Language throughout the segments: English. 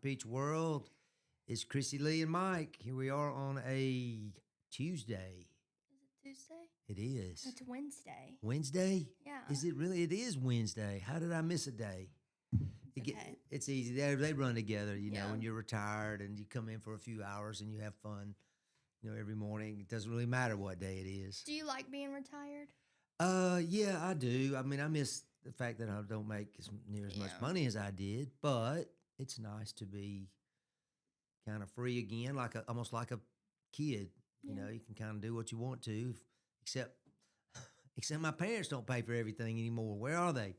Peach World. It's Krissy, Lee, and Mike. Here we are on a Tuesday. Is it Tuesday? It is. It's Wednesday. Wednesday? Yeah. Is it really? It is Wednesday. How did I miss a day? Okay. It's easy. They run together, you know, Yeah. when you're retired and you come in for a few hours and you have fun, you know, every morning. It doesn't really matter what day it is. Do you like being retired? Yeah, I do. I mean, I miss the fact that I don't make near as much Yeah. money as I did, but it's nice to be kind of free again, almost like a kid. You Yeah. know, you can kind of do what you want to, except except my parents don't pay for everything anymore. Where are they?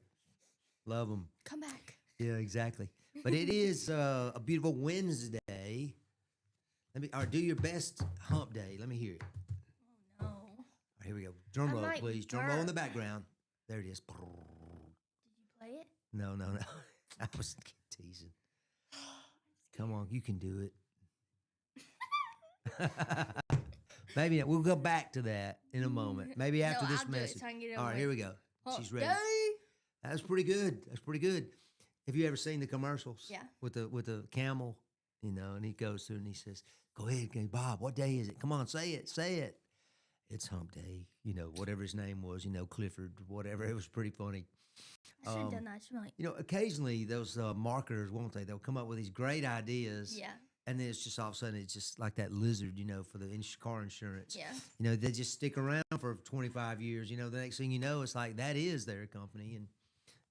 Love them. Come back. Yeah, exactly. But it is a beautiful Wednesday. Or do your best hump day. Let me hear it. Oh, no. All right, here we go. Drum I roll, might please. Drum roll in the burp. background. There it is. Did you play it? No. I was teasing. Come on, you can do it. Maybe not. We'll go back to that in a moment. Maybe after No, this I'll do it message. so I can get it All right, over here with. we go. Hump She's ready. day. That's pretty good. That's pretty good. Have you ever seen the commercials? Yeah. With the camel, you know, and he goes through and he says, "Go ahead, Bob. What day is it? Come on, say it. Say it." It's hump day. You know, whatever his name was. You know, Clifford, whatever. It was pretty funny. I should have done that. I should be like, You know, occasionally those marketers, won't they? They'll come up with these great ideas. yeah. And then it's just all of a sudden, it's just like that lizard, you know, for the car insurance. Yeah. You know, they just stick around for 25 years. You know, the next thing you know, it's like that is their company.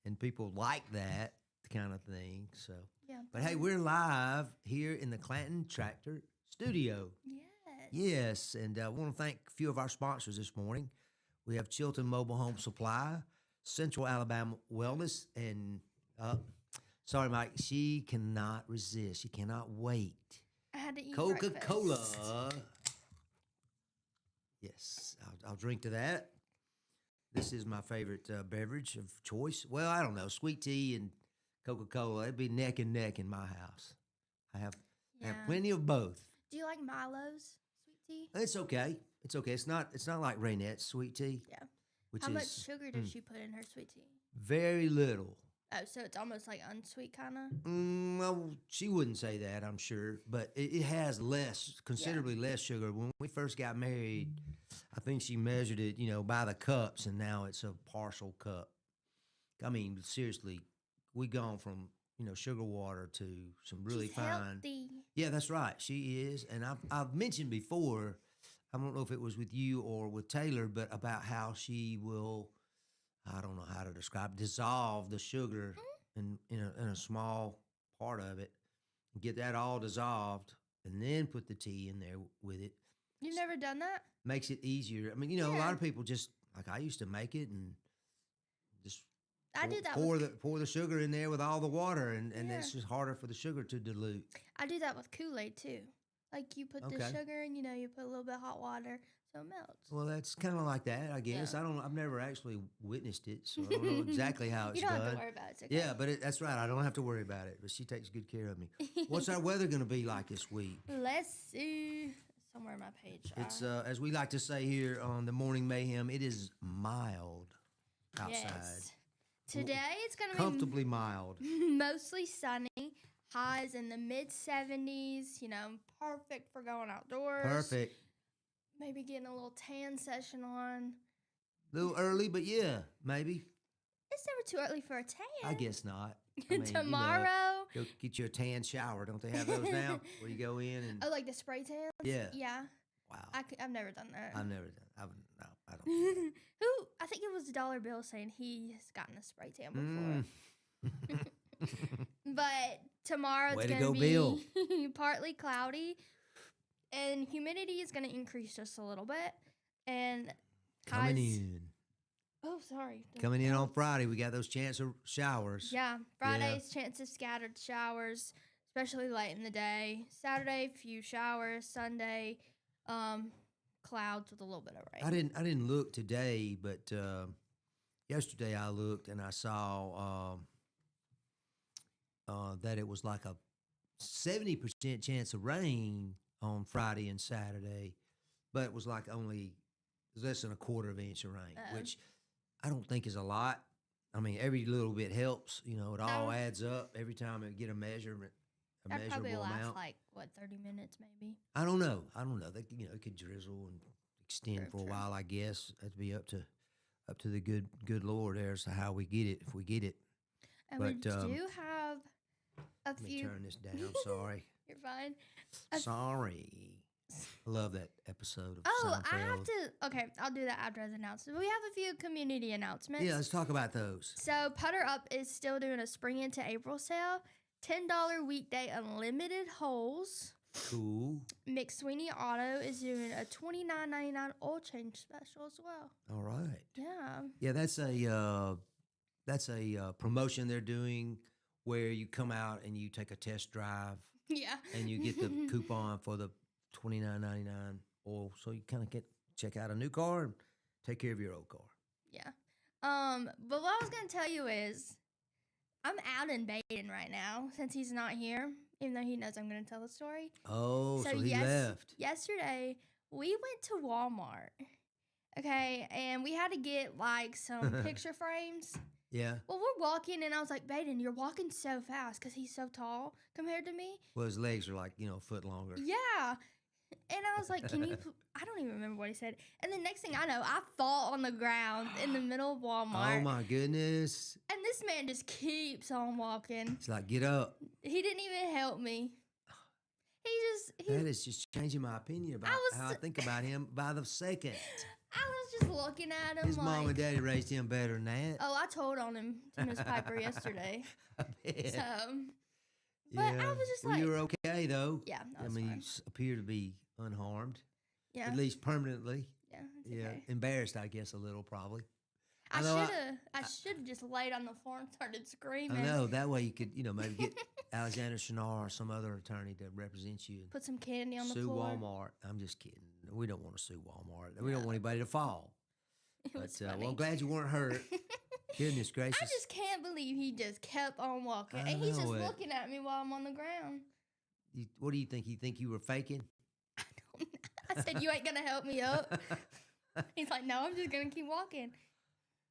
And people like that kind of thing. So, Yeah. but hey, we're live here in the Clanton Tractor Studio. Yes. Yes. And I want to thank a few of our sponsors this morning. We have Chilton Mobile Home Supply, Central Alabama Wellness, and sorry, Mike, she cannot resist. She cannot wait. I had to eat Coca-Cola. breakfast. Yes, I'll drink to that. This is my favorite beverage of choice. Well, I don't know. Sweet tea and Coca-Cola, it'd be neck and neck in my house. I have plenty of both. Do you like Milo's sweet tea? It's okay. It's okay. It's not like Raynette's sweet tea. Yeah. Which How is much sugar does she put in her sweet tea? very little. Oh, so it's almost like unsweet kind of? Well, she wouldn't say that, I'm sure, but it has considerably less sugar. When we first got married, I think she measured it, you know, by the cups, and now it's a partial cup. I mean, seriously, we've gone from, you know, sugar water to some really She's fine. healthy. Yeah, that's right. She is, and I've mentioned before. I don't know if it was with you or with Taylor, but about how she will. I don't know how to describe. Dissolve the sugar in a small part of it, get that all dissolved, and then put the tea in there with it. You've never done that? Makes it easier. I mean, you know, a Yeah. lot of people just like I used to make it and just I did that pour the sugar in there with all the water, and Yeah. it's just harder for the sugar to dilute. I do that with Kool-Aid too. Like you put the Okay. sugar and you put a little bit of hot water so it melts. Well, that's kind of like that, I guess. Yeah. I've never actually witnessed it, so I don't know exactly how it's You don't done. have to worry about it. It's okay. Yeah, but that's right. I don't have to worry about it. But she takes good care of me. What's our weather going to be like this week? Let's see. Somewhere on my page. It's as we like to say here on the Morning Mayhem, it is mild outside. Yes. Today it's going to be Comfortably mild. mostly sunny. Highs in the mid 70s. You know, perfect for going outdoors. Perfect. Maybe getting a little tan session on. A little early, but yeah, maybe. It's never too early for a tan. I guess not. I mean, Tomorrow. go get you a tan shower. Don't they have those now? Where you go in and Oh, like the spray tan? yeah. Yeah. Wow. I've never done that. I've never done. No, I don't. Do Who? I think it was Dollar Bill saying he has gotten a spray tan before. But tomorrow Way it's to going go, to Bill. be partly cloudy, and humidity is going to increase just a little bit. And Coming highs- in. Oh, sorry. Coming in on Friday, we got those chance of showers. Yeah, Friday's chance of scattered showers, especially late in the day. Saturday, few showers. Sunday, clouds with a little bit of rain. I didn't look today, but yesterday I looked and I saw that it was like a 70% chance of rain on Friday and Saturday, but it was like only less than a quarter of an inch of rain, which I don't think is a lot. I mean, every little bit helps. You know, it all adds up every time I get a measurement. a That probably measurable lasts amount. like what 30 minutes maybe. I don't know. I don't know. They it could drizzle and True, extend for a true. while. I guess that'd be up to the good Lord as to how we get it if we get it. And we But do have a let me few. turn this down. Sorry, You're fine. A f- sorry. I love that episode of oh, I have Seinfeld. to. Okay, I'll do that after the announcement. We have a few community announcements. Yeah, let's talk about those. So Putter Up is still doing a spring into April sale. $10 weekday unlimited holes. Cool. McSweeney Auto is doing a $29.99 oil change special as well. All right. Yeah. Yeah, that's a promotion they're doing where you come out and you take a test drive Yeah. and you get the coupon for the $29.99 oil, so you kind of check out a new car and take care of your old car. Yeah. But what I was gonna tell you is I'm out in Baden right now since he's not here, even though he knows I'm gonna tell the story. Oh, so he left. Yesterday we went to Walmart. Okay, and we had to get like some picture frames. Yeah. Well, we're walking, and I was like, Baden, you're walking so fast because he's so tall compared to me. Well, his legs are like, a foot longer. Yeah. And I was like, can you, I don't even remember what he said. And the next thing I know, I fall on the ground in the middle of Walmart. Oh, my goodness. And this man just keeps on walking. It's like, get up. He didn't even help me. That is just changing my opinion about how I think about him by the second. I was just looking at him His mom and daddy raised him better than that. Oh, I told on him to Miss Piper yesterday. I bet. So, but I was just well, like, you were okay though. Yeah, I was you fine. appear to be unharmed, Yeah, at least permanently. yeah, it's okay. Embarrassed, I guess, a little probably. I should have just laid on the floor and started screaming. I know that way you could, maybe get Alexander Shinar or some other attorney to represent you. And put some candy on the sue floor. Walmart. I'm just kidding. We don't want to sue Walmart. We don't want anybody to fall. It was But funny. well, I'm glad you weren't hurt. Goodness gracious! I just can't believe he just kept on walking, I and he's just know it. looking at me while I'm on the ground. What do you think? You think you were faking? I said, "You ain't gonna help me up." He's like, "No, I'm just gonna keep walking."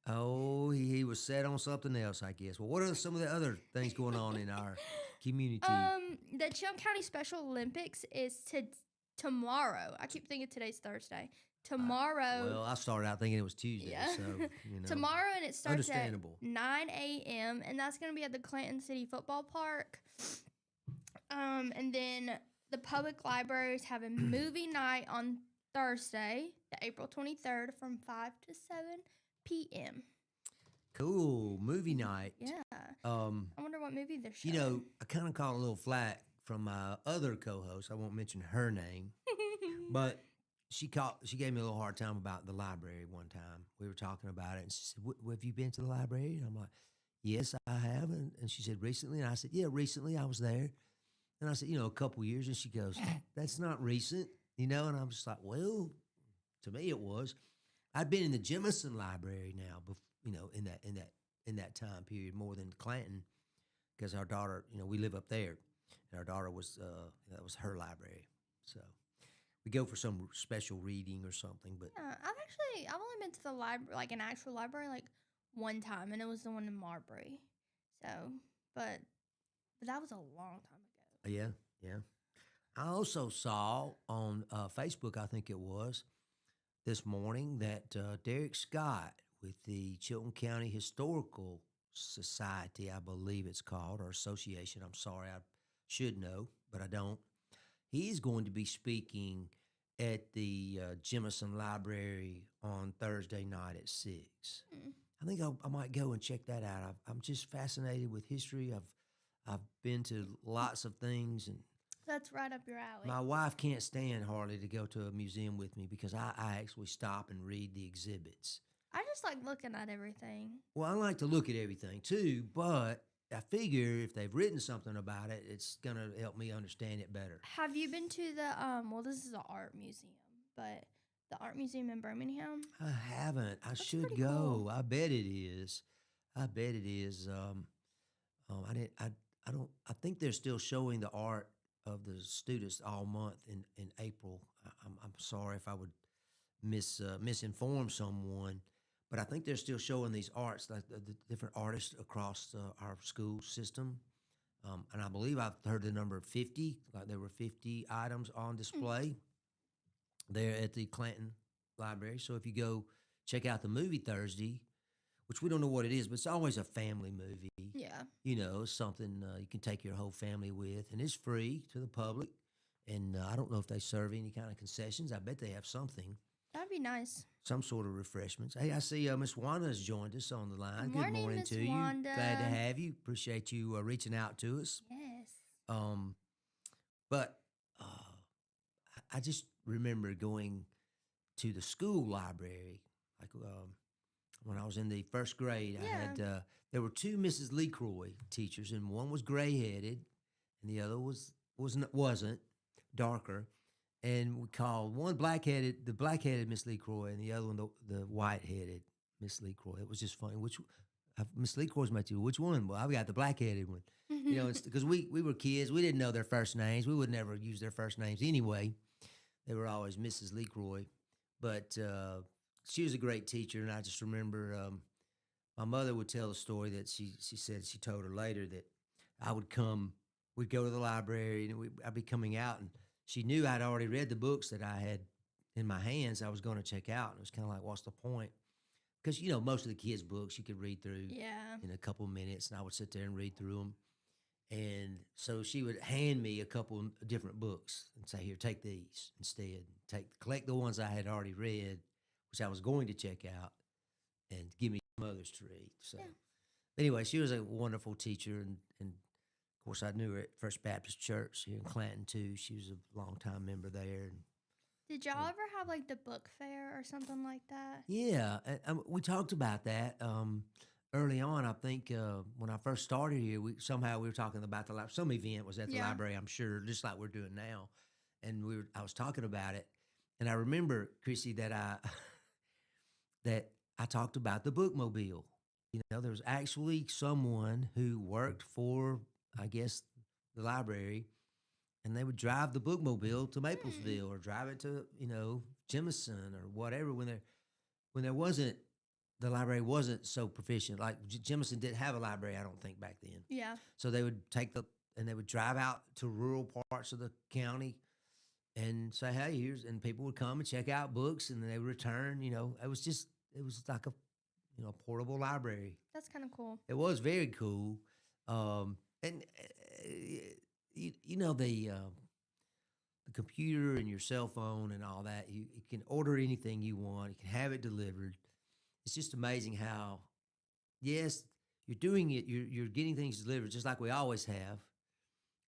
Oh, he was set on something else, I guess. Well, what are some of the other things going on in our community? The Chilton County Special Olympics is tomorrow. I keep thinking today's Thursday. Tomorrow. Well, I started out thinking it was Tuesday, Yeah. so Tomorrow, and it starts at Understandable. 9 a.m. and that's going to be at the Clanton City Football Park. And then the public libraries have a movie night on Thursday, April 23rd, from 5 to 7 p.m. Cool movie night. Yeah. I wonder what movie they're showing. I kind of caught a little flack from my other co-host. I won't mention her name, but she gave me a little hard time about the library one time. We were talking about it, and she said, "Have you been to the library?" And I'm like, "Yes, I have." And she said, "Recently?" And I said, "Yeah, recently I was there." And I said, "A couple years." And she goes, "That's not recent, And I'm just like, well, to me it was. I'd been in the Jemison Library now, in that time period more than Clanton, because our daughter, we live up there, and our daughter was that was her library, so. We go for some special reading or something, but Yeah, I've only been to the library, like an actual library, like one time, and it was the one in Marbury. So, but that was a long time ago. yeah. I also saw on Facebook, I think it was, this morning that Derek Scott with the Chilton County Historical Society, I believe it's called, or association, I'm sorry, I should know, but I don't. He's going to be speaking at the Jemison Library on Thursday night at 6. I think I might go and check that out. I'm just fascinated with history. I've been to lots of things, and That's right up your alley. my wife can't stand hardly to go to a museum with me because I actually stop and read the exhibits. I just like looking at everything. Well, I like to look at everything too, but I figure if they've written something about it, it's going to help me understand it better. Have you been to the well, this is an art museum, but the art museum in Birmingham? I haven't. I should pretty go. cool. I bet it is. I bet it is. I didn't. I don't. I think they're still showing the art of the students all month in April. I'm sorry if I would misinform someone, but I think they're still showing these arts, like the different artists across our school system. And I believe I've heard the number 50, like there were 50 items on display there at the Clanton Library. So if you go check out the movie Thursday, which we don't know what it is, but it's always a family movie. Yeah. You know, something you can take your whole family with, and it's free to the public. And I don't know if they serve any kind of concessions. I bet they have something, That'd be nice. some sort of refreshments. Hey, I see Miss Wanda has joined us on the line. Good morning, morning Miss to you. Wanda. Glad to have you. Appreciate you reaching out to us. Yes. Um, but I just remember going to the school library, like when I was in the first grade. I had there were two Mrs. LeCroy teachers, and one was gray headed, and the other wasn't darker. And we called one the black headed Miss LeCroy, and the other one the white headed Miss LeCroy. It was just funny. Which Miss LeCroy's my two. Which one? Well, I've got the black headed one. You know, because we were kids, we didn't know their first names. We would never use their first names anyway. They were always Mrs. LeCroy, but she was a great teacher, and I just remember my mother would tell a story that she said she told her later that we'd go to the library, and I'd be coming out, and she knew I'd already read the books that I had in my hands. I was going to check out, and it was kind of like, what's the point? Because you know, most of the kids' books you could read through in a couple of minutes, and I would sit there and read through them. And so she would hand me a couple of different books and say, "Here, take these instead. Collect the ones I had already read, which I was going to check out, and give me some others to read." So, anyway, she was a wonderful teacher, and of course, I knew her at First Baptist Church here in Clanton too. She was a longtime member there. And, Did y'all ever have like the book fair or something like that? yeah, we talked about that. Early on, I think when I first started here, we were talking about some event was at the library, I'm sure, just like we're doing now, and I was talking about it, and I remember, Krissy, that I talked about the bookmobile. You know, there was actually someone who worked for, I guess, the library, and they would drive the bookmobile to Maplesville or drive it to Jemison or whatever when there wasn't. The library wasn't so proficient. Like Jemison didn't have a library, I don't think, back then. Yeah. So they would they would drive out to rural parts of the county and say, "Hey, and people would come and check out books, and then they would return." You know, it was like a portable library. That's kind of cool. It was very cool, and the computer and your cell phone and all that. You can order anything you want. You can have it delivered. It's just amazing how, yes, you're doing it. You're getting things delivered just like we always have.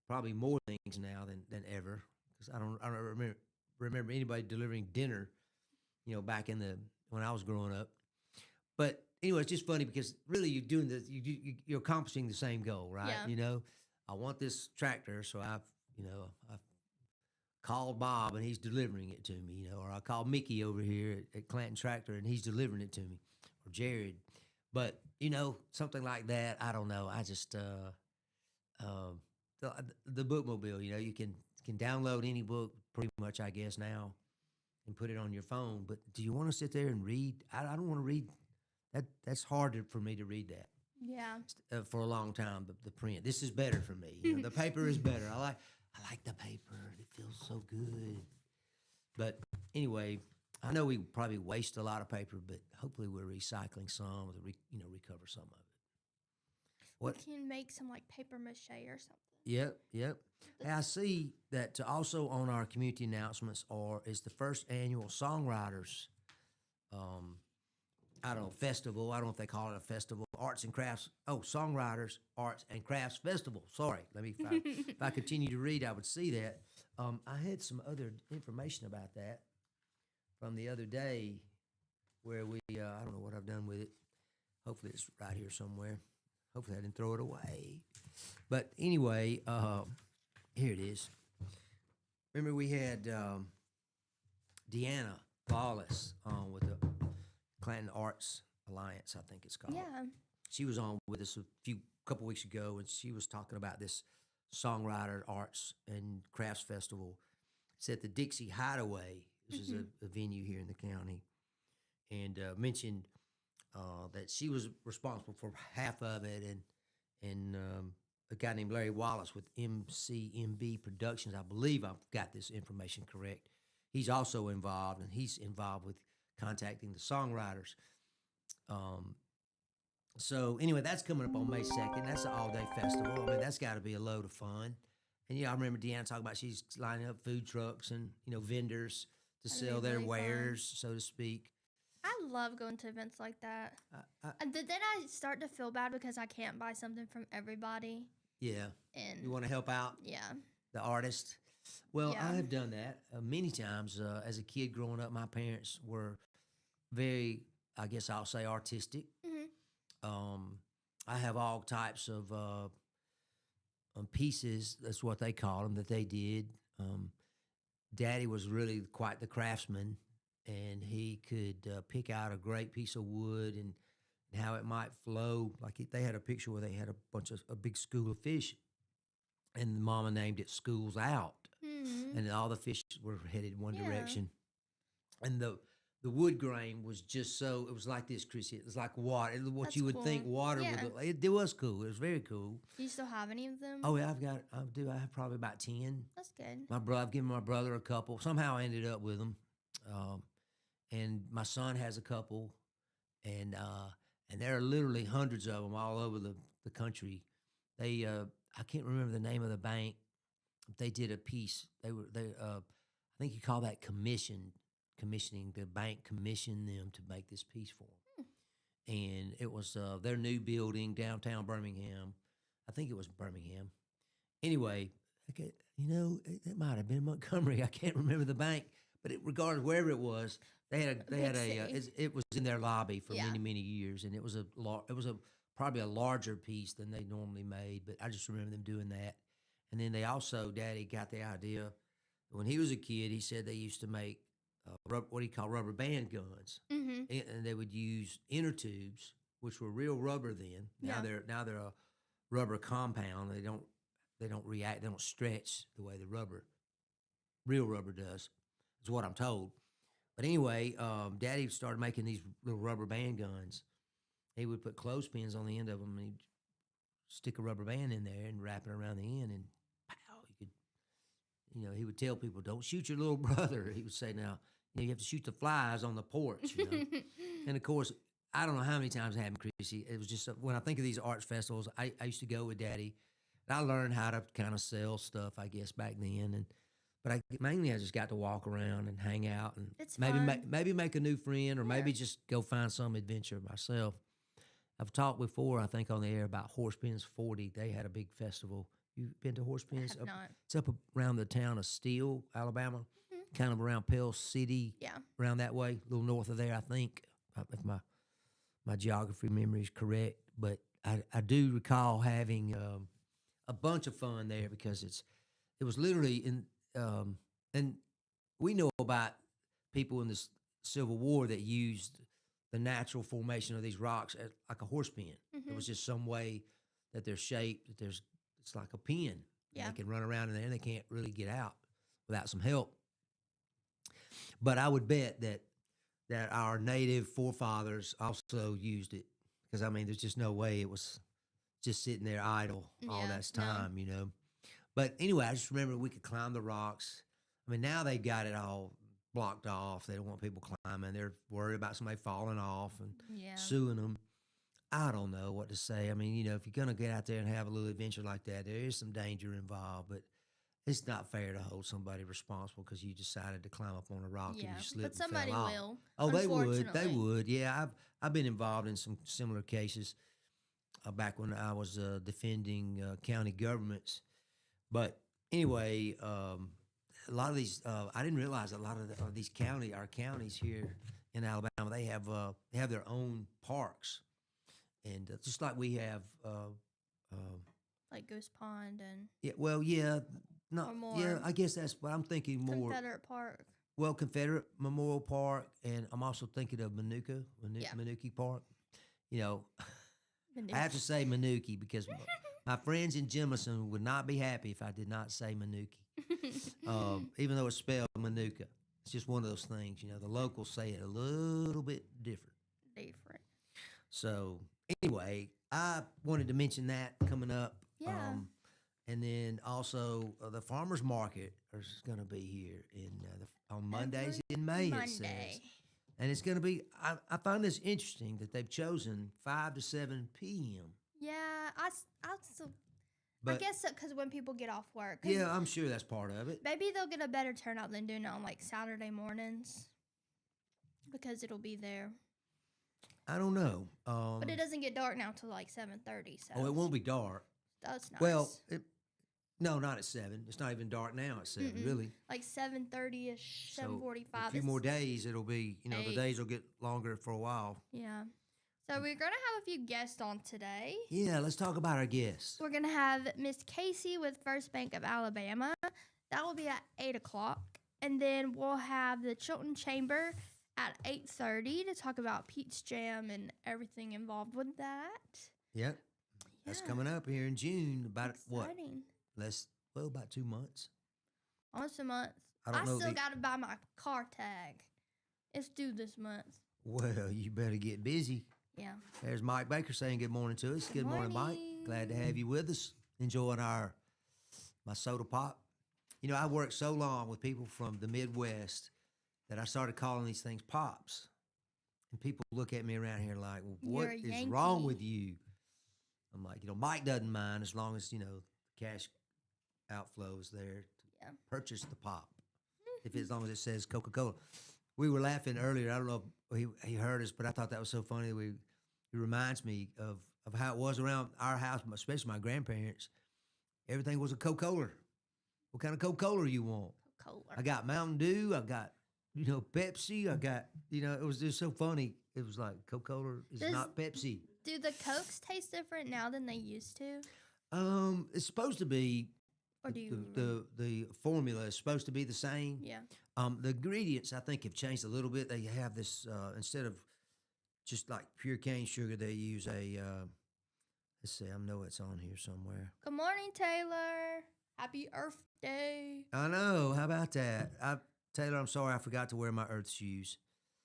Probably more things now than ever, because I don't remember anybody delivering dinner, back when I was growing up. But anyway, it's just funny because really you're doing this. You're accomplishing the same goal, right? Yeah. I want this tractor, so I've called Bob and he's delivering it to me, or I call Mickey over here at Clanton Tractor and he's delivering it to me, or Jared. But something like that, I don't know. I just the bookmobile, you can download any book pretty much, I guess, now and put it on your phone. But do you want to sit there and read? I don't want to read that. That's hard for me to read that. Yeah. For a long time, the print. This is better for me. The paper is better. I like the paper. It feels so good. But anyway, I know we probably waste a lot of paper, but hopefully we're recycling some, or recover some of it. What? We can make some like paper mache or something. Yep. And I see that also on our community announcements is the first annual songwriters. I don't know, festival. I don't know if they call it a festival. Arts and Crafts. Oh, Songwriters Arts and Crafts Festival. Sorry. If I continue to read, I would see that. I had some other information about that from the other day where I don't know what I've done with it. Hopefully it's right here somewhere. Hopefully I didn't throw it away. But anyway, here it is. Remember we had Deanna Lawless on with the Clanton Arts Alliance, I think it's called. Yeah. She was on with us a couple weeks ago, and she was talking about this Songwriter Arts and Crafts Festival. It's at the Dixie Hideaway. This is a venue here in the county. And mentioned that she was responsible for half of it, and a guy named Larry Wallace with MCMB Productions. I believe I've got this information correct. He's also involved, and he's involved with contacting the songwriters. Um, so anyway, that's coming up on May 2nd. That's an all-day festival. I mean, that's got to be a load of fun. And I remember Deanna talking about she's lining up food trucks and vendors to That'd be sell their really fun. wares, so to speak. I love going to events like that. And then I start to feel bad because I can't buy something from everybody. Yeah. And You want to help out yeah. the artist? Well, Yeah. I have done that many times. As a kid growing up, my parents were very, I guess I'll say, artistic. I have all types of pieces. That's what they call them that they did. Daddy was really quite the craftsman, and he could pick out a great piece of wood and how it might flow. Like they had a picture where they had a big school of fish, and the mama named it "School's Out," and all the fish were headed one Yeah. direction, and the wood grain was just so, it was like this, Krissy. It was like water. It was what That's you would think cool. water Yeah. would look like. It was cool. It was very cool. Do you still have any of them? Oh, yeah, I have probably about 10. That's good. I've given my brother a couple. Somehow I ended up with them. And my son has a couple. And there are literally hundreds of them all over the country. I can't remember the name of the bank. They did a piece. I think you call that commissioning. The bank commissioned them to make this piece for them. And it was their new building downtown Birmingham. I think it was Birmingham. Anyway, it might have been Montgomery. I can't remember the bank, but regardless, wherever it was, they had it was in their lobby for Yeah. many years, and it was probably a larger piece than they normally made. But I just remember them doing that. And then Daddy got the idea when he was a kid. He said they used to make what he called rubber band guns, and they would use inner tubes, which were real rubber then. Now Yeah. they're a rubber compound. They don't react. They don't stretch the way real rubber does. Is what I'm told. But anyway, Daddy started making these little rubber band guns. He would put clothespins on the end of them, and he'd stick a rubber band in there and wrap it around the end, and pow, he would tell people, "Don't shoot your little brother." He would say, "Now, you have to shoot the flies on the porch." And of course, I don't know how many times it happened, Krissy. It was just when I think of these arts festivals, I used to go with Daddy, and I learned how to kind of sell stuff, I guess, back then. But mainly I just got to walk around and hang out, and It's maybe fun. maybe make a new friend, or maybe Yeah. just go find some adventure myself. I've talked before, I think, on the air about Horsepins 40. They had a big festival. You've been to Horsepins? have not. It's up around the town of Steele, Alabama, kind of around Pell City, Yeah. around that way, a little north of there, I think, if my geography memory is correct. But I do recall having a bunch of fun there because it was literally in and we know about people in the Civil War that used the natural formation of these rocks as like a horse pen. It was just some way that they're shaped that it's like a pen. Yeah. They can run around in there and they can't really get out without some help. But I would bet that our native forefathers also used it, because I mean, there's just no way it was just sitting there idle all Yeah, that no. time. But anyway, I just remember we could climb the rocks. I mean, now they've got it all blocked off. They don't want people climbing. They're worried about somebody falling off and Yeah. suing them. I don't know what to say. I mean, if you're going to get out there and have a little adventure like that, there is some danger involved, but it's not fair to hold somebody responsible because you decided to climb up on a rock and Yeah. you slipped But and fell somebody off. will. Oh, they would. They unfortunately. would. Yeah, I've been involved in some similar cases back when I was defending county governments. But anyway, a lot of these I didn't realize a lot of these our counties here in Alabama, they have their own parks, and just like we have. Like Goose Pond and Yeah, well, yeah, Or yeah. more. I guess that's what I'm thinking more. Confederate Park. Well, Confederate Memorial Park, and I'm also thinking of Manuki Park. I have to say Manuki because my friends in Jemison would not be happy if I did not say Manuki, even though it's spelled Manuka. It's just one of those things, the locals say it a little bit different. Different. So anyway, I wanted to mention that coming up. Yeah. And then also the farmers market is going to be here on Mondays in May. It says, Monday. and it's going to be. I find this interesting that they've chosen 5 to 7 p.m. Yeah, I But guess because when people get off work. 'Cause yeah, I'm sure that's part of it. maybe they'll get a better turnout than doing it on like Saturday mornings because it'll be there. I don't know. But it doesn't get dark now till like 7:30. So Oh, it won't be dark. that's nice. Well, no, not at 7. It's not even dark now at 7, Mm-mm. really. Like 7:30ish, So 7:45. a few more days, it'll be, the 8. days will get longer for a while. Yeah. So we're gonna have a few guests on today. Yeah, let's talk about our guests. We're gonna have Miss Casey with First Bank of Alabama. That will be at 8:00, and then we'll have the Chilton Chamber at 8:30 to talk about Peach Jam and everything involved with that. Yep. That's Yeah. coming up here in June. About Exciting. about 2 months. Almost a month. I don't know still got to buy my car tag. It's due this month. Well, you better get busy. Yeah. There's Mike Baker saying good morning to us. Good morning, Mike. Glad to have you with us. Enjoying my soda pop. I worked so long with people from the Midwest that I started calling these things pops. And people look at me around here like, well, what You're a is wrong Yankee. with you? I'm like, Mike doesn't mind as long as, cash outflow is there to Yeah. purchase the pop. As long as it says Coca-Cola. We were laughing earlier. I don't know if he heard us, but I thought that was so funny. It reminds me of how it was around our house, especially my grandparents. Everything was a Coca-Cola. What kind of Coca-Cola you want? Cola. I got Mountain Dew. I got, Pepsi. I got, it was just so funny. It was like Coca-Cola is not Pepsi. Do the Cokes taste different now than they used to? It's supposed to be. Or do you The formula is supposed to be the same. Yeah. The ingredients I think have changed a little bit. They have this instead of just like pure cane sugar, they use a. Let's see, I know it's on here somewhere. Good morning, Taylor. Happy Earth Day. I know. How about that? Taylor, I'm sorry I forgot to wear my Earth shoes.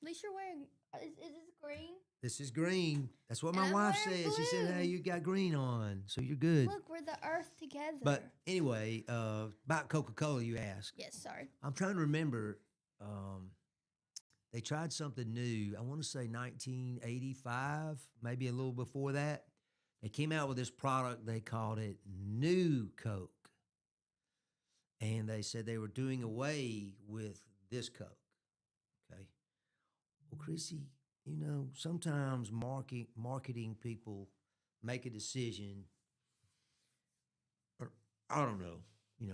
At least you're wearing. Is this green? This is green. That's what And my I'm wife wearing said. She said, blue. "Hey, you got green on, so you're good." Look, we're the Earth together. But anyway, about Coca-Cola, you asked. yes, sorry. I'm trying to remember. They tried something new. I want to say 1985, maybe a little before that. They came out with this product. They called it New Coke. And they said they were doing away with this Coke. Okay. Well, Krissy, sometimes marketing people make a decision, or I don't know.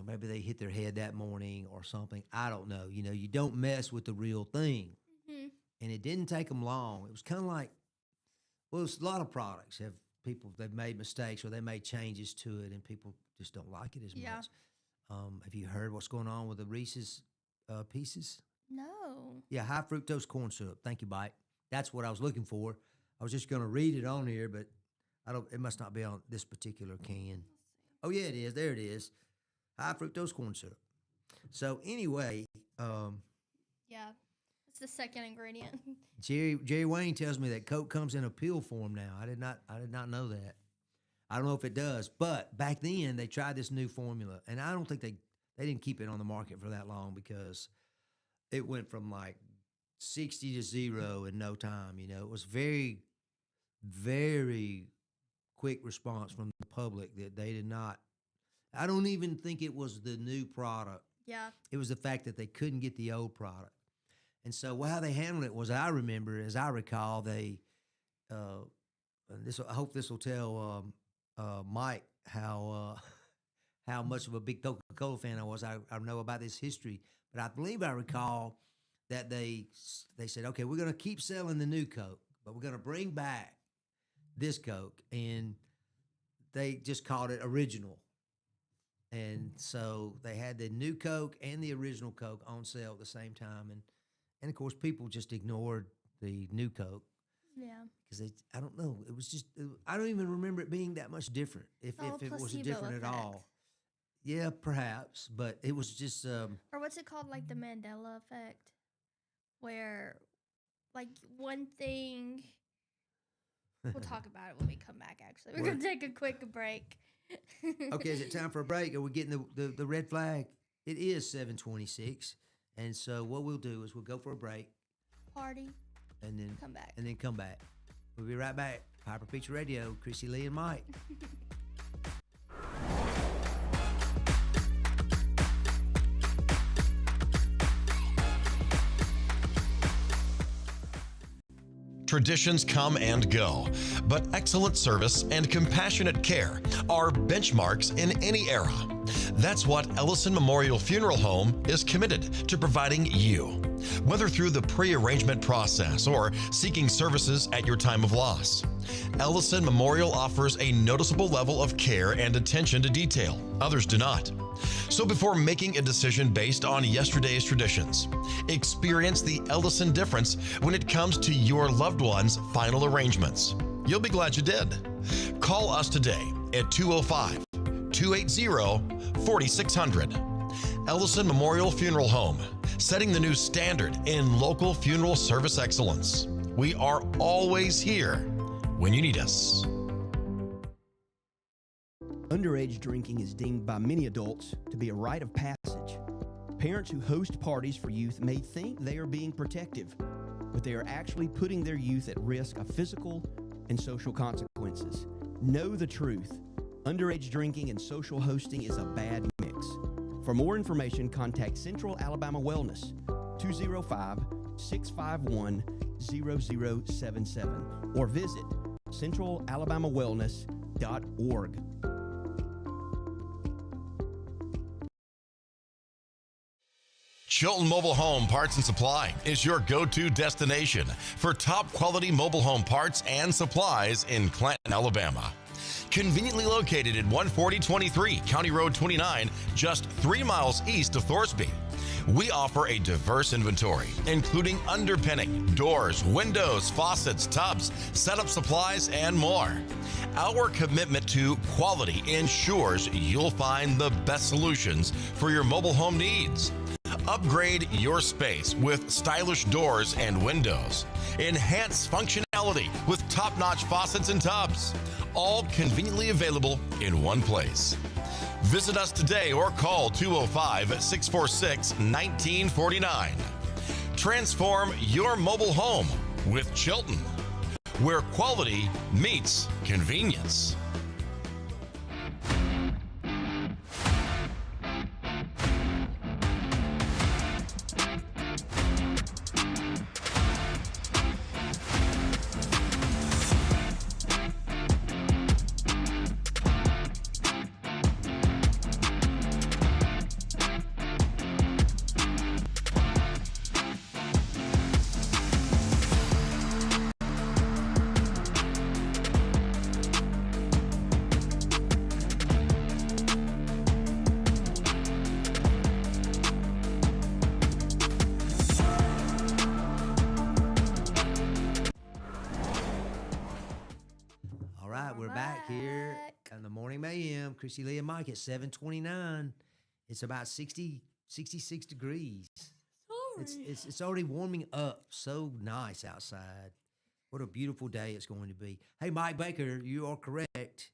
Maybe they hit their head that morning or something. I don't know. You don't mess with the real thing. Hmm. And it didn't take them long. It was kind of like, well, it's a lot of products they've made mistakes or they made changes to it, and people just don't like it as Yeah. much. Have you heard what's going on with the Reese's Pieces? No. Yeah, high fructose corn syrup. Thank you, Bite. That's what I was looking for. I was just going to read it on here, but it must not be on this particular can. Oh yeah, it is. There it is. High fructose corn syrup. So anyway, Yeah. It's the second ingredient. Jerry Wayne tells me that Coke comes in a pill form now. I did not know that. I don't know if it does, but back then they tried this new formula, and I don't think they didn't keep it on the market for that long because it went from like 60 to 0 in no time. It was very, very quick response from the public that they did not. I don't even think it was the new product. Yeah. It was the fact that they couldn't get the old product. And so how they handled it was, I remember, as I recall, they, I hope this will tell Mike how much of a big Coca-Cola fan I was. I know about this history, but I believe I recall that they said, okay, we're going to keep selling the new Coke, but we're going to bring back this Coke, and they just called it original. And so they had the new Coke and the original Coke on sale at the same time, and of course people just ignored the new Coke. Yeah. Because I don't know, it was just, I don't even remember it being that much different, if it was placebo different at all. effect. Yeah, perhaps, but it was just, Or what's it called? Like the Mandela effect, where like one thing. We'll talk about it when we come back. Actually, we're gonna take a quick break. Okay, is it time for a break? Are we getting the red flag? It is 7:26, and so what we'll do is we'll go for a break Party. and then Come back. come back. We'll be right back. Piper Pizza Radio, Krissy, Lee, and Mike. Traditions come and go, but excellent service and compassionate care are benchmarks in any era. That's what Ellison Memorial Funeral Home is committed to providing you, whether through the pre-arrangement process or seeking services at your time of loss. Ellison Memorial offers a noticeable level of care and attention to detail. Others do not. So before making a decision based on yesterday's traditions, experience the Ellison difference when it comes to your loved one's final arrangements. You'll be glad you did. Call us today at 205-280-4600. Ellison Memorial Funeral Home, setting the new standard in local funeral service excellence. We are always here when you need us. Underage drinking is deemed by many adults to be a rite of passage. Parents who host parties for youth may think they are being protective, but they are actually putting their youth at risk of physical and social consequences. Know the truth. Underage drinking and social hosting is a bad mix. For more information, contact Central Alabama Wellness, 205-651-0077, or visit centralalabamawellness.org. Chilton Mobile Home Parts and Supply is your go-to destination for top quality mobile home parts and supplies in Clanton, Alabama. Conveniently located at 14023 County Road 29, just 3 miles east of Thorsby. We offer a diverse inventory, including underpinning, doors, windows, faucets, tubs, setup supplies, and more. Our commitment to quality ensures you'll find the best solutions for your mobile home needs. Upgrade your space with stylish doors and windows. Enhance functionality with top-notch faucets and tubs. All conveniently available in one place. Visit us today or call 205-646-1949. Transform your mobile home with Chilton, where quality meets convenience. All right, we're back here on the Morning Mayhem. Krissy, Lee, and Mike at 7:29. It's about 66 degrees. Sorry. It's already warming up. So nice outside. What a beautiful day it's going to be. Hey, Mike Baker, you are correct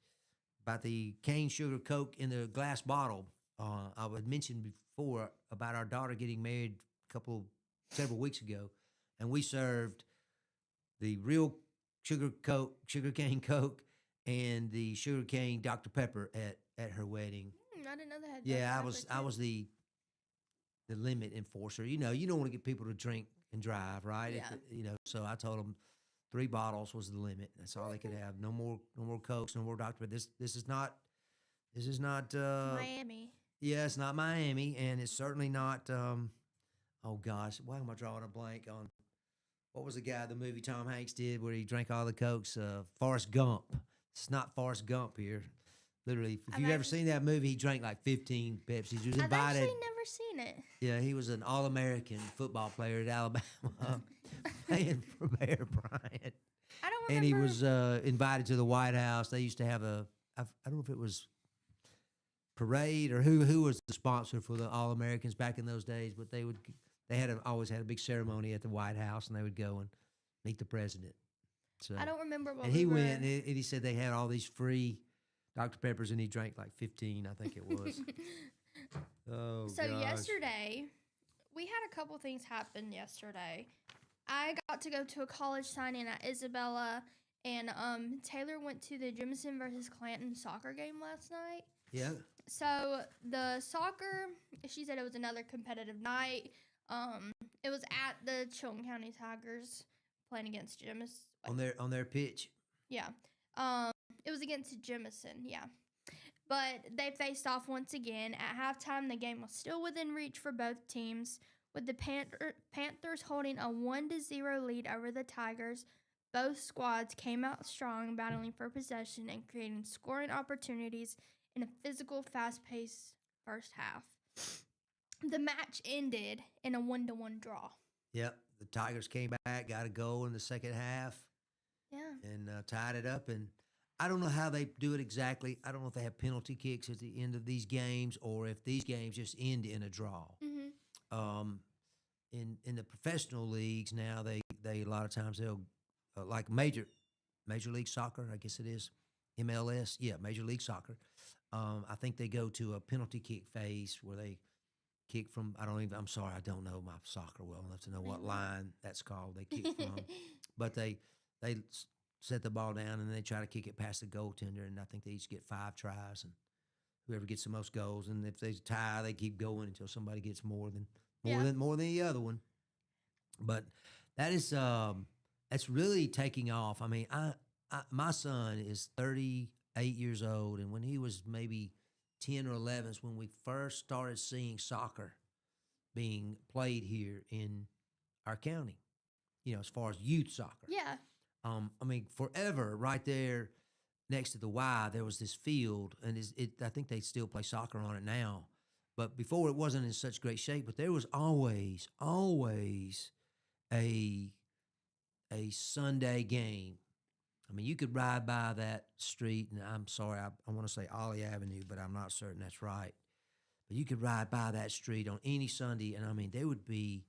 about the cane sugar Coke in the glass bottle. I had mentioned before about our daughter getting married several weeks ago, and we served the real sugar cane Coke, and the sugar cane Dr. Pepper at her wedding. I didn't know they had. Yeah, Dr. I Pepper, was too. the limit enforcer. You know, you don't want to get people to drink and drive, right? Yeah. So I told them 3 bottles was the limit. That's all they could have. No more Cokes, no more Dr. Pepper. This is not Miami. Yeah, it's not Miami, and it's certainly not oh gosh, why am I drawing a blank on what was the movie Tom Hanks did where he drank all the Cokes? Forrest Gump. It's not Forrest Gump here. Literally, if you've ever seen that movie, he drank like 15 Pepsis. He was invited. I've actually never seen it. Yeah, he was an All-American football player at Alabama, playing for Bear Bryant. I don't remember. And he was invited to the White House. They used to have I don't know if it was Parade or who was the sponsor for the All-Americans back in those days, but they always had a big ceremony at the White House, and they would go and meet the president. So I don't remember what and he went and he said they had all these free Dr. Peppers, and he drank like 15, I think it was. Oh, So gosh. yesterday, we had a couple things happen yesterday. I got to go to a college signing at Isabella, and Taylor went to the Jemison versus Clanton soccer game last night. Yeah. So the soccer, she said it was another competitive night. It was at the Chilton County Tigers playing against Jemison. On their pitch. Yeah. It was against Jemison, yeah. But they faced off once again. At halftime, the game was still within reach for both teams, with the Panthers holding a 1-0 lead over the Tigers. Both squads came out strong, battling for possession and creating scoring opportunities in a physical, fast-paced first half. The match ended in a 1-1 draw. Yep. The Tigers came back, got a goal in the second half. Yeah. And tied it up. And I don't know how they do it exactly. I don't know if they have penalty kicks at the end of these games or if these games just end in a draw. Mm-hmm. In the professional leagues now, they a lot of times they'll like Major League Soccer, I guess it is, MLS. Yeah, Major League Soccer. I think they go to a penalty kick phase where they kick from. I'm sorry, I don't know my soccer well enough to know what line that's called. They kick from, but they set the ball down and they try to kick it past the goaltender, and I think they each get 5 tries, and whoever gets the most goals, and if they tie, they keep going until somebody gets more than the other one. But that is that's really taking off. I mean, my son is 38 years old, and when he was maybe 10 or 11 is when we first started seeing soccer being played here in our county. You know, as far as youth soccer. Yeah. I mean, forever, right there next to the Y, there was this field, and I think they still play soccer on it now. But before, it wasn't in such great shape. But there was always a Sunday game. I mean, you could ride by that street, and I'm sorry, I want to say Ollie Avenue, but I'm not certain that's right. But you could ride by that street on any Sunday, and I mean, there would be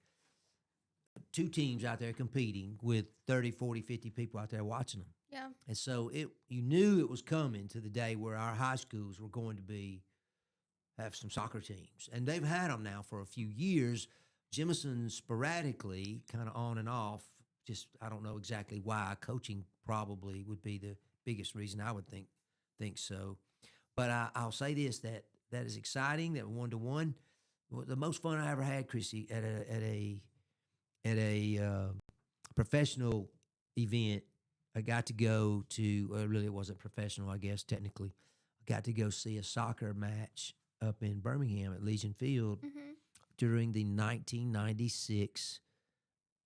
2 teams out there competing with 30, 40, 50 people out there watching them. Yeah. And so you knew it was coming to the day where our high schools were going to have some soccer teams. And they've had them now for a few years. Jemison sporadically, kind of on and off, just I don't know exactly why. Coaching probably would be the biggest reason, I would think so. But I'll say this, that is exciting, that 1-1. The most fun I ever had, Krissy, at a professional event, I got to go to, really it wasn't professional, I guess, technically. I got to go see a soccer match up in Birmingham at Legion Field during the 1996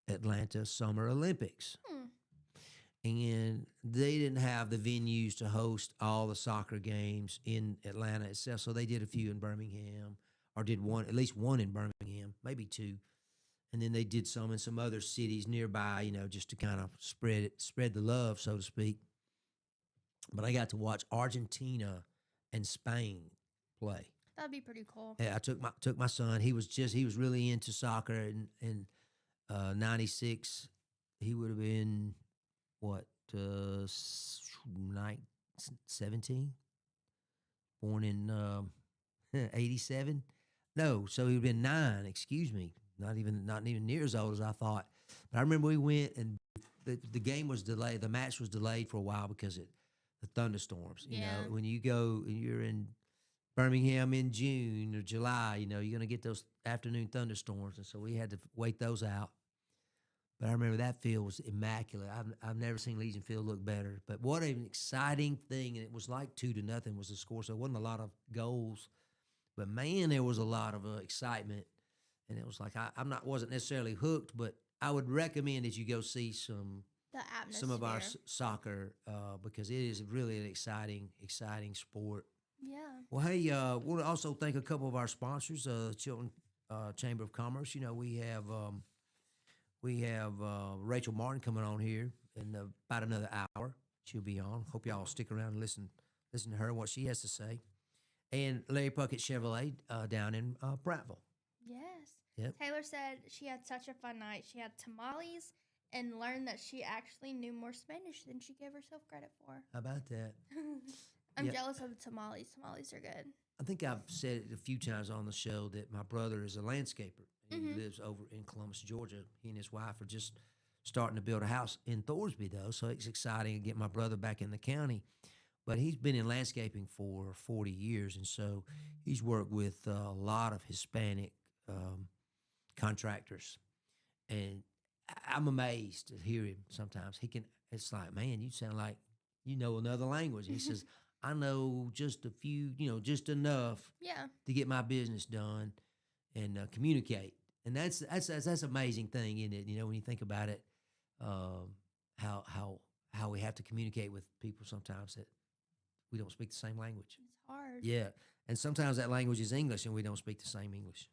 Atlanta Summer Olympics. And they didn't have the venues to host all the soccer games in Atlanta itself, so they did a few in Birmingham, or did at least one in Birmingham, maybe 2. And then they did some in some other cities nearby, you know, just to kind of spread the love, so to speak. But I got to watch Argentina and Spain play. That'd be pretty cool. Yeah, I took my son. He was really into soccer. In 96, he would have been what 17, born in 87. No, so he would have been 9. Excuse me. Not even near as old as I thought. But I remember we went, and the game was delayed. The match was delayed for a while because of the thunderstorms. You know, when you go and you're in Birmingham in June or July, you know, you're going to get those afternoon thunderstorms. And so we had to wait those out. But I remember that field was immaculate. I've never seen Legion Field look better. But what an exciting thing. And it was like 2-0 was the score. So it wasn't a lot of goals. But, man, there was a lot of excitement. And it was like wasn't necessarily hooked, but I would recommend that you go see some of our soccer because it is really an exciting sport. Yeah. Well, hey, we'll also thank a couple of our sponsors, Chilton Chamber of Commerce. You know, we have Rachel Martin coming on here in about another hour. She'll be on. Hope y'all stick around and listen to her and what she has to say. And Larry Puckett Chevrolet down in Prattville. Yes. Yep. Taylor said she had such a fun night. She had tamales and learned that she actually knew more Spanish than she gave herself credit for. How about that? I'm Yeah. jealous of the tamales. Tamales are good. I think I've said it a few times on the show that my brother is a landscaper. He Mhm. lives over in Columbus, Georgia. He and his wife are just starting to build a house in Thorsby, though, so it's exciting to get my brother back in the county. But he's been in landscaping for 40 years, and so he's worked with a lot of Hispanic contractors. And I'm amazed to hear him sometimes. He can, it's like, man, you sound like you know another language. He says, I know just a few, just enough Yeah. to get my business done and communicate. And that's amazing thing, isn't it? When you think about it, how we have to communicate with people sometimes that we don't speak the same language. It's hard. Yeah, and sometimes that language is English, and we don't speak the same English.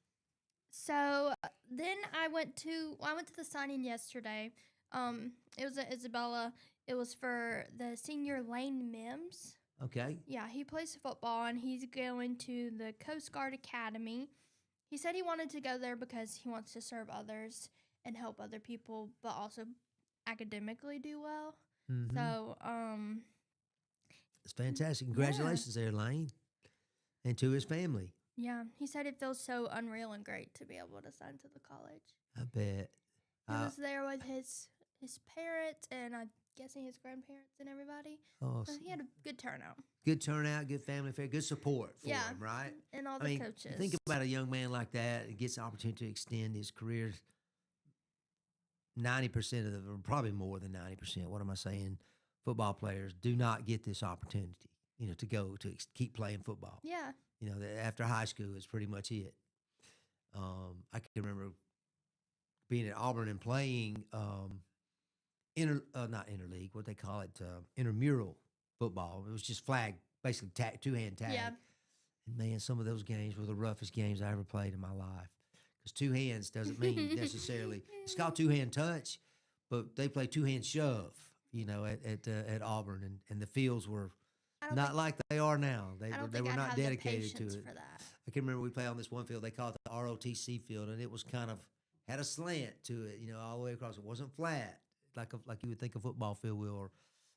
So then I went to the signing yesterday. It was at Isabella. It was for the senior Lane Mims. Okay. Yeah, he plays football and he's going to the Coast Guard Academy. He said he wanted to go there because he wants to serve others and help other people, but also academically do well. Mhm. So, It's fantastic. Congratulations there, Lane, and to his family. yeah, he said it feels so unreal and great to be able to sign to the college. I bet. He was there with his parents and I'm guessing his grandparents and everybody. Oh, So he had a good turnout. good turnout, good family affair, good support for him, right? And all I the mean, coaches. think about a young man like that that gets the opportunity to extend his career. 90% of them, or probably more than 90%, what am I saying? Football players do not get this opportunity, to go to keep playing football. Yeah. After high school is pretty much it. I can remember being at Auburn and playing not interleague, what they call it, intramural football. It was just flag, basically two-hand tag. Yeah. And man, some of those games were the roughest games I ever played in my life. Because two hands doesn't mean necessarily, it's called two-hand touch, but they play two-hand shove, at Auburn. And the fields were not like they are now. They were not dedicated to it. For that. I can remember we played on this one field. They called it the ROTC field, and it was kind of had a slant to it, all the way across. It wasn't flat like you would think a football field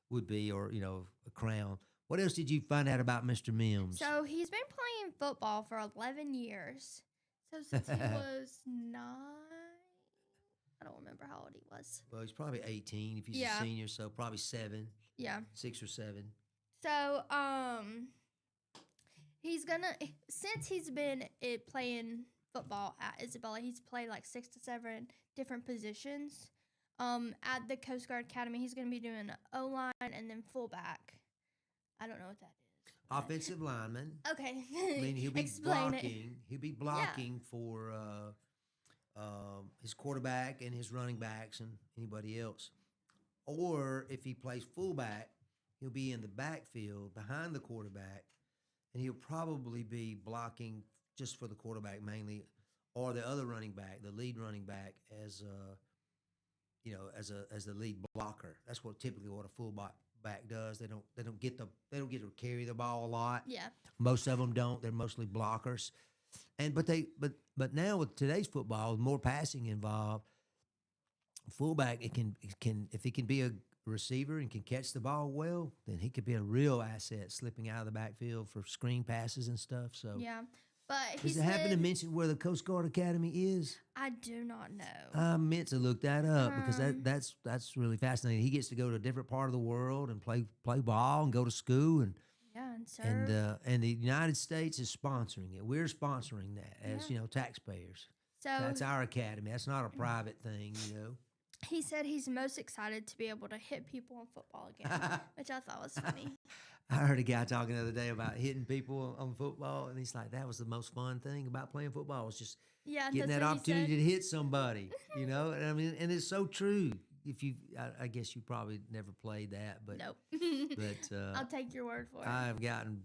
would be, or a crown. What else did you find out about Mr. Mims? So he's been playing football for 11 years. So since he was 9, I don't remember how old he was. Well, he's probably 18 if he's a senior, so probably 7. Yeah. 6 or 7. So he's gonna, since he's been playing football at Isabella, he's played like 6 to 7 different positions. At the Coast Guard Academy, he's gonna be doing O-line and then fullback. I don't know what that is. Offensive lineman. Okay. I mean, he'll be Explain blocking. it. He'll be blocking for his quarterback and his running backs and anybody else. Or if he plays fullback, he'll be in the backfield behind the quarterback, and he'll probably be blocking just for the quarterback mainly, or the other running back, the lead running back, as the lead blocker. That's typically what a fullback does. They don't get to carry the ball a lot. Yeah. Most of them don't. They're mostly blockers. But now with today's football, with more passing involved, fullback it can if he can be a receiver and can catch the ball well, then he could be a real asset slipping out of the backfield for screen passes and stuff. So Yeah. But does it happen to mention where the Coast Guard Academy is? I do not know. I meant to look that up because that's really fascinating. He gets to go to a different part of the world and play ball and go to school and serve. and the United States is sponsoring it. We're sponsoring that as taxpayers. So That's our academy. That's not a private thing, he said he's most excited to be able to hit people in football again, which I thought was funny. I heard a guy talking the other day about hitting people on football, and he's like, that was the most fun thing about playing football was just getting that opportunity to hit somebody, And I mean, and it's so true. If I guess you probably never played that, but Nope. but I'll take your word for it. I've gotten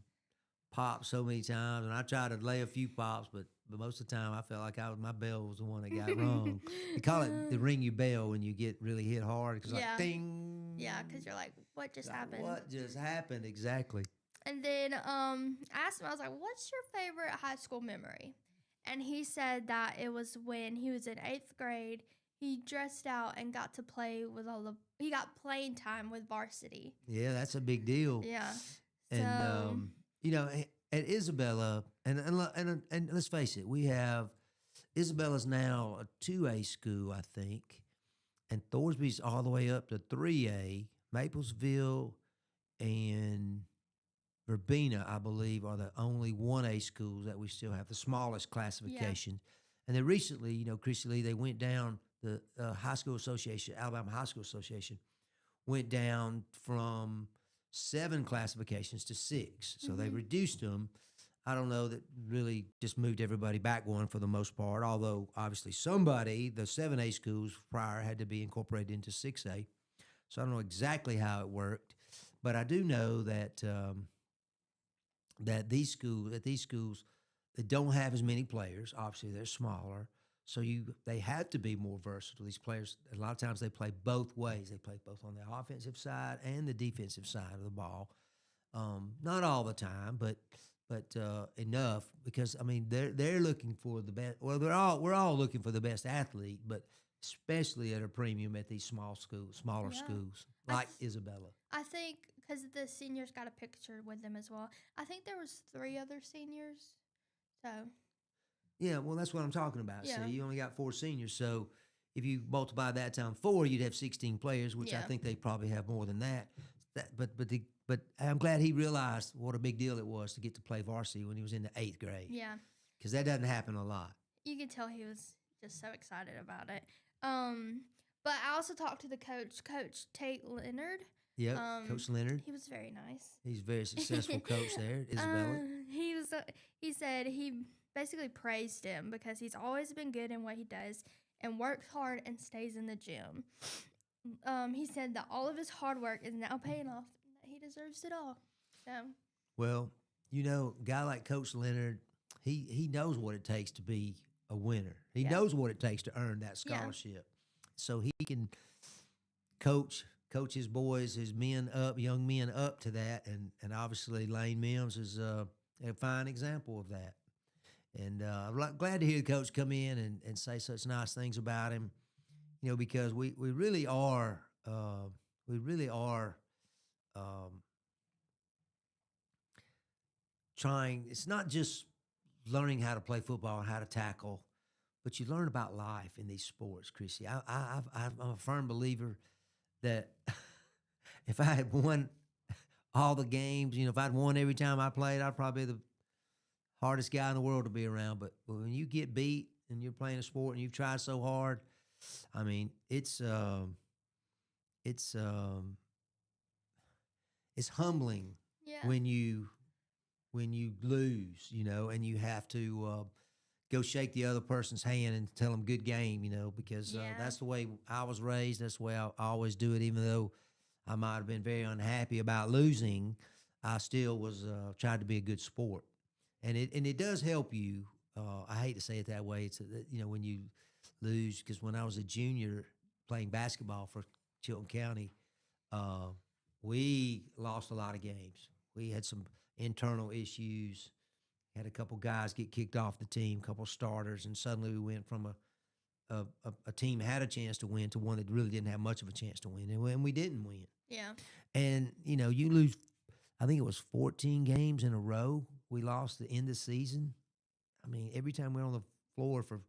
popped so many times, and I tried to lay a few pops, but most of the time I felt like my bell was the one that got wrong. They call it the ring you bell when you get really hit hard, because like ding. Yeah, because you're like, what just happened? What just happened? Exactly. And then I asked him, I was like, what's your favorite high school memory? And he said that it was when he was in 8th grade. He dressed out and got to play with he got playing time with varsity. Yeah, that's a big deal. Yeah. And So you know, at Isabella, and let's face it, we have Isabella's now a 2A school, I think, and Thorsby's all the way up to 3A. Maplesville and Verbena, I believe, are the only 1A schools that we still have the smallest classification. And then recently, you know, Krissy Lee, they went down, the High School Association, Alabama High School Association, went down from 7 classifications to 6. So they reduced them. I don't know, that really just moved everybody back one for the most part, although obviously somebody, the 7A schools prior, had to be incorporated into 6A. So I don't know exactly how it worked, but I do know that that these schools that don't have as many players, obviously they're smaller, so they have to be more versatile. These players, a lot of times they play both ways. They play both on the offensive side and the defensive side of the ball. Not all the time, but enough, because I mean they're looking for the best. Well, we're all looking for the best athlete, but especially at a premium at these smaller Yeah. schools I like th- Isabella. I think because the seniors got a picture with them as well. I think there was 3 other seniors. So Yeah, well, that's what I'm talking about. Yeah. See, you only got 4 seniors, so if you multiply that times 4, you'd have 16 players, which I Yeah. think they probably have more than that. But I'm glad he realized what a big deal it was to get to play varsity when he was in the 8th grade, yeah, because that doesn't happen a lot. you could tell he was just so excited about it. But I also talked to the Coach Tate Leonard. Yep, Um, Coach Leonard, He was very nice. he's a very successful coach there, at Isabella. He was. He said he basically praised him because he's always been good in what he does and works hard and stays in the gym. He said that all of his hard work is now paying off. And that he deserves it all. So Well, you know, a guy like Coach Leonard, he knows what it takes to be a winner. He Yeah. knows what it takes to earn that scholarship. So he can coach his boys, his young men up to that, and obviously Lane Mims is a fine example of that. And I'm glad to hear the coach come in and say such nice things about him, you know, because we really are trying. It's not just learning how to play football and how to tackle, but you learn about life in these sports, Krissy. I'm a firm believer that if I had won all the games, you know, if I'd won every time I played, I'd probably be the hardest guy in the world to be around. But when you get beat and you're playing a sport and you've tried so hard, I mean, it's humbling yeah, when you lose, you know, and you have to go shake the other person's hand and tell them good game, you know, because Yeah. that's the way I was raised. That's the way I always do it. Even though I might have been very unhappy about losing, I still was tried to be a good sport, and it does help you. I hate to say it that way. It's you know, when you lose, because when I was a junior playing basketball for Chilton County, we lost a lot of games. We had some internal issues. Had a couple guys get kicked off the team, a couple starters, and suddenly we went from a team had a chance to win to one that really didn't have much of a chance to win, and we didn't win. yeah, And you know, you lose. I think it was 14 games in a row we lost the end of season. I mean, every time we were on the floor for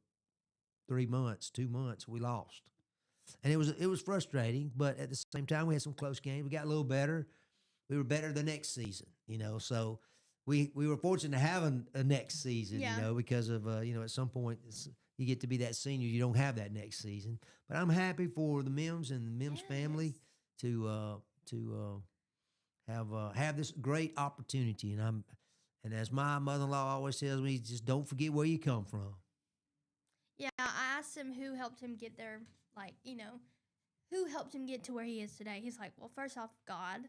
3 months, 2 months, we lost, and it was frustrating. But at the same time, we had some close games. We got a little better. We were better the next season, you know. So we were fortunate to have a next season, Yeah. you know, because of you know, at some point you get to be that senior, you don't have that next season. But I'm happy for the Mims and the Mims family to have this great opportunity, and as my mother-in-law always tells me, just don't forget where you come from. Yeah, I asked him who helped him get there, like, who helped him get to where he is today. He's like, well, first off, God,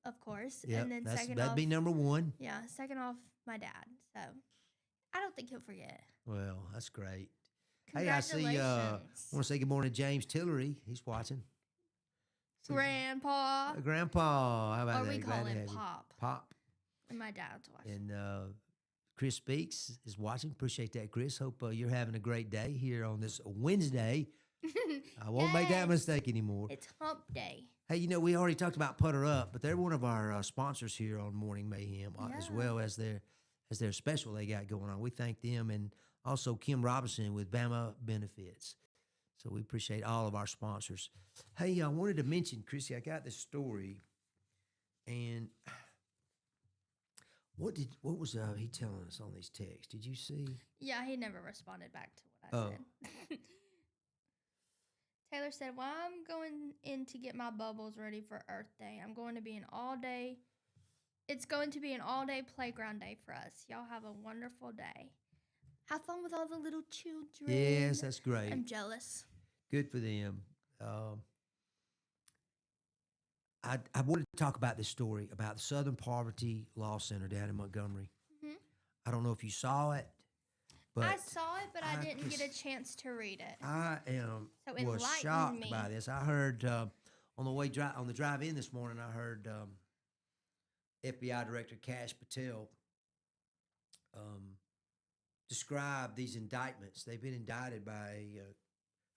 of course. Yeah, And then second that'd off, be number one. yeah, second off, my dad. So I don't think he'll forget. Well, that's great. Hey, I see. I Congratulations. want to say good morning to James Tillery. He's watching. See- Grandpa. Grandpa. How about Or that? we Glad call to him have you. Pop. Pop. And my dad's watching. And Chris Speaks is watching. Appreciate that, Chris. Hope you're having a great day here on this Wednesday, I won't make that Yes. mistake anymore. It's hump day. Hey, we already talked about Putter Up, but they're one of our sponsors here on Morning Mayhem, as Yeah. well as their special they got going on. We thank them, and also Kim Robinson with Bama Benefits. So we appreciate all of our sponsors. Hey, I wanted to mention, Krissy, I got this story, and what was he telling us on these texts? Did you see? Yeah, he never responded back to what I Oh. said. Taylor said, "Well, I'm going in to get my bubbles ready for Earth Day. I'm going to be an all day. It's going to be an all day playground day for us. Y'all have a wonderful day. Have fun with all the little children." Yes, that's great. I'm jealous. Good for them. I wanted to talk about this story about the Southern Poverty Law Center down in Montgomery. Mhm. I don't know if you saw it, but I saw it, but I didn't get a just- chance to read it. I So was enlighten shocked me. by this. I heard on the drive in this morning. I heard FBI Director Kash Patel describe these indictments. They've been indicted by a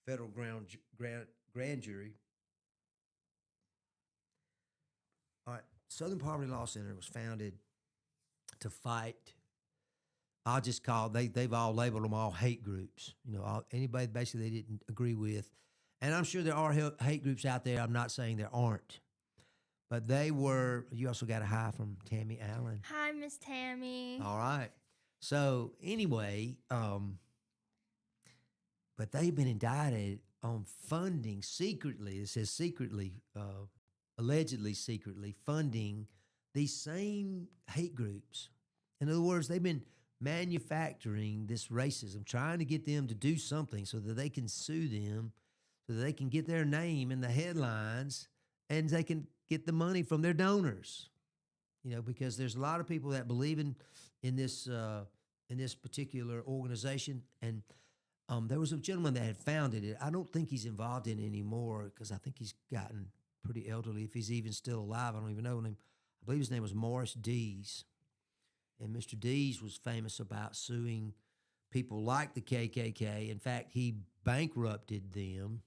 federal grand jury. All right, Southern Poverty Law Center was founded to fight. I'll just call they've all labeled them all hate groups. Anybody basically they didn't agree with, and I'm sure there are hate groups out there. I'm not saying there aren't, but they were. You also got a hi from Tammy Allen. Hi, Miss Tammy. All right. So anyway, but they've been indicted on funding secretly. It says secretly, allegedly secretly funding these same hate groups. In other words, they've been manufacturing this racism, trying to get them to do something so that they can sue them, so that they can get their name in the headlines, and they can get the money from their donors. Because there's a lot of people that believe in this particular organization, and there was a gentleman that had founded it. I don't think he's involved in it anymore because I think he's gotten pretty elderly. If he's even still alive, I don't even know him. I believe his name was Morris Dees, and Mr. Dees was famous about suing people like the KKK. In fact, he bankrupted them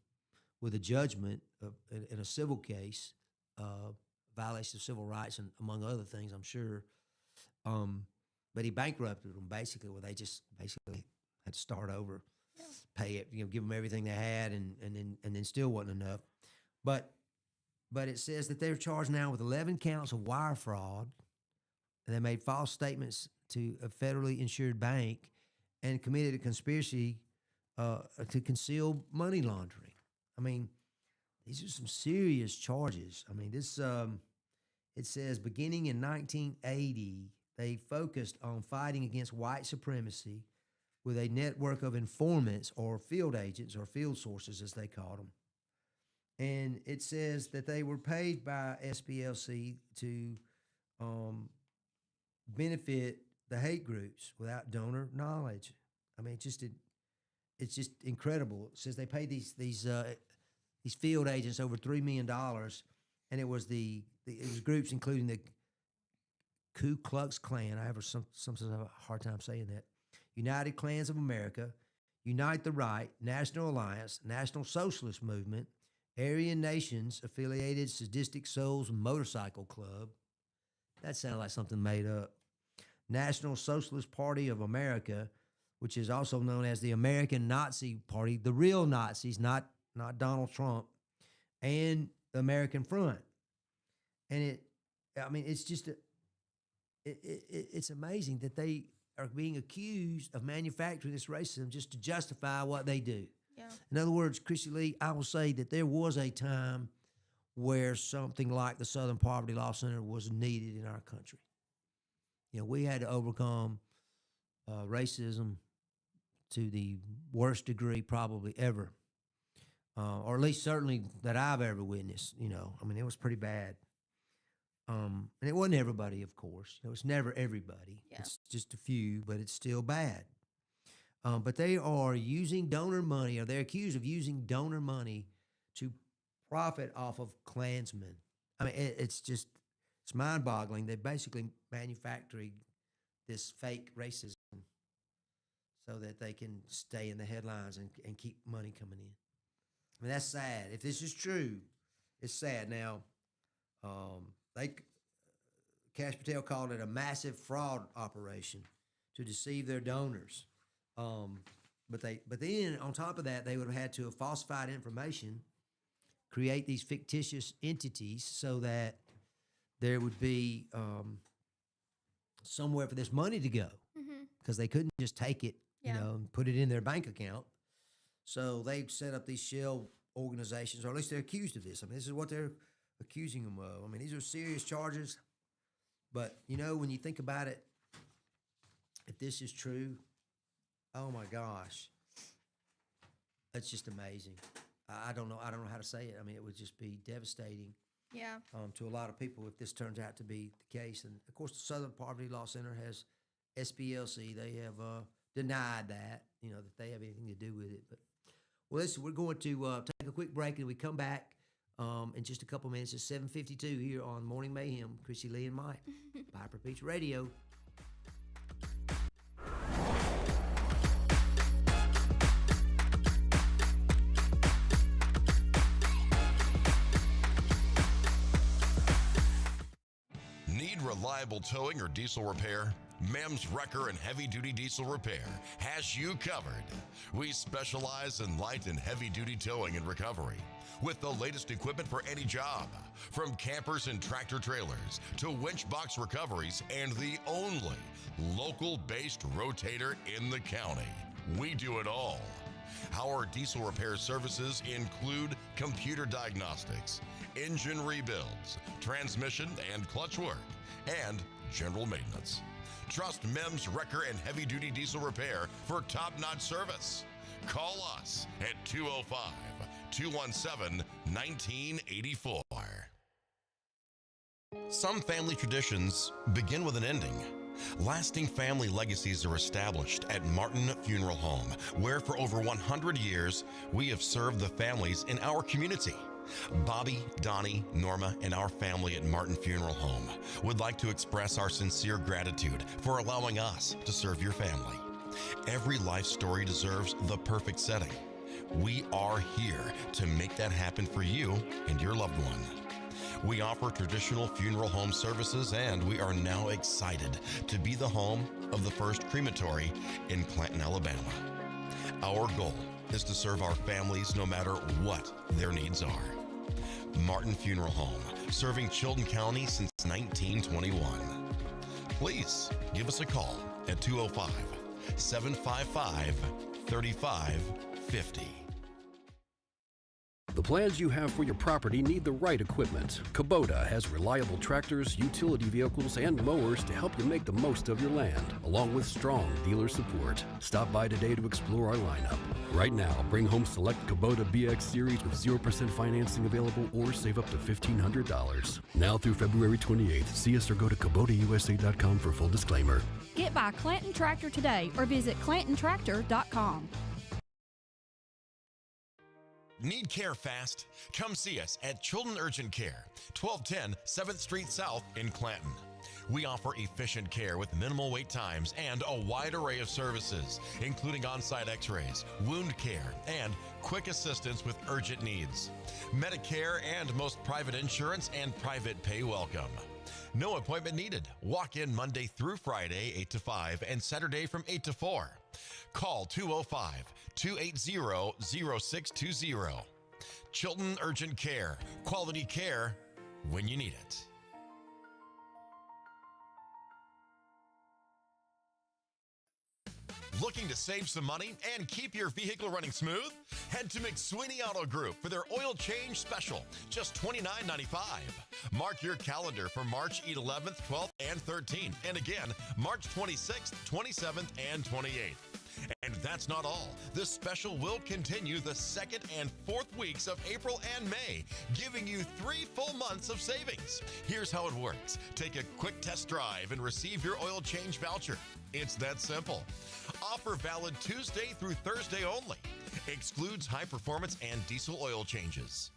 with a judgment in a civil case, violation of civil rights, and among other things, I'm sure. But he bankrupted them basically, where they just basically had to start over, pay it, give them everything they had, and then still wasn't enough. But it says that they're charged now with 11 counts of wire fraud, and they made false statements to a federally insured bank, and committed a conspiracy to conceal money laundering. I mean, these are some serious charges. I mean, this it says beginning in 1980, they focused on fighting against white supremacy with a network of informants or field agents or field sources, as they called them. And it says that they were paid by SPLC to benefit the hate groups without donor knowledge. I mean, it's just incredible. It says they paid these field agents over $3 million, and it was groups including the Ku Klux Klan. I have sometimes have a hard time saying that. United Klans of America, Unite the Right, National Alliance, National Socialist Movement, Aryan Nations Affiliated Sadistic Souls Motorcycle Club. That sounded like something made up. National Socialist Party of America, which is also known as the American Nazi Party, the real Nazis, not Donald Trump, and the American Front. And it's just it's amazing that they are being accused of manufacturing this racism just to justify what they do. Yeah. In other words, Krissy Lee, I will say that there was a time where something like the Southern Poverty Law Center was needed in our country. We had to overcome racism to the worst degree probably ever, or at least certainly that I've ever witnessed. It was pretty bad. And it wasn't everybody, of course. It's never everybody. Yeah. It's just a few, but it's still bad. But they are using donor money, or they're accused of using donor money to profit off of Klansmen. I mean, it's mind-boggling. They're basically manufacturing this fake racism so that they can stay in the headlines and keep money coming in. I mean, that's sad. If this is true, it's sad. Now, Cash Patel called it a massive fraud operation to deceive their donors. But then on top of that, they would have had to have falsified information, create these fictitious entities so that there would be somewhere for this money to go, because they couldn't just take it, and put it in their bank account. So they set up these shell organizations, or at least they're accused of this. I mean, this is what they're accusing them of. I mean, these are serious charges. But, when you think about it, if this is true, oh my gosh, that's just amazing. I don't know how to say it. I mean, it would just be devastating. Yeah. To a lot of people if this turns out to be the case. And of course, the Southern Poverty Law Center has SPLC. They have denied that, that they have anything to do with it. But well, listen, we're going to take a quick break, and we come back in just a couple minutes. It's 7:52 here on Morning Mayhem. Krissy, Lee, and Mike, Piper Peach Radio. Need reliable towing or diesel repair? MEMS Wrecker and Heavy Duty Diesel Repair has you covered. We specialize in light and heavy duty towing and recovery with the latest equipment for any job, from campers and tractor trailers to winch box recoveries, and the only local-based rotator in the county. We do it all. Our diesel repair services include computer diagnostics, engine rebuilds, transmission and clutch work, and general maintenance. Trust MEMS Wrecker and Heavy Duty Diesel Repair for top-notch service. Call us at 205-217-1984. Some family traditions begin with an ending. Lasting family legacies are established at Martin Funeral Home, where for over 100 years, we have served the families in our community. Bobby, Donnie, Norma, and our family at Martin Funeral Home would like to express our sincere gratitude for allowing us to serve your family. Every life story deserves the perfect setting. We are here to make that happen for you and your loved one. We offer traditional funeral home services, and we are now excited to be the home of the first crematory in Clanton, Alabama. Our goal is to serve our families no matter what their needs are. Martin Funeral Home, serving Chilton County since 1921. Please give us a call at 205-755-3550. The plans you have for your property need the right equipment. Kubota has reliable tractors, utility vehicles, and mowers to help you make the most of your land, along with strong dealer support. Stop by today to explore our lineup. Right now, bring home select Kubota BX Series with 0% financing available, or save up to $1,500. Now through February 28th. See us or go to KubotaUSA.com for full disclaimer. Get by Clanton Tractor today or visit ClantonTractor.com. Need care fast? Come see us at Chilton Urgent Care, 1210 7th Street South in Clanton. We offer efficient care with minimal wait times and a wide array of services, including on-site x-rays, wound care, and quick assistance with urgent needs. Medicare and most private insurance and private pay welcome. No appointment needed. Walk in Monday through Friday, 8 to 5, and Saturday from 8 to 4. Call 205-280-0620. Chilton Urgent Care. Quality care when you need it. Looking to save some money and keep your vehicle running smooth? Head to McSweeney Auto Group for their oil change special, just $29.95. Mark your calendar for March 11th, 12th, and 13th, and again, March 26th, 27th, and 28th. And that's not all. This special will continue the 2nd and 4th weeks of April and May, giving you 3 full months of savings. Here's how it works. Take a quick test drive and receive your oil change voucher. It's that simple. Offer valid Tuesday through Thursday only. Excludes high performance and diesel oil changes.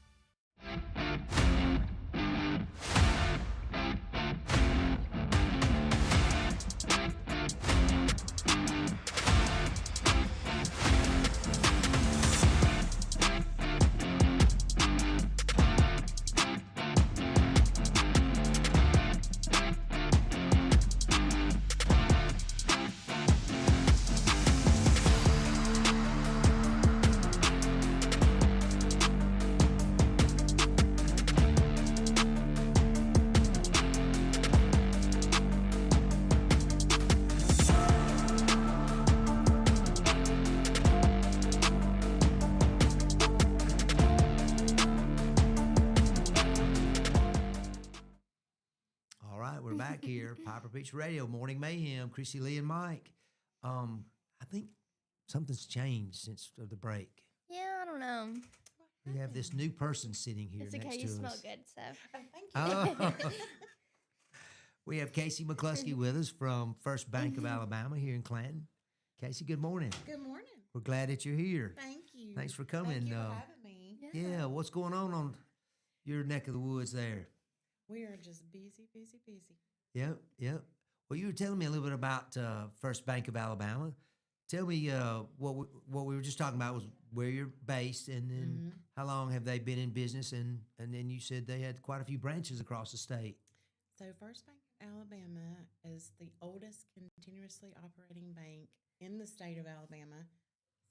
back here. Piper Beach Radio, Morning Mayhem, Krissy, Lee, and Mike. I think something's changed since the break. Yeah, I don't know. We have this new person sitting here It's next okay. to You us. smell good, so. Thank you. We have Casey McCluskey with us from First Bank of Alabama here in Clanton. Casey, good morning. Good morning. We're glad that you're here. Thank you. Thanks for coming. Thank you for having me. Yeah, what's going on your neck of the woods there? We are just busy, busy, busy. Yep. Well, you were telling me a little bit about First Bank of Alabama. Tell me what we were just talking about was where you're based, and then how long have they been in business, and then you said they had quite a few branches across the state. So First Bank of Alabama is the oldest continuously operating bank in the state of Alabama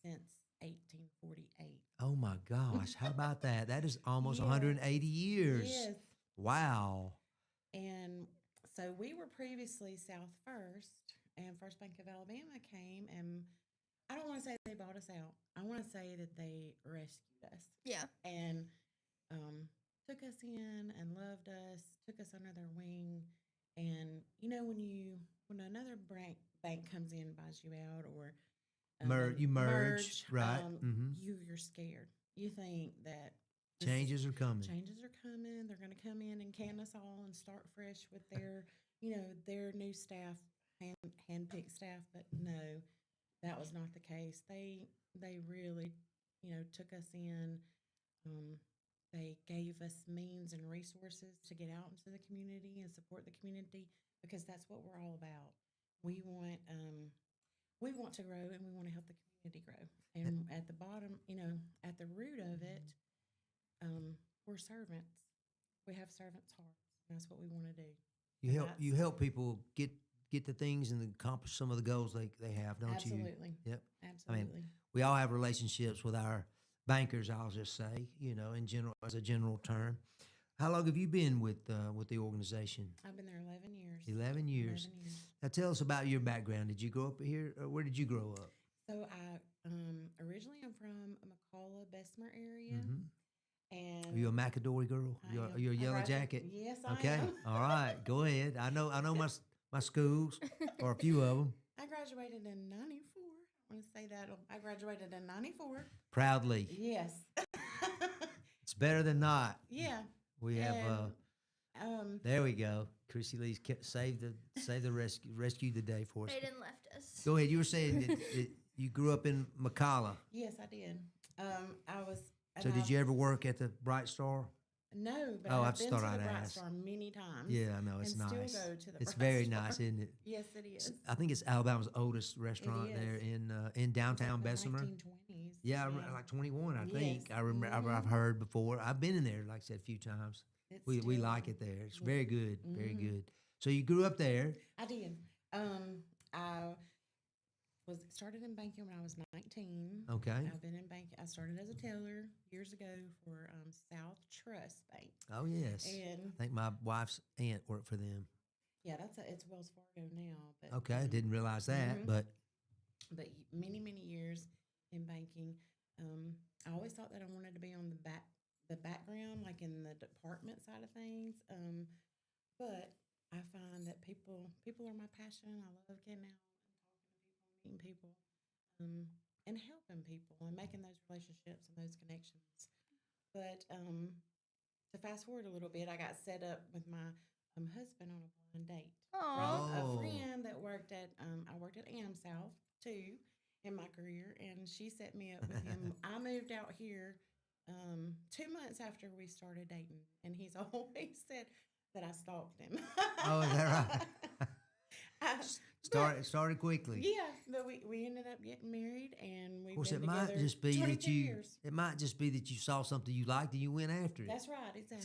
since 1848. Oh my gosh, how about that? That is almost Yeah. 180 years. Yes. Wow. And so we were previously South First, and First Bank of Alabama came, and I don't want to say they bought us out. I want to say that they rescued us. Yeah. And took us in and loved us, took us under their wing. And you know, when another bank comes in, buys you out, or You merge, right? You're scared. You think that Changes are coming. changes are coming. They're going to come in and can us all and start fresh with their, their new staff, hand-picked staff. But no, that was not the case. They really, took us in. They gave us means and resources to get out into the community and support the community, because that's what we're all about. We want to grow, and we want to help the community grow. And at the bottom, at the root of it, we're servants. We have servants' hearts, and that's what we want to do. You help people get the things and accomplish some of the goals they have, don't you? Absolutely. Yep. Absolutely. We all have relationships with our bankers, I'll just say, in general, as a general term. How long have you been with the organization? I've been there 11 years. 11 years. 11 years. Now tell us about your background. Did you grow up here? Or where did you grow up? So I originally am from McCalla, Bessemer area. And Are you a McAdory girl? Are you a Yellow Jacket? Yes, I Okay. am. All right. Go ahead. I know my schools, or a few of them. I graduated in 94. I want to say that. I graduated in 94. Proudly. Yes. It's better than not. Yeah. We have And, there we go. Krissy Lee's saved the rescued the day for us. They didn't left us. Go ahead. You were saying that you grew up in McCalla. yes, I did. I was. and So did I've- you ever work at the Bright Star? No, but Oh, I I've just been to thought the I'd Bright ask. Star many times. Yeah, I know. It's and nice. Still go to the It's Bright very Star. nice, isn't it? Yes, it is. I think it's Alabama's oldest restaurant there is. in downtown Like the Bessemer. 1920s. Yeah, I remember, like 21, I think. Yes. I remember. I've heard before. I've been in there, like I said, a few times. It's We still- like it there. It's very good, very Mhm. good. So you grew up there. I did. I started in banking when I was 19. Okay. I've been in banking. I started as a teller years ago for South Trust Bank. Oh yes. And I think my wife's aunt worked for them. yeah, it's Wells Fargo now. But Okay, I didn't realize that, Mhm. but many years in banking. I always thought that I wanted to be on the background, like in the department side of things. But I find that people are my passion. I love getting out and talking to people, meeting people, and helping people and making those relationships and those connections. But to fast forward a little bit, I got set up with my husband on a blind date from Aw. Oh. a friend that worked at I worked at AmSouth too in my career, and she set me up with him. I moved out here 2 months after we started dating, and he's always said that I stalked him. Oh, is that right? But- started quickly. yeah, but we ended up getting married, and we've Of course, been it might together just be that 22 you. years. It might just be that you saw something you liked and you went after it. That's right, exactly.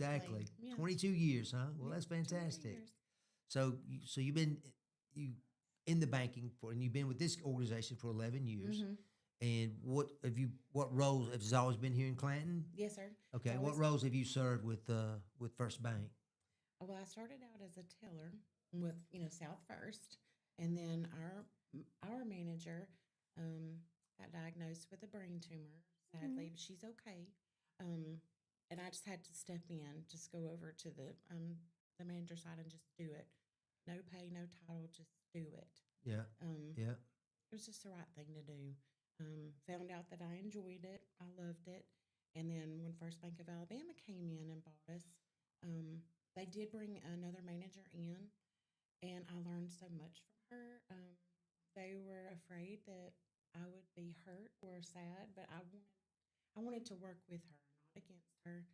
Exactly. Yeah. 22 years, huh? Well, Yeah, that's 22 fantastic. years. So you've been in the banking and you've been with this organization for 11 years. Mhm. And what roles have you always been here in Clanton? Yes, sir. Okay, It's what always- roles have you served with First Bank? Well, I started out as a teller with South First, and then our manager got diagnosed with a brain tumor. Sadly, but she's okay. And I just had to step in, just go over to the manager side and just do it. no pay, no title, just do it. Yeah. Yeah. It was just the right thing to do. Found out that I enjoyed it. I loved it. And then when First Bank of Alabama came in and bought us, they did bring another manager in, and I learned so much from her. They were afraid that I would be hurt or sad, but I wanted to work with her, not against her.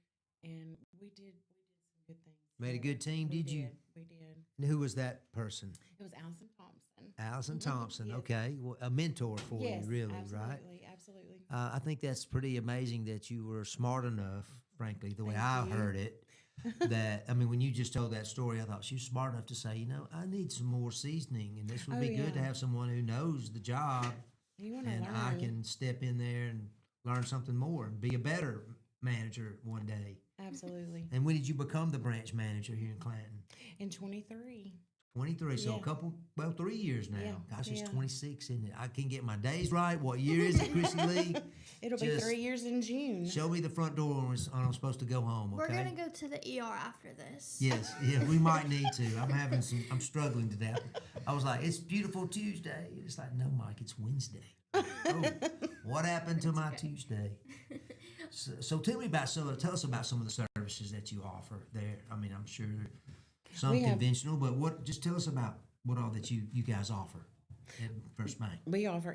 And we did some good things. Made a good team, We did you? We did. And who was that person? It was Allison Thompson. Allison Mhm, Thompson. yes. Okay. Well, a mentor for Yes, you, really, absolutely, right? absolutely. I think that's pretty amazing that you were smart enough, frankly, the way Thank I you. heard it. That, I mean, when you just told that story, I thought she was smart enough to say, you know, I need some more seasoning, and this would Oh, be good to yeah. have someone who knows the job, You want to and learn. I can step in there and learn something more and be a better manager one day. Absolutely. And when did you become the branch manager here in Clanton? In 23. 23, so Yeah. 3 years now. Yeah, Gosh, it's yeah. 26, isn't it? I can get my days right. What year is it, Krissy Lee? It'll be Just 3 years in June. Show me the front door when I'm supposed to go home, okay? We're gonna go to the ER after this. Yes, yeah, we might need to. I'm struggling to that. I was like, it's beautiful Tuesday. It's like, no, Mike, it's Wednesday. Oh, what happened to my Tuesday? So tell us about some of the services that you offer there. I mean, I'm sure some We have- conventional, but just tell us about what all that you guys offer at First Bank. We offer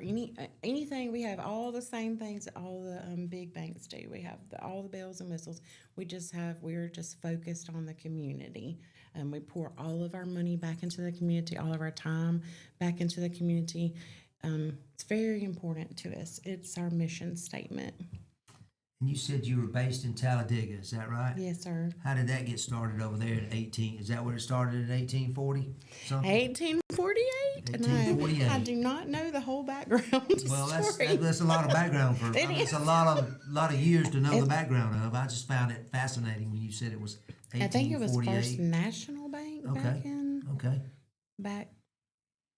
anything. We have all the same things that all the big banks do. We have all the bells and whistles. We're just focused on the community. We pour all of our money back into the community, all of our time back into the community. It's very important to us. It's our mission statement. And you said you were based in Talladega, is that right? Yes, sir. How did that get started over there at 18? Is that where it started in 1840? Something? 1848. 1848. No, I do not know the whole background. Well, story. that's a lot of background for. It It's a is. lot of years to know the background of. I just found it fascinating when you said it was 1848. I think it was First National Bank Okay.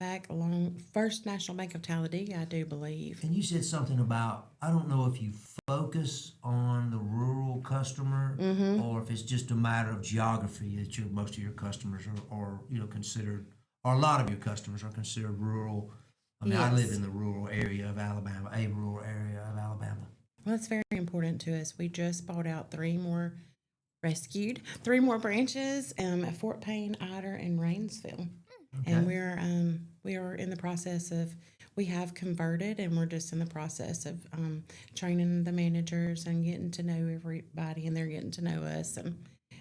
back along First National Bank of Talladega, I do believe. And you said something about, I don't know if you focus on the rural customer Mm-hmm. or if it's just a matter of geography that most of your customers are considered, or a lot of your customers are considered rural. I mean, I live Yes. in the rural area of Alabama, a rural area of Alabama. Well, it's very important to us. We just bought out three more branches at Fort Payne, Ider, and Rainsville. And we are in the process of, we have converted, and we're just in the process of training the managers and getting to know everybody, and they're getting to know us, and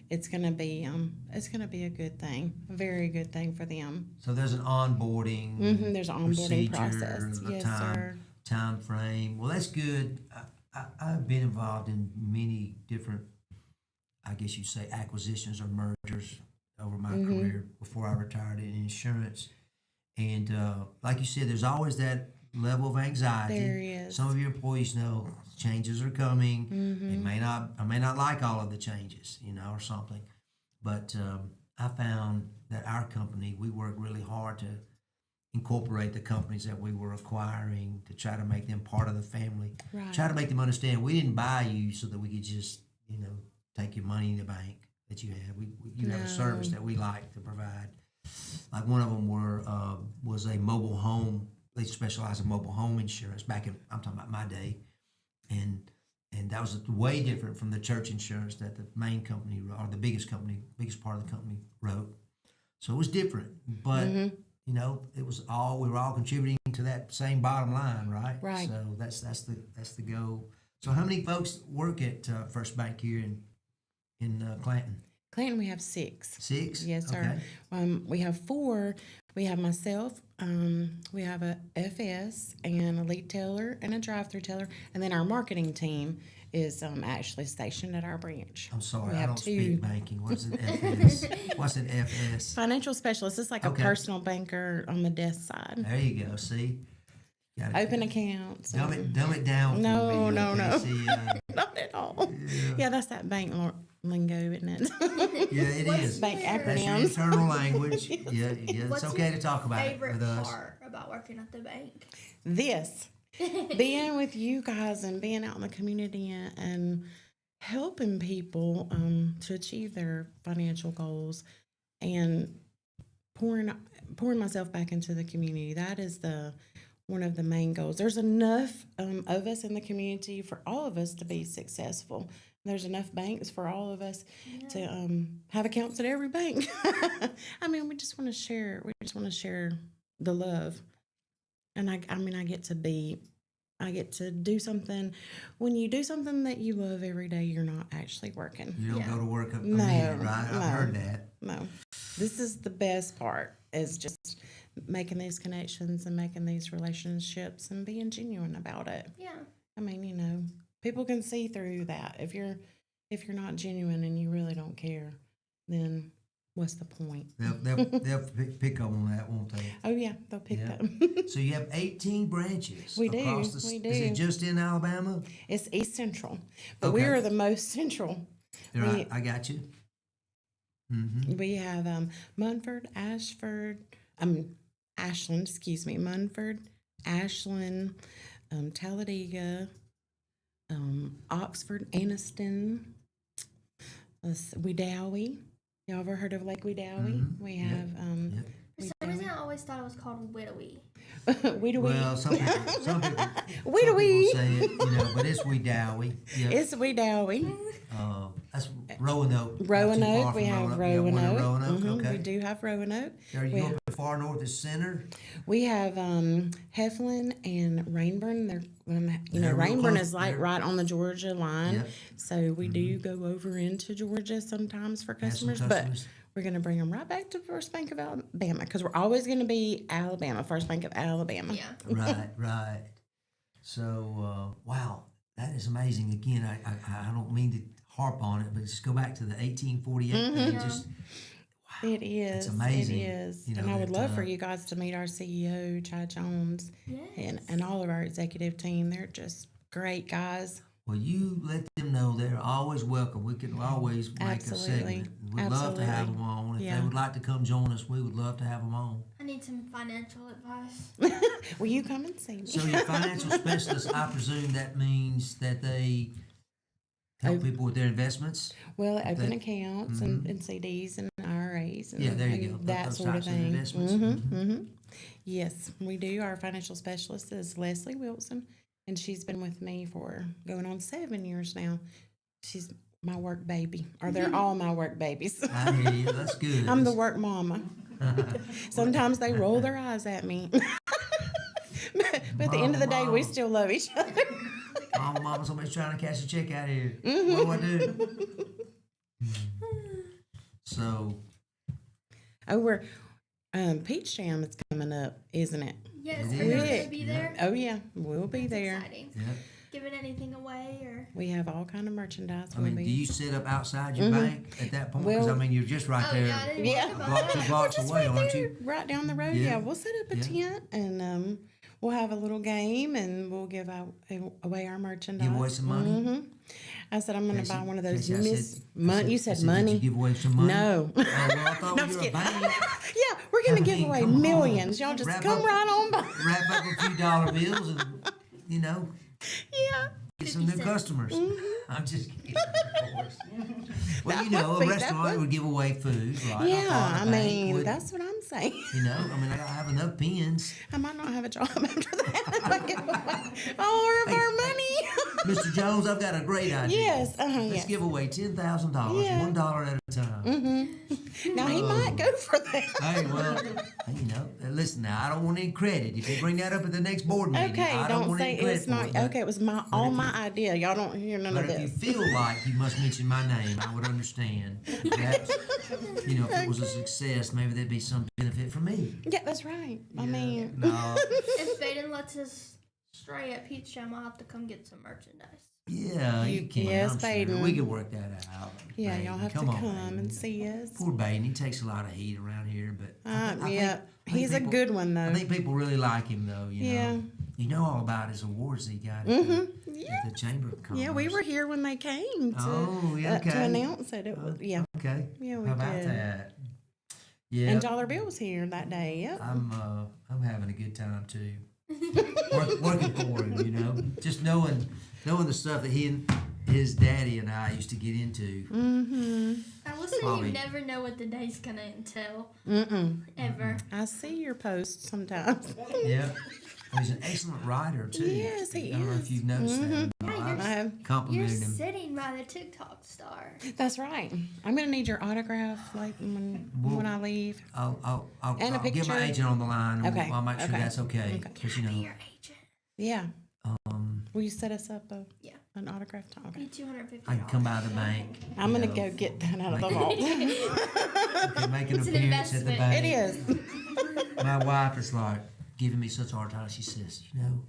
it's gonna be a good thing, a very good thing for them. So there's an onboarding. There's an onboarding process. procedure, a Yes, time, sir. time frame. Well, that's good. I've been involved in many different, I guess you'd say, acquisitions or mergers over my career before I retired in insurance. And like you said, there's always that level of anxiety. There is. Some of your employees know changes are coming. They may not like all of the changes, or something. But I found that our company, we work really hard to incorporate the companies that we were acquiring to try to make them part of the family. Right. Try to make them understand we didn't buy you so that we could just, take your money in the bank that you have. You have a service that we like to provide. Like one of them was a mobile home. They specialize in mobile home insurance I'm talking about my day. And that was way different from the church insurance that the main company, or the biggest part of the company wrote. So it was different, but it was we were all contributing to that same bottom line, right? Right. So that's the goal. So how many folks work at First Bank here in Clanton? Clanton, we have 6. 6? Yes, sir. Okay. We have 4. We have myself. We have a FS and a lead teller and a drive-through teller, and then our marketing team is actually stationed at our branch. I'm sorry, We I have don't 2 speak banking. What's an FS? What's an FS? financial specialists. It's like Okay. a personal banker on the desk side. There you go. See, gotta Open accounts. dumb it down. For No, me, no, okay? no. See, Not at all. Yeah, that's that bank lingo, isn't it? yeah, it is. Bank That's your acronyms. internal language. Yeah, it's What's okay your to talk about it favorite with us. part about working at the bank? This being with you guys and being out in the community and helping people to achieve their financial goals and pouring myself back into the community. That is one of the main goals. There's enough of us in the community for all of us to be successful. There's enough banks for all of us to have accounts at every bank. I mean, we just want to share. We just want to share the love. And I get to do something. When you do something that you love every day, you're not actually working. You don't go to work a No, minute, right? no. I've heard that. No, this is the best part, is just making these connections and making these relationships and being genuine about it. Yeah. I mean, people can see through that. If you're not genuine and you really don't care, then what's the point? They'll pick up on that, won't they? Oh yeah, they'll pick Yeah. up. So you have 18 branches. We do, across the, we Is do. it just in Alabama? It's East Central, but Okay. we are the most central. Right, I got you. Mm-hmm. We have Munford, Ashland, Munford, Ashland, Talladega, Oxford, Anniston, Wedowee. Y'all ever heard of Lake Wedowee? Mhm. We Yep. have Yep. For some reason, I always thought it was called Widowy. Wedowee. Well, some people Wedowee. say it, but it's Wedowee. Yep. It's Wedowee. That's Roanoke. not too Roanoke. far We from have You have one in Roanoke. Roanoke. Mhm, Okay. We do have Roanoke. Are you we going have- as far north as Center? We have Heflin and Rainburn. They're They're real Rainburn close. is like They're- right on the Georgia line. Yep. So we do go over into Georgia sometimes for Have some customers, but customers. we're going to bring them right back to First Bank of Alabama because we're always going to be Alabama, First Bank of Alabama. Yeah. Right. So, wow, that is amazing. Again, I don't mean to harp on it, but just go back to the 1848 thing. Yeah. Just It is. It's amazing, It is. you know, And I would that, love for you guys to meet our CEO, Chad Jones, Yes. and all of our executive team. They're just great guys. well, you let them know they're always welcome. We can always make Absolutely. a segment. We'd love to have Absolutely. them on. If Yeah. they would like to come join us, we would love to have them on. I need some financial advice. Will you come and see me? So your financial specialist, I presume that means that they help people with their investments. Well, open They- accounts and CDs and IRAs and, Yeah, there you and go. that Those sort of types of thing. investments. Yes, we do. Our financial specialist is Leslie Wilson, and she's been with me for going on 7 years now. She's my work baby, or they're all my work babies. I hear you. That's good. I'm the work mama. Sometimes they roll their eyes at me. But at the end of the day, we Mama. still love each other. Mama, somebody's trying to cash a check out here. What do I do? So, Oh, we're Peach Jam is coming up, isn't it? Yes, It are you is. going to be there? Oh yeah, we'll be That's there. exciting. yeah. Giving anything away or? We have all kind of merchandise. I mean, do you set up outside your bank at that point? Because, I Well- mean, you're just right Oh, there, yeah, I didn't Yeah. think about block, 2 that. blocks Just away, right aren't there, you? right down the road. Yeah. Yeah, we'll set up a Yeah. tent and we'll have a little game and we'll give away our merchandise. Give away some money? Mhm. I said I'm going to Casey- buy one of those Casey, I Miss said- money. You I said did money. you give away some money? No. Oh, well, I thought No, you I'm were just a kidding. bank. Yeah, we're going I to give mean, away come on. millions. Y'all just Wrap come up- right on by. Wrap up a few dollar bills and, Yeah. get some new 50 cents. customers. I'm just kidding, of course. Well, That a would be- that restaurant would- would give away food, right? Yeah, thought I a bank mean, would, that's what I'm saying. I mean, I have enough pens. I might not have a job after that. I give away all of our money. Mr. Jones, I've got a great idea. Yes, Let's yes. give away $10,000, Yeah. $1 at a time. Now he might go for that. Hey, well, listen now, I don't want any credit. If you bring that up at the next board meeting, Okay, I don't don't want say any credit it's for not. it. But, Okay, it was all my idea. Y'all don't hear none but of if you this. feel like you must mention my name, I would understand. Perhaps, if it was a success, maybe there'd be some benefit for me. Yeah, that's right. I Yeah. mean, No. If Baden lets us stray at Peach Jam, I'll have to come get some merchandise. Yeah, you can. Yes, I'm sure. Baden. We can work that out. yeah, Baden. y'all have Come to on, come Baden. and see us. Poor Baden, he takes a lot of heat around here, but I think Yeah, he's a people- good one though. I think people really like him, though. Yeah. You know all about his awards he got at the Chamber of Commerce. Yeah, we were here when they came to Oh, yeah, to okay. announce it. It was Okay. Yeah, we How about did. that? Yeah, And Dollar Bill was here that day. Yep. I'm having a good time too. Working for him, just knowing the stuff that he and his daddy and I used to get into. I listen, Bobby. you never know what the day's gonna entail. Ever. I see your posts sometimes. Yeah. He's an excellent writer, too. Yes, he I don't know if is. you've noticed that. I I've have. You're complimented him. sitting by the TikTok star. That's right. I'm gonna need your autograph, like when I leave. I'll And a get my picture. agent on the line. And Okay, I'll make sure okay, that's okay. okay. Because, you Be know, your agent. Yeah. Will you set us up an autograph time? Be Okay. $250. I can come by the bank. I'm you gonna know, go get that out of the make vault. make an It's an appearance at the investment. bank. It is. My wife is like giving me such a hard time. She says, you know,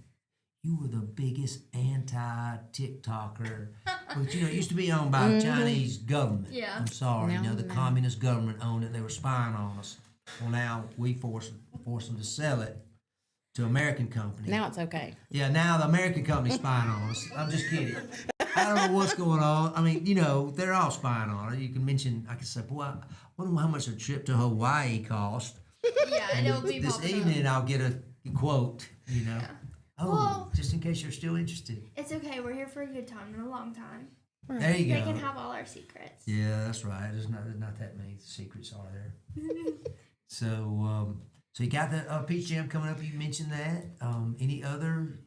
you were the biggest anti-TikToker. But, you know, it used to be owned by the Chinese government. Yeah. I'm sorry. No, you know, the no. communist government owned it. They were spying on us. Well, now we force them to sell it to American company. Now it's okay. Yeah, now the American company's spying on us. I'm just kidding. I don't know what's going on. I mean, you know, they're all spying on it. You can mention, I can say, boy, I wonder how much a trip to Hawaii cost. Yeah, and it'll be This popping up. evening I'll get a quote, you know. Oh, Well- just in case you're still interested. It's okay. We're here for a good time and a long time. There you They go. can have all our secrets. Yeah, that's right. There's not that many secrets, are there? So you got the Peach Jam coming up. You mentioned that. Any other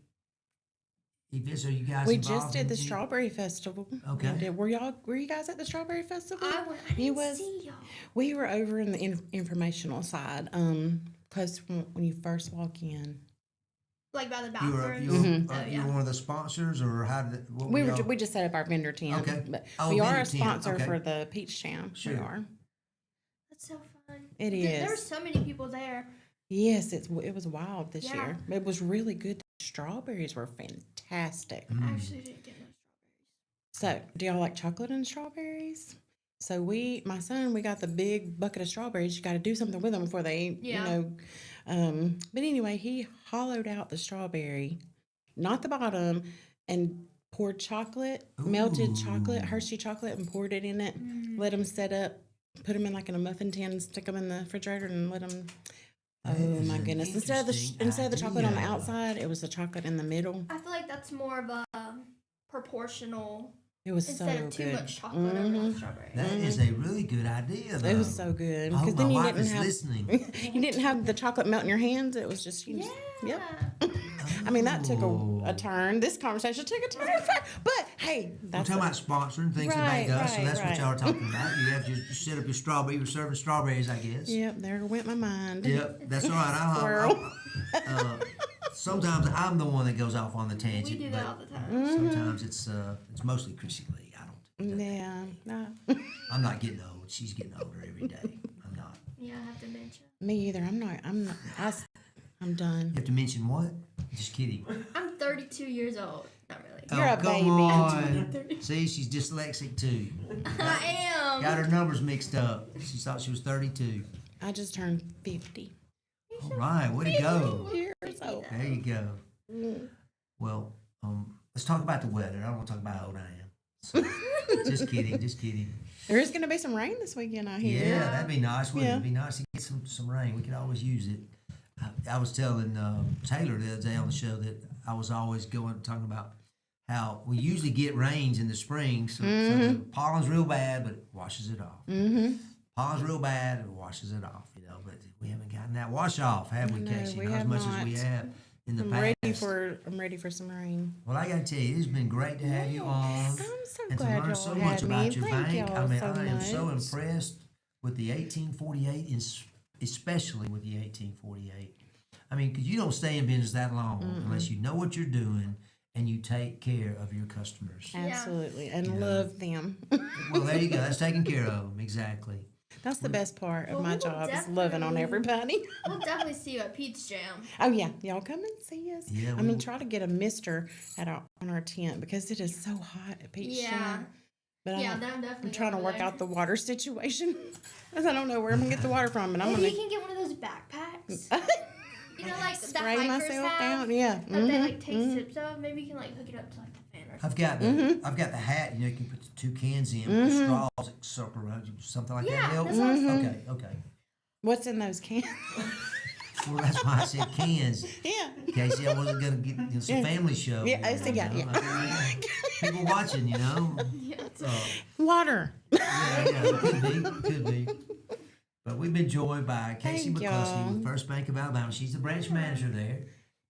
events? Are you guys We involved just did in the any- Strawberry Festival. Okay. We did. Were you guys at the Strawberry Festival? I went. I He didn't was- see y'all. We were over in the informational side, close when you first walk in. Like by the You were, bathrooms. you, were, Mhm. Oh, you yeah. were one of the sponsors, or how did it? What We were were y'all- we just set up our vendor tent. Okay. But Oh, we are vendor a tent, sponsor okay. for the Peach Jam. Sure. We are. That's so fun. It There were is. so many people there. Yes, it was wild this Yeah. year. It was really good. The strawberries were fantastic. Mm. I actually didn't get no strawberries. So, do y'all like chocolate and strawberries? So my son, we got the big bucket of strawberries. You got to do something with them before they, Yeah. you know. But anyway, he hollowed out the strawberry, not the bottom, and poured chocolate, melted chocolate, Ooh. Hershey chocolate, and poured it in it. Let them set up, put them in like in a muffin tin, stick them in the refrigerator, and let them. That Oh is my an goodness! Instead of the chocolate on the idea. outside, it was the chocolate in the middle. I feel like that's more of a proportional It was instead so of too good. much chocolate over the Mhm. strawberries. That is a really good idea. It was though. so good I hope because my then you wife didn't is have listening. you didn't have the chocolate melt in your hands. It was just Yeah. Yep. I mean that took Oh. a turn. This conversation took a turn, but hey, We're that's talking a- about sponsoring things that Right, make us, so right, that's what right. y'all are talking about. You set up your strawberry. You were serving strawberries, I guess. Yep, there went my mind. Yep, that's all right. Squirrel. Sometimes I'm the one that goes off on the We tangent, do but that all the time. sometimes it's mostly Krissy Lee. I don't. Yeah, no. I'm not getting old. She's getting older every day. I'm not. Yeah, I have dementia. Me either. I'm not. I'm done. You have to mention what? Just kidding. I'm 32 years old. Not really. You're a come baby. on. See, she's dyslexic too. I am. Got her numbers mixed up. She thought she was 32. I just turned 50 All right, way to go. years old. There you go. Well, let's talk about the weather. I don't want to talk about how old I am. So, just kidding, just kidding. There is going to be some rain this weekend, I hear. Yeah, that'd be nice. Wouldn't it? Yeah. It'd be nice to get some rain. We could always use it. I was telling Taylor the other day on the show that I was always talking about how we usually get rains in the spring. So the pollen's real bad, but it washes it off. Mm-hmm. Pollen's real bad, it washes it off. You know, but we haven't gotten that wash off, have we, No, Casey? we Not as have much as we not. have in the I'm past. ready for some rain. Well, I got to tell you, it's been great to have you on. I'm so And to glad learn y'all so had much me. about your Thank bank. y'all I mean, so I am so much. impressed with the 1848, especially with the 1848. I mean, because you don't stay in business that long unless you know what you're doing and you take care of your customers. Absolutely, and You know. love them. Well, there you go. That's taking care of them. Exactly. That's the best part of Well, my we will job is loving on definitely- everybody. We'll definitely see you at Pete's Jam. Oh yeah, y'all come and see us. Yeah, I'm we gonna will. try to get a mister on our tent because it is so hot at Peach Yeah. Jam. But Yeah, I'm definitely. I'm trying to over work there. out the water situation. 'Cause I don't know where I'm gonna get the water from, but I'm Maybe gonna you can get one of those backpacks. You know, like the spray hikers myself have, down. Yeah. that they mhm, like take mhm. sips of. Maybe you can like hook it up to like the fan or I've something. got the hat. You know, you can put the 2 cans in with the straws that circle around you, something like Yeah, that. Help? that's what I was Okay. What's in those cans? Well, that's why I said cans. yeah. Casey, I wasn't gonna get some Yeah. family show. Yeah, I see, yeah, you know, yeah. people watching, you know. Water. Yeah, could be. But we've been joined by Casey Thank McCluskey y'all. with First Bank of Alabama. She's the branch manager there.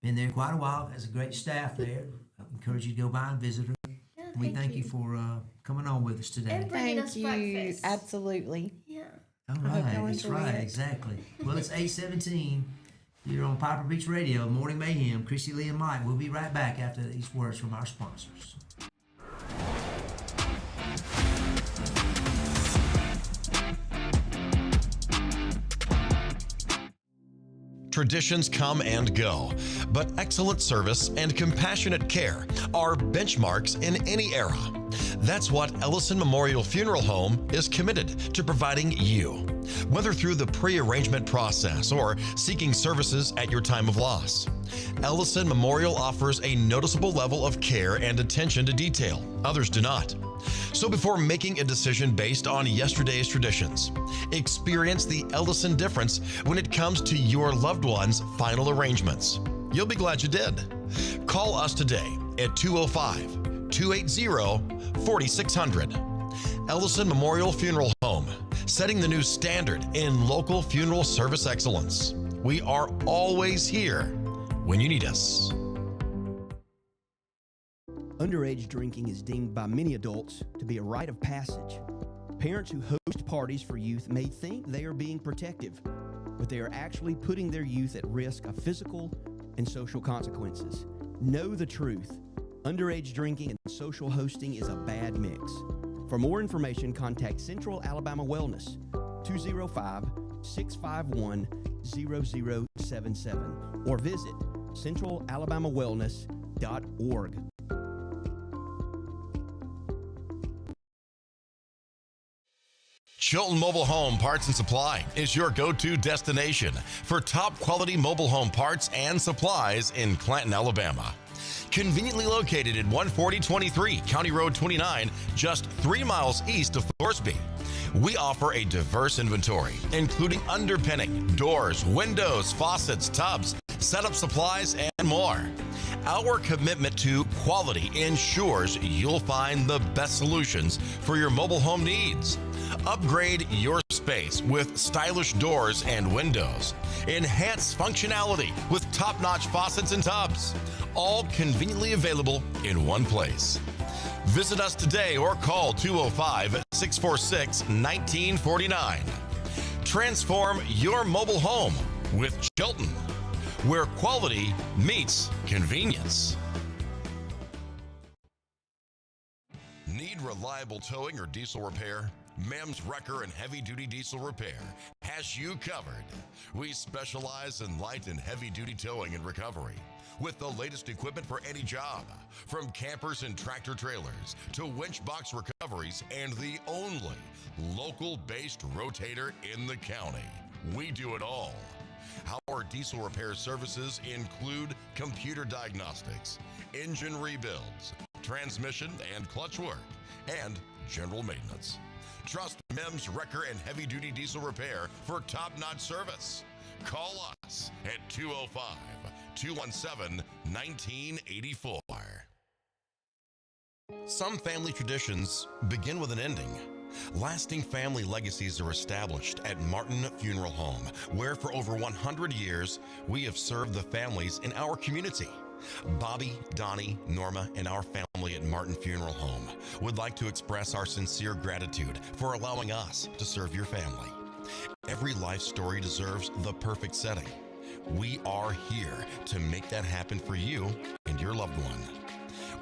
Been there quite a while. Has a great staff there. I encourage you to go by and visit her. Yeah, We thank you for coming on with us today. And bringing us Thank you. breakfast. Absolutely. Yeah. All I hope right, y'all that's enjoy right, it. exactly. Well, it's 8:17. You're on Piper Beach Radio, Morning Mayhem. Krissy, Lee, and Mike. We'll be right back after these words from our sponsors. Traditions come and go, but excellent service and compassionate care are benchmarks in any era. That's what Ellison Memorial Funeral Home is committed to providing you, whether through the pre-arrangement process or seeking services at your time of loss. Ellison Memorial offers a noticeable level of care and attention to detail. Others do not. So before making a decision based on yesterday's traditions, experience the Ellison difference when it comes to your loved one's final arrangements. You'll be glad you did. Call us today at 205-280-4600. Ellison Memorial Funeral Home, setting the new standard in local funeral service excellence. We are always here when you need us. Underage drinking is deemed by many adults to be a rite of passage. Parents who host parties for youth may think they are being protective, but they are actually putting their youth at risk of physical and social consequences. Know the truth. Underage drinking and social hosting is a bad mix. For more information, contact Central Alabama Wellness, 205-651-0077, or visit centralalabamawellness.org. Chilton Mobile Home Parts and Supply is your go-to destination for top quality mobile home parts and supplies in Clanton, Alabama. Conveniently located at 14023 County Road 29, just 3 miles east of Thorsby. We offer a diverse inventory, including underpinning, doors, windows, faucets, tubs, setup supplies, and more. Our commitment to quality ensures you'll find the best solutions for your mobile home needs. Upgrade your space with stylish doors and windows. Enhance functionality with top-notch faucets and tubs. All conveniently available in one place. Visit us today or call 205-646-1949. Transform your mobile home with Chilton, where quality meets convenience. Need reliable towing or diesel repair? Mem's Wrecker and Heavy Duty Diesel Repair has you covered. We specialize in light and heavy duty towing and recovery with the latest equipment for any job, from campers and tractor trailers to winch box recoveries, and the only local-based rotator in the county. We do it all. Our diesel repair services include computer diagnostics, engine rebuilds, transmission and clutch work, and general maintenance. Trust Mem's Wrecker and Heavy Duty Diesel Repair for top-notch service. Call us at 205-217-1984. Some family traditions begin with an ending. Lasting family legacies are established at Martin Funeral Home, where for over 100 years, we have served the families in our community. Bobby, Donnie, Norma, and our family at Martin Funeral Home would like to express our sincere gratitude for allowing us to serve your family. Every life story deserves the perfect setting. We are here to make that happen for you and your loved one.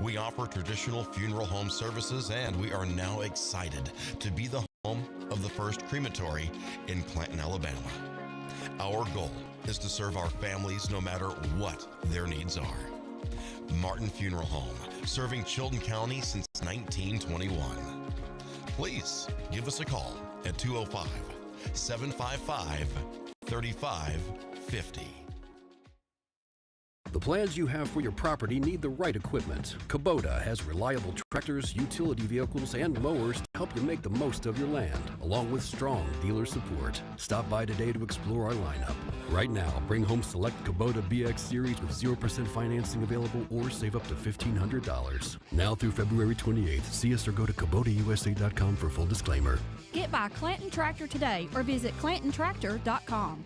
We offer traditional funeral home services, and we are now excited to be the home of the first crematory in Clanton, Alabama. Our goal is to serve our families no matter what their needs are. Martin Funeral Home, serving Chilton County since 1921. Please give us a call at 205-755-3550. The plans you have for your property need the right equipment. Kubota has reliable tractors, utility vehicles, and mowers to help you make the most of your land, along with strong dealer support. Stop by today to explore our lineup. Right now, bring home select Kubota BX Series with 0% financing available or save up to $1,500. Now through February 28th, see us or go to KubotaUSA.com for full disclaimer. Get by Clanton Tractor today or visit ClantonTractor.com.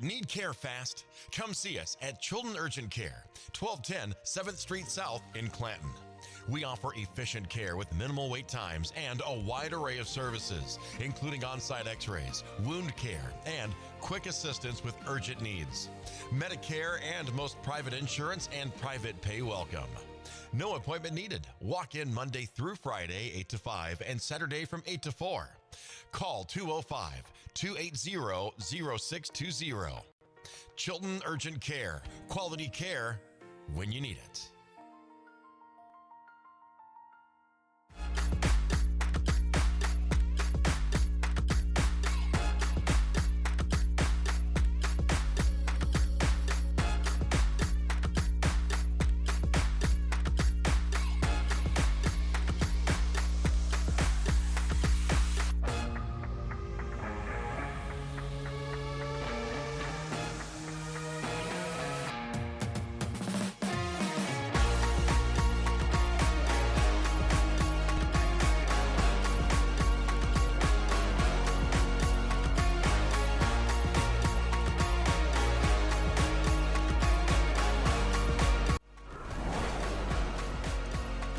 Need care fast? Come see us at Chilton Urgent Care, 1210 7th Street South in Clanton. We offer efficient care with minimal wait times and a wide array of services, including on-site x-rays, wound care, and quick assistance with urgent needs. Medicare and most private insurance and private pay welcome. No appointment needed. Walk in Monday through Friday, 8 to 5, and Saturday from 8 to 4. Call 205-280-0620. Chilton Urgent Care. Quality care when you need it.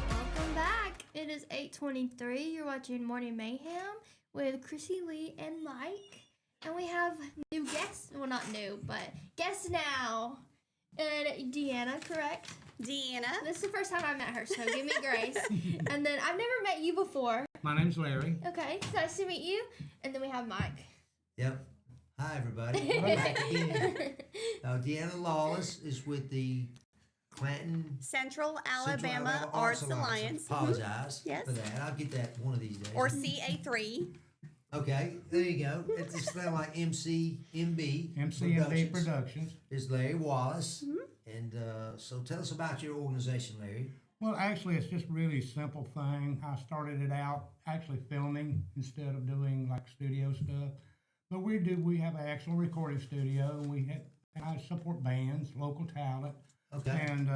Welcome back. It is 8:23. You're watching Morning Mayhem with Krissy, Lee, and Mike. And we have new guests. Well, not new, but guests now. And Deanna, correct? Deanna. This is the first time I met her, so give me grace. And then I've never met you before. My name's Larry. Okay, it's nice to meet you. And then we have Mike. Yep. Hi, everybody. We're back again. Deanna Lawless is with the Clanton Central Alabama Arts Alliance. Apologize Yes. for that. I'll get that one of these days. Or CA3. Okay, there you go. It just sounds like MCMB. MCMB Productions. Is Larry Wallace. And so tell us about your organization, Larry. Well, actually, it's just a really simple thing. I started it out actually filming instead of doing like studio stuff. But we have an actual recording studio, and I support bands, local talent. Okay. And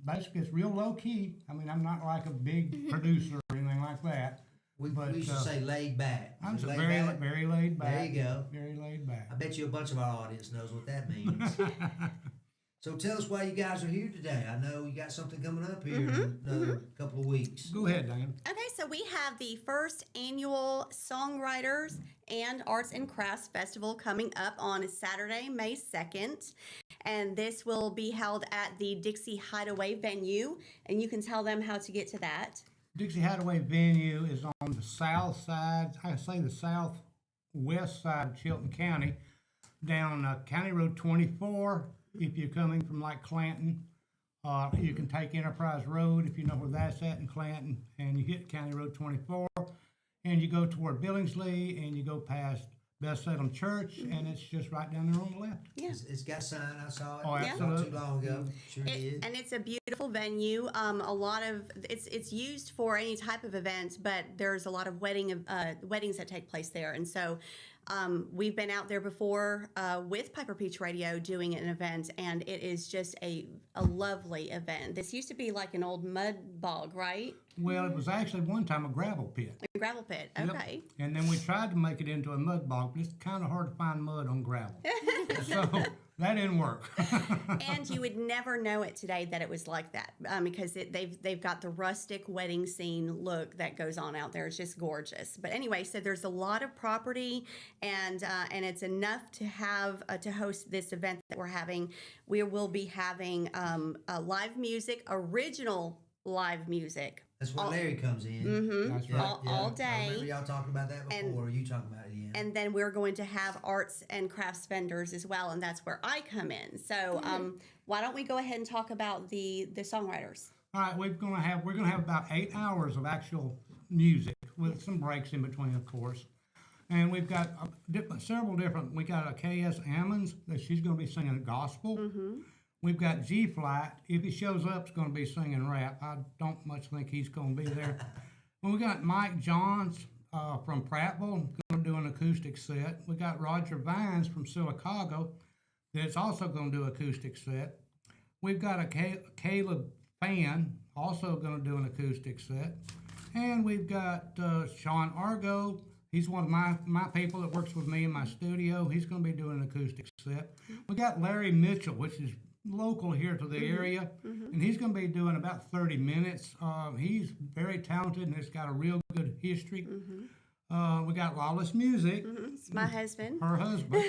basically, it's real low key. I mean, I'm not like a big producer or anything like that. We used to say laid back. I'm Laid very, back? very laid back. There you go. Very laid back. I bet you a bunch of our audience knows what that means. So tell us why you guys are here today. I know you got something coming up here in another couple of weeks. Go ahead, Diane. Okay, so we have the first annual Songwriters and Arts and Crafts Festival coming up on Saturday, May 2nd. And this will be held at the Dixie Hideaway venue. And you can tell them how to get to that. Dixie Hideaway venue is on the south side, I say the southwest side of Chilton County, down County Road 24. If you're coming from like Clanton, you can take Enterprise Road if you know where that's at in Clanton, and you hit County Road 24, and you go toward Billingsley, and you go past Beth Salem Church, and it's just right down there on the left. Yeah. It's got a sign. I saw it Oh, not absolutely. too long ago. Sure did. And it's a beautiful venue. A lot of it's used for any type of event, but there's a lot of weddings that take place there, and so we've been out there before with Piper Peach Radio doing an event, and it is just a lovely event. This used to be like an old mud bog, right? Well, it was actually one time a gravel pit. A gravel pit. Yep. Okay. And then we tried to make it into a mud bog, but it's kind of hard to find mud on gravel. So that didn't work. And you would never know it today that it was like that because they've got the rustic wedding scene look that goes on out there. It's just gorgeous. But anyway, so there's a lot of property, and it's enough to have to host this event that we're having. We will be having live music, original live music. That's where Larry comes in. Mm-hmm. That's right. All I day. remember y'all talking about that before. And- or you talking about it again? And then we're going to have arts and crafts vendors as well, and that's where I come in. So why don't we go ahead and talk about the songwriters? All right, we're gonna have about 8 hours of actual music with some breaks in between, of course. And we've got several different. We got a K.S. Ammons that she's going to be singing gospel. We've got G Flight. If he shows up, he's going to be singing rap. I don't much think he's going to be there. We got Mike Johns from Prattville going to do an acoustic set. We got Roger Vines from Silicago that's also going to do acoustic set. We've got a Caleb Fan also going to do an acoustic set. And we've got Sean Argo. He's one of my people that works with me in my studio. He's going to be doing an acoustic set. We got Larry Mitchell, which is local here to the area, and he's going to be doing about 30 minutes. He's very talented and has got a real good history. We got Lawless Music. It's my husband. Her husband.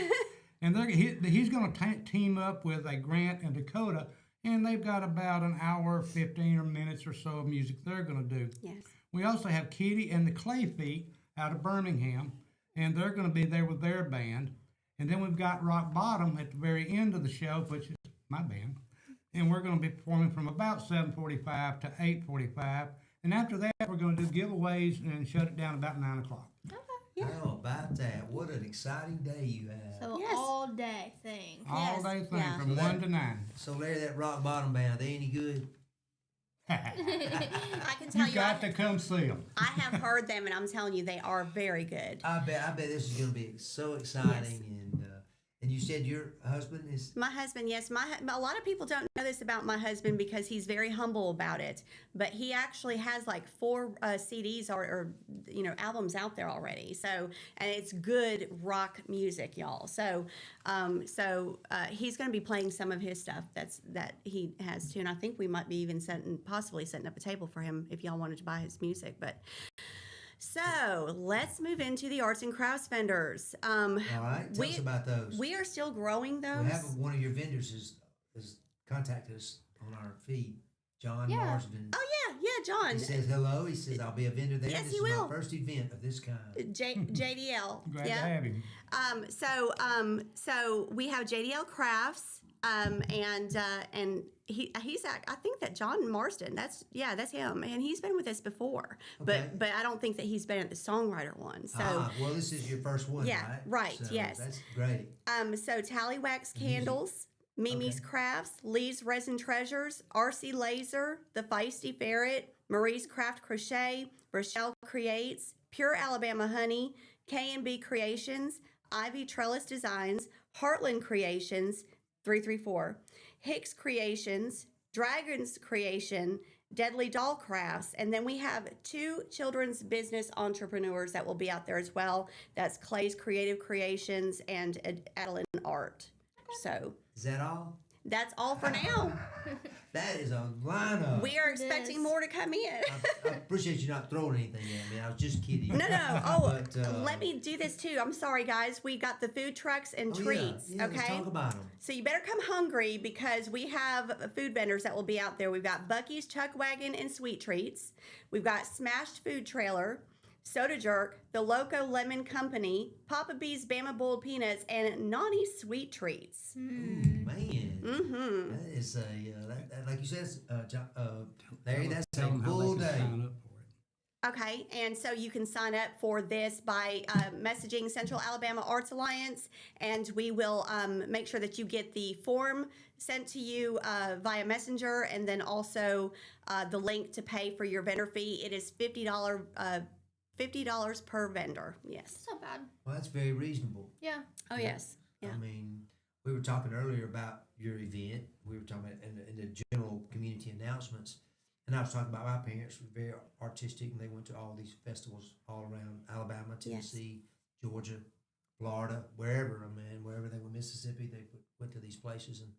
And he's going to team up with a Grant and Dakota, and they've got about an hour, 15 minutes or so of music they're going to do. Yes. We also have Kitty and the Clay Feet out of Birmingham, and they're going to be there with their band. And then we've got Rock Bottom at the very end of the show, which is my band, and we're going to be performing from about 7:45 to 8:45. And after that, we're going to do giveaways and shut it down about 9 o'clock. Yeah. How about that? What an exciting day you have. So Yes. all day thing. All day thing yeah. from 1 to 9. So Larry, that Rock Bottom band, they any good? I can tell You you, got to come see them. I have heard them, and I'm telling you, they are very good. I bet this is going to be so exciting. And you said your husband is. My husband, yes. A lot of people don't know this about my husband because he's very humble about it. But he actually has like 4 CDs or albums out there already. So, and it's good rock music, y'all. So, he's going to be playing some of his stuff that he has too. And I think we might be even possibly setting up a table for him if y'all wanted to buy his music. But. So let's move into the arts and crafts vendors. All right, tell us about those. We are still growing those. We have one of your vendors has contacted us on our feed, John Marsden. Oh yeah, John. He says hello. He says I'll be a vendor there. Yes, this he is will. my first event of this kind. JDL. Glad to have him. So we have JDL Crafts, and he's I think that John Marsden. That's him, and he's been with us before. Okay. But I don't think that he's been at the songwriter one. So well, this is your first one, yeah, right? right, So yes. That's great. So Tallywax Candles, Mimi's Crafts, Lee's Resin Treasures, RC Laser, The Feisty Ferret, Marie's Craft Crochet, Rochelle Creates, Pure Alabama Honey, K&B Creations, Ivy Trellis Designs, Heartland Creations, 334, Hicks Creations, Dragons Creation, Deadly Doll Crafts, and then we have 2 children's business entrepreneurs that will be out there as well. That's Clay's Creative Creations and Adeline Art. So Is that all? that's all for now. That is a lineup. We are expecting more to come in. I appreciate you not throwing anything at me. I was just kidding. No. Oh, But, let me do this too. I'm sorry, guys. We got the food trucks and oh, treats. Yeah, okay. let's talk about them. So you better come hungry because we have food vendors that will be out there. We've got Bucky's Chuck Wagon and Sweet Treats. We've got Smashed Food Trailer, Soda Jerk, The Loco Lemon Company, Papa B's Bama Boiled Peanuts, and Nani Sweet Treats. Ooh, man. Mm-hmm. That is like you said, Larry, that's Tell a 'em how they full can day. sign up for it. Okay, and so you can sign up for this by messaging Central Alabama Arts Alliance, and we will make sure that you get the form sent to you via Messenger, and then also the link to pay for your vendor fee. It is $50 per vendor. Yes. That's not bad. Well, that's very reasonable. Yeah. Oh yes. Yeah. I mean, we were talking earlier about your event. We were talking about in the general community announcements. And I was talking about my parents were very artistic, and they went to all these festivals all around Alabama, Tennessee, Georgia, Florida, wherever. I mean, wherever they were, Mississippi, they went to these places. And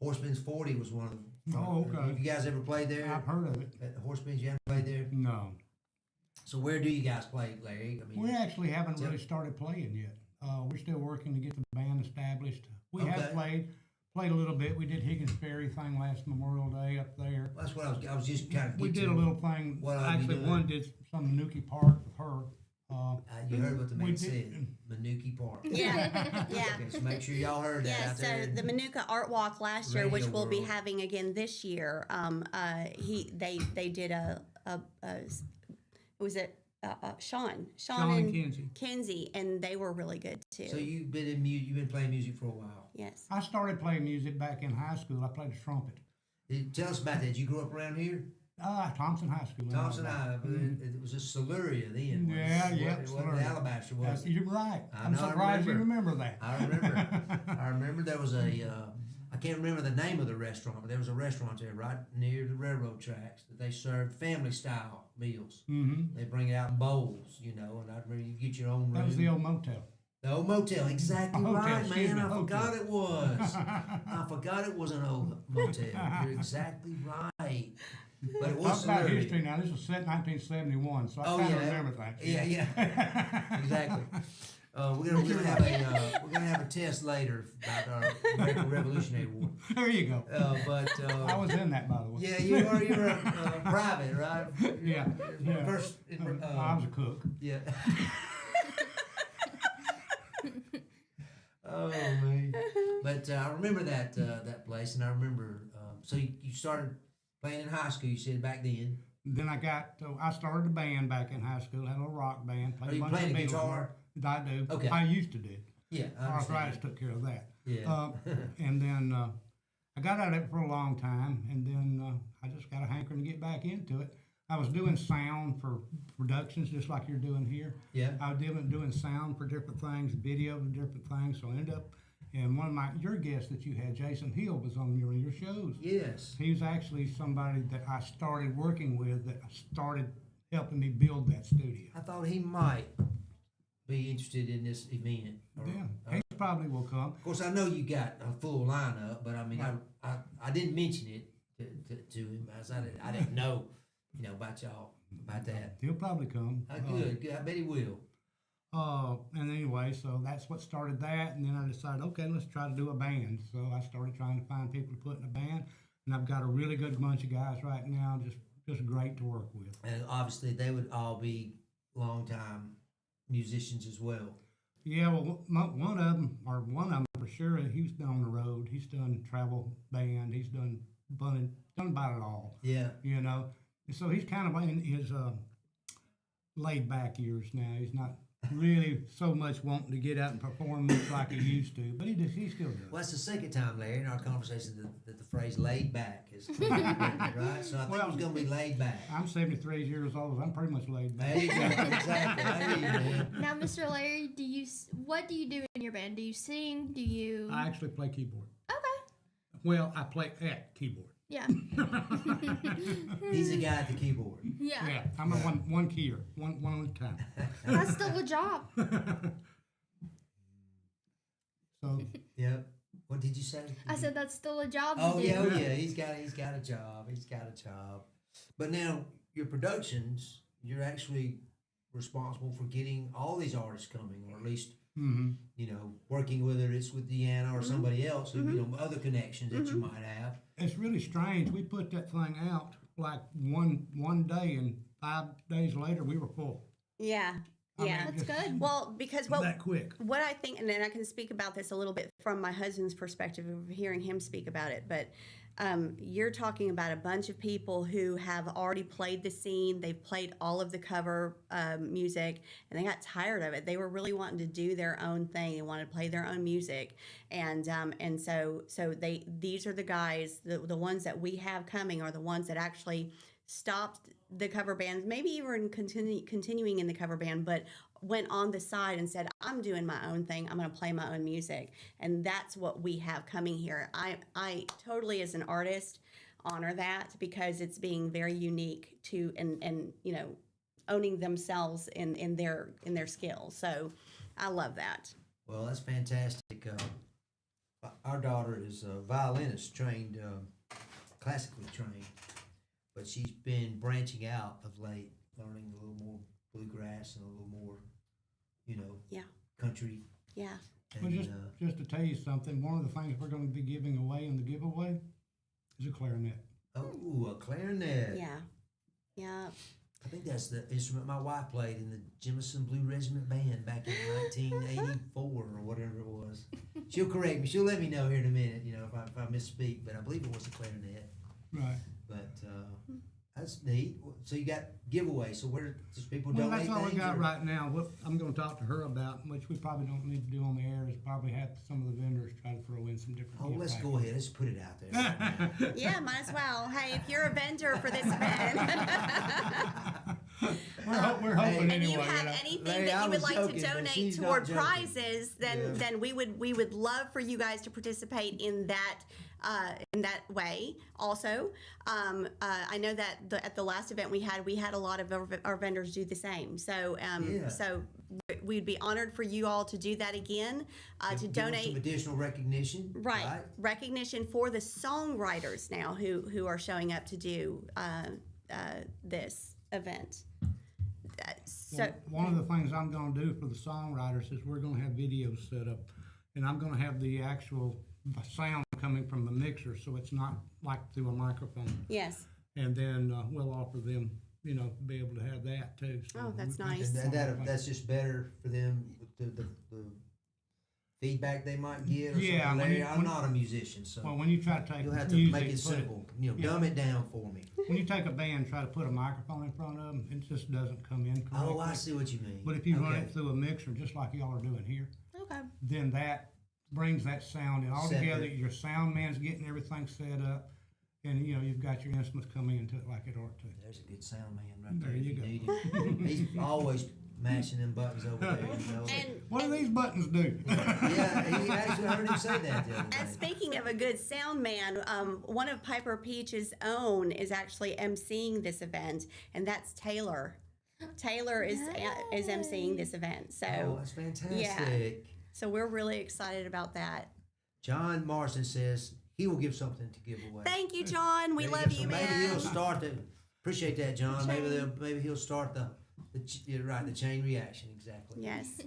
Horseman's 40 was one of them. Oh, okay. Have you guys ever played there? I've heard of it. At Horseman's, you haven't played there? No. So where do you guys play, Larry? I mean, We actually haven't Tell- really started playing yet. We're still working to get the band established. We Okay. have played a little bit. We did Higgins Ferry thing last Memorial Day up there. that's what I was just kind of. We did a little thing. What are you Actually, doing? one did some Manuki Park with her. You heard what the We man did- said, Manuki Park. Yeah. Yeah. Okay, so make sure y'all heard that Yeah, out there. so the Manuka Art Walk last year, which Radio we'll be World. having again this year, they did was it Sean and Kenzie, and they were really good too. So you've been in you've been playing music for a while. Yes. I started playing music back in high school. I played the trumpet. Tell us about that. You grew up around here? Thompson High School. Thompson High. It was a Siluria then. Yeah. It wasn't Alabaster, was it? You're right. I'm I surprised you remember that. I remember. I remember there was I can't remember the name of the restaurant, but there was a restaurant there right near the railroad tracks that they served family style meals. Mm-hmm. They bring it out in bowls, and I remember you get your own room. That was the old motel. The old motel, exactly Hotel, right, excuse man. me, I hotel. forgot it was. I forgot it was an old motel. You're exactly right. But it was Talk about Siluria. history now. This was set in 1971, so I Oh, kind of yeah. remember that. Yeah. Exactly. We're gonna have a test later about our American Revolutionary War. There you go. I I was in that, by the way. Yeah, you were private, right? Yeah. First, I was a cook. Yeah. Oh man! But I remember that place, and I remember. So you started playing in high school. You said back then. Then I started a band back in high school. Had a little rock band. Are you a bunch playing of the Beatles guitar? I do. Okay. I used to do. Yeah, I Arthritis understand. took care of that. Yeah. And then I got out of it for a long time, and then I just got a hankering to get back into it. I was doing sound for productions, just like you're doing here. Yeah. I was doing sound for different things, video for different things. So I ended up, and one of your guests that you had, Jason Hill, was on your shows. Yes. He was actually somebody that I started working with, that started helping me build that studio. I thought he might be interested in this event. Yeah, he probably will come. Of course, I know you got a full lineup, but I mean, Right. I didn't mention it to him as I didn't know, about y'all about that. He'll probably come. Good. I bet he will. And anyway, so that's what started that, and then I decided, okay, let's try to do a band. So I started trying to find people to put in a band, and I've got a really good bunch of guys right now, just great to work with. And obviously, they would all be longtime musicians as well. Yeah, well, one of them for sure, he's been on the road. He's done travel band. He's done about it all. Yeah. And so he's kind of in his laid back years now. He's not really so much wanting to get out and perform much like he used to, but he still does. Well, that's the second time, Larry, in our conversation that the phrase "laid back" is right. So I think it's going to be laid back. I'm 73 years old. So I'm pretty much laid back. There you go. Exactly. I hear you, man. Now, Mr. Larry, what do you do in your band? Do you sing? Do you? I actually play keyboard. Okay. Well, I play at keyboard. Yeah. He's the guy at the keyboard. Yeah. Yeah, I'm a one keyer, one at a time. That's still a job. So Yep. What did you say? I said that's still a job to Oh do. yeah. He's got a job. He's got a job. But now your productions, you're actually responsible for getting all these artists coming, or at least working, whether it's with Deanna or somebody else, who, other connections that you might have. it's really strange. We put that thing out like one day, and 5 days later we were full. Yeah. I mean, Yeah. That's good. Well, because that quick. what I think, and then I can speak about this a little bit from my husband's perspective of hearing him speak about it, but you're talking about a bunch of people who have already played the scene. They've played all of the cover music, and they got tired of it. They were really wanting to do their own thing. They wanted to play their own music, and so these are the guys, the ones that we have coming are the ones that actually stopped the cover bands, maybe even continuing in the cover band, but went on the side and said, I'm doing my own thing. I'm going to play my own music. And that's what we have coming here. I totally, as an artist, honor that, because it's being very unique to, and owning themselves in their skills. So I love that. Well, that's fantastic. Our daughter is a violinist, trained, classically trained, but she's been branching out of late, learning a little more bluegrass and a little more, country. Yeah. And, Well, just to tell you something, one of the things we're going to be giving away in the giveaway is a clarinet. oh, a clarinet. Yeah. Yeah. I think that's the instrument my wife played in the Jemison Blue Regiment Band back in 1984 or whatever it was. She'll correct me. She'll let me know here in a minute, if I misspeak, but I believe it was a clarinet. Right. But That's neat. So you got giveaways. So where does people Well, donate that's all we things, got or- right now. What I'm gonna talk to her about, which we probably don't need to do on the air, is probably have some of the vendors try to throw in some different. Oh, gift let's go packages. ahead. Let's put it out there. Yeah, might as well. Hey, if you're a vendor for this event, We're hoping and anyway. you have know. anything Larry, I that you would was like joking, to but donate she's not toward joking. prizes, then we would love for you guys to participate in that way. Also, I know that at the last event we had a lot of our vendors do the same. So so we'd be honored for you all to do that again, to Give them donate. some additional recognition. Right. Recognition for the songwriters now who are showing up to do this event. So Well, one of the things I'm gonna do for the songwriters is we're gonna have videos set up, and I'm gonna have the actual sound coming from the mixer, so it's not like through a microphone. yes. And then we'll offer them, be able to have that too. So Oh, that's we- nice. And that's just better for them with the feedback they might get. Or Yeah, something. when Larry, you- I'm when- not a musician, so Well, when you try to take you'll have to music, make it put simple. yeah. Dumb it down for me. When you take a band, try to put a microphone in front of them, it just doesn't come in correctly. Oh, I see what you mean. But if you run Okay. it through a mixer, just like y'all are doing here, Okay. then that brings that sound in all together. Separate. Your sound man's getting everything set up, and you've got your instruments coming into it like it ought to. There's a good sound man right there. There if you you go. need him. He's always mashing them buttons over there. And What do these buttons do? Yeah, he actually heard him say that the other And day. speaking of a good sound man, one of Piper Peach's own is actually emceeing this event, and that's Taylor. Taylor is emceeing this event, Oh, so that's fantastic. so we're really excited about that. John Marston says he will give something to give away. Thank you, John. We There love go. you, So maybe man. he'll start the. Appreciate that, John. Maybe he'll start the you're right, the chain reaction, exactly. Yes.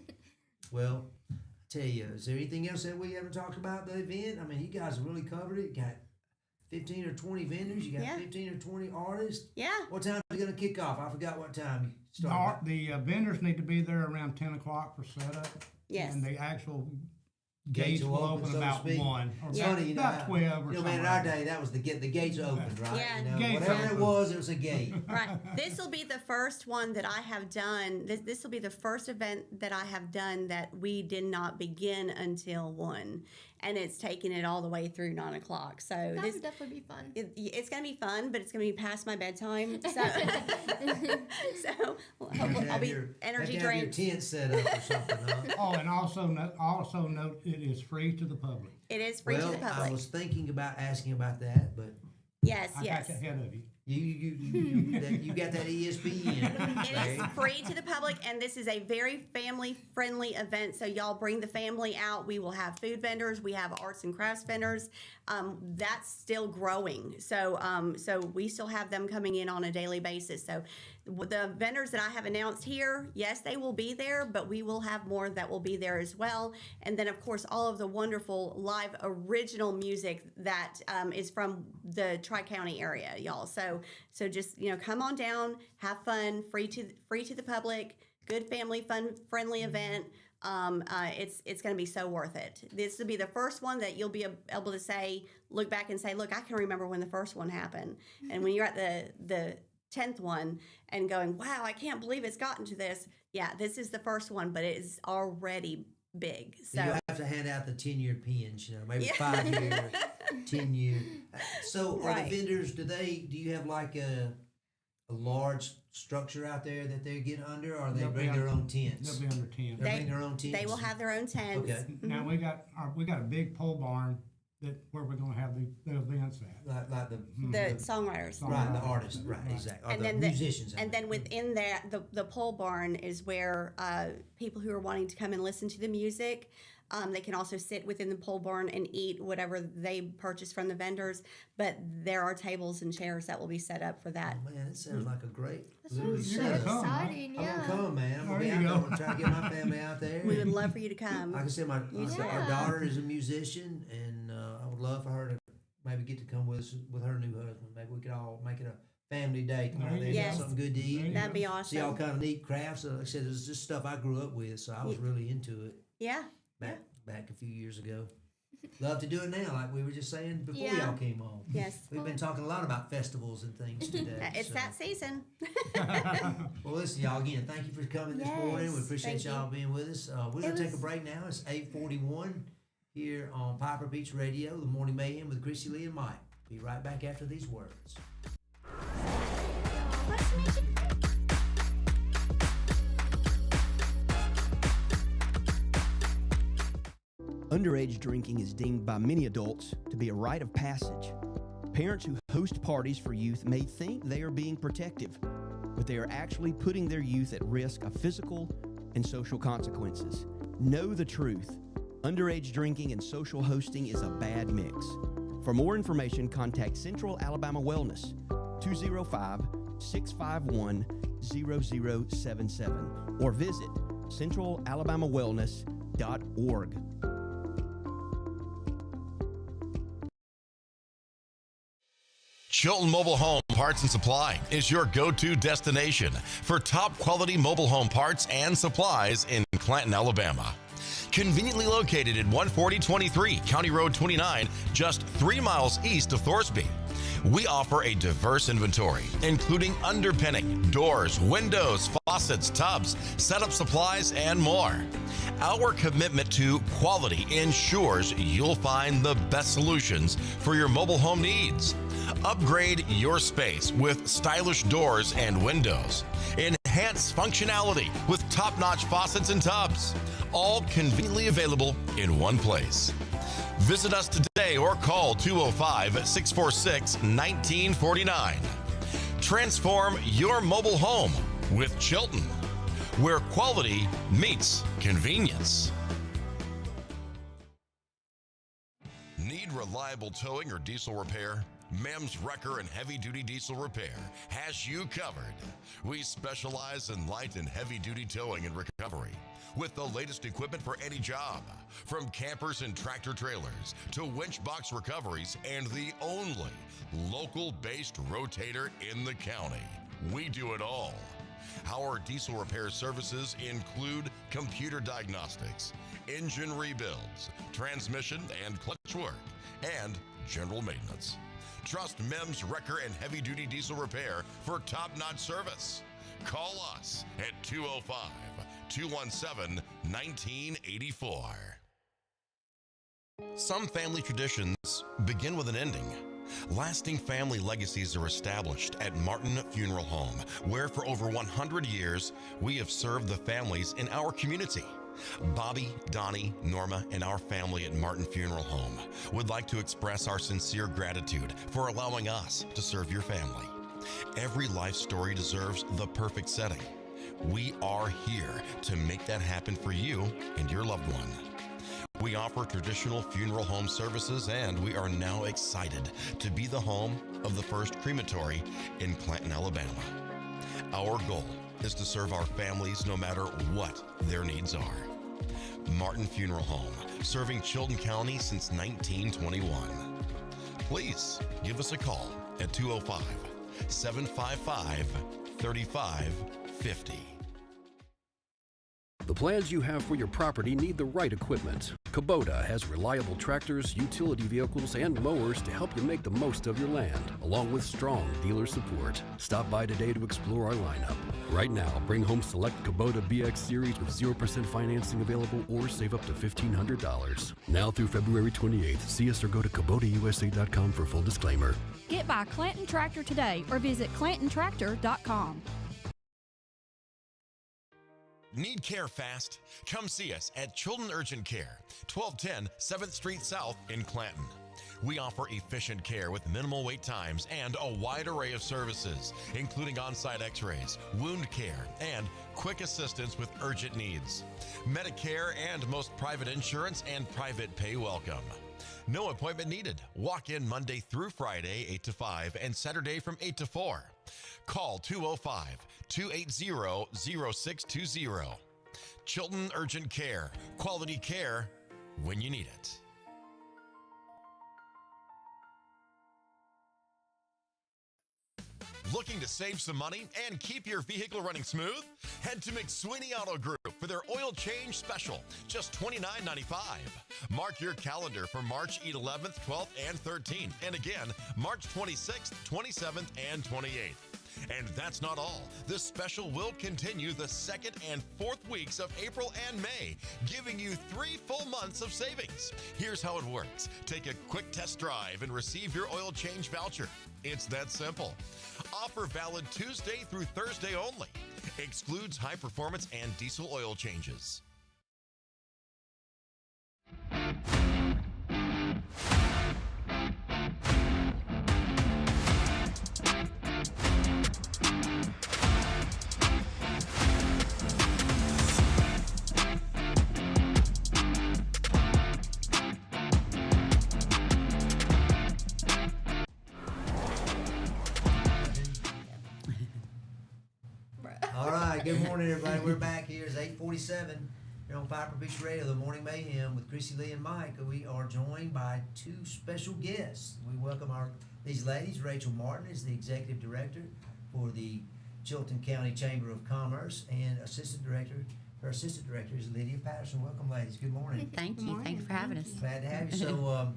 Well, I tell you, is there anything else that we haven't talked about the event? I mean, you guys have really covered it. Got 15 or 20 vendors. You got Yeah. 15 or 20 artists. Yeah. What time is it going to kick off? I forgot what time you The start. vendors need to be there around 10 o'clock for setup. Yes. And the actual gates will open so to about speak. 1 or It's about, funny, about 12 or man, something. in our day, that was the gates opened, right? Yeah. Gates Whatever it open. was, it was a gate. Right. This will be the first one that I have done. This will be the first event that I have done that we did not begin until 1. And it's taking it all the way through 9 o'clock. So That this would definitely be fun. it's going to be fun, but it's going to be past my bedtime. So, so I'll be energy Have drained. your tent set up or something, huh? Oh, and also note it is free to the public. It is free Well, to the public. I was thinking about asking about that, but Yes, I yes. got ahead of you. you got that ESPN. It is free to the public, and this is a very family-friendly event. So y'all bring the family out. We will have food vendors. We have arts and crafts vendors. That's still growing. So so we still have them coming in on a daily basis. So the vendors that I have announced here, yes, they will be there, but we will have more that will be there as well. And then, of course, all of the wonderful live original music that is from the Tri-County area, y'all. So just come on down, have fun, free to the public, good family friendly event. It's going to be so worth it. This will be the first one that you'll be able to look back and say, look, I can remember when the first one happened. And when you're at the 10th one and going, wow, I can't believe it's gotten to this. Yeah, this is the first one, but it is already big. So You have to hand out the 10-year pins, maybe Yeah. 5 years, 10 years. So are Right. the vendors, do you have like a large structure out there that they get under, or they They'll bring be their un- own tents? They'll be under 10. They bring their own tents? they will have their own tents. Okay. Now we got a big pole barn where we're going to have the events at. Like the The songwriters. right, the artists, right, exactly. Or And the then musicians. and then within that, the pole barn is where people who are wanting to come and listen to the music, they can also sit within the pole barn and eat whatever they purchase from the vendors. But there are tables and chairs that will be set up for that. Oh, man, it sounds like a great That little sounds so You're gonna setup. come, right? exciting. I'm Yeah. gonna come, man. I'm gonna There be you out there. go. I'm gonna try to get my family out there. We would love for you to come. Like I said, our Yeah. daughter is a musician, and I would love for her to maybe get to come with us with her new husband. Maybe we could all make it a family day. Come out there, get Yes. something good to There you eat. That'd be See all awesome. kind of neat crafts. Like I said, it's just stuff I grew up with, so I was really into it Yeah. back a few years ago. Love to do it now, like we were just saying before Yeah. y'all came on. Yes. We've been talking a lot about festivals and things today. It's so. that season. Well, listen, y'all, again, thank you for coming this morning. We Yes, appreciate thank y'all being with us. We're going It to take a was- break now. It's 8:41 here on Piper Beach Radio, the Morning Mayhem with Krissy, Lee, and Mike. Be right back after these words. Underage drinking is deemed by many adults to be a rite of passage. Parents who host parties for youth may think they are being protective, but they are actually putting their youth at risk of physical and social consequences. Know the truth. Underage drinking and social hosting is a bad mix. For more information, contact Central Alabama Wellness, 205-651-0077, or visit centralalabamawellness.org. Chilton Mobile Home Parts and Supply is your go-to destination for top quality mobile home parts and supplies in Clanton, Alabama. Conveniently located at 14023 County Road 29, just 3 miles east of Thorsby. We offer a diverse inventory, including underpinning, doors, windows, faucets, tubs, setup supplies, and more. Our commitment to quality ensures you'll find the best solutions for your mobile home needs. Upgrade your space with stylish doors and windows. Enhance functionality with top-notch faucets and tubs, all conveniently available in one place. Visit us today or call 205-646-1949. Transform your mobile home with Chilton, where quality meets convenience. Need reliable towing or diesel repair? Mem's Wrecker and Heavy Duty Diesel Repair has you covered. We specialize in light and heavy duty towing and recovery with the latest equipment for any job, from campers and tractor trailers to winch box recoveries, and the only local-based rotator in the county. We do it all. Our diesel repair services include computer diagnostics, engine rebuilds, transmission and clutch work, and general maintenance. Trust Mem's Wrecker and Heavy Duty Diesel Repair for top-notch service. Call us at 205-217-1984. Some family traditions begin with an ending. Lasting family legacies are established at Martin Funeral Home, where for over 100 years, we have served the families in our community. Bobby, Donnie, Norma, and our family at Martin Funeral Home would like to express our sincere gratitude for allowing us to serve your family. Every life story deserves the perfect setting. We are here to make that happen for you and your loved one. We offer traditional funeral home services, and we are now excited to be the home of the first crematory in Clanton, Alabama. Our goal is to serve our families no matter what their needs are. Martin Funeral Home, serving Chilton County since 1921. Please give us a call at 205-755-3550. The plans you have for your property need the right equipment. Kubota has reliable tractors, utility vehicles, and mowers to help you make the most of your land, along with strong dealer support. Stop by today to explore our lineup. Right now, bring home select Kubota BX Series with 0% financing available or save up to $1,500. Now through February 28th, see us or go to KubotaUSA.com for full disclaimer. Get by Clanton Tractor today or visit ClantonTractor.com. Need care fast? Come see us at Chilton Urgent Care, 1210 7th Street South in Clanton. We offer efficient care with minimal wait times and a wide array of services, including on-site x-rays, wound care, and quick assistance with urgent needs. Medicare and most private insurance and private pay welcome. No appointment needed. Walk in Monday through Friday, 8 to 5, and Saturday from 8 to 4. Call 205-280-0620. Chilton Urgent Care. Quality care when you need it. Looking to save some money and keep your vehicle running smooth? Head to McSweeney Auto Group for their oil change special, just $29.95. Mark your calendar for March 11th, 12th, and 13th, and again, March 26th, 27th, and 28th. And that's not all. This special will continue the 2nd and 4th weeks of April and May, giving you 3 full months of savings. Here's how it works. Take a quick test drive and receive your oil change voucher. It's that simple. Offer valid Tuesday through Thursday only. Excludes high performance and diesel oil changes. All right, good morning, everybody. We're back here. It's 8:47 here on Piper Beach Radio, the Morning Mayhem with Krissy, Lee, and Mike. We are joined by 2 special guests. We welcome these ladies. Rachel Martin is the executive director for the Chilton County Chamber of Commerce, and her assistant director is Lydia Patterson. Welcome, ladies. Good morning. Thank you. Thank you for having us. Glad to have you. So,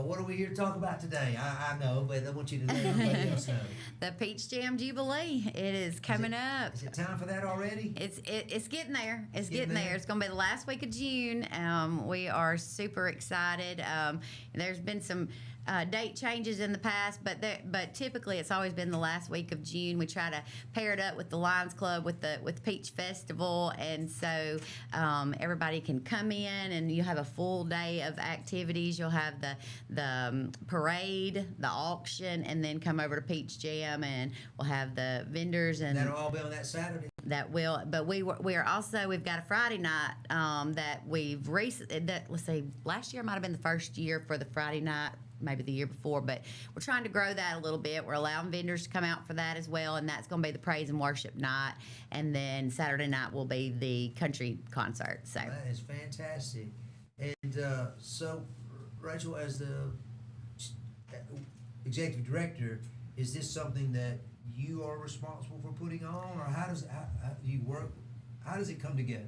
what are we here to talk about today? I know, but I want you to let everybody else know. The Peach Jam Jubilee. It is coming up. Is it time for that already? It's getting there. It's getting there. It's going to be the last week of June. We are super excited. There's been some date changes in the past, but typically it's always been the last week of June. We try to pair it up with the Lions Club with Peach Festival, and so everybody can come in and you have a full day of activities. You'll have the parade, the auction, and then come over to Peach Jam, and we'll have the vendors, and that'll all be on that Saturday. That will, but we've got a Friday night that we've let's see, last year might have been the first year for the Friday night, maybe the year before, but we're trying to grow that a little bit. We're allowing vendors to come out for that as well, and that's going to be the praise and worship night, and then Saturday night will be the country concert. So that is fantastic. And so, Rachel, as the executive director, is this something that you are responsible for putting on, or how does you work? How does it come together?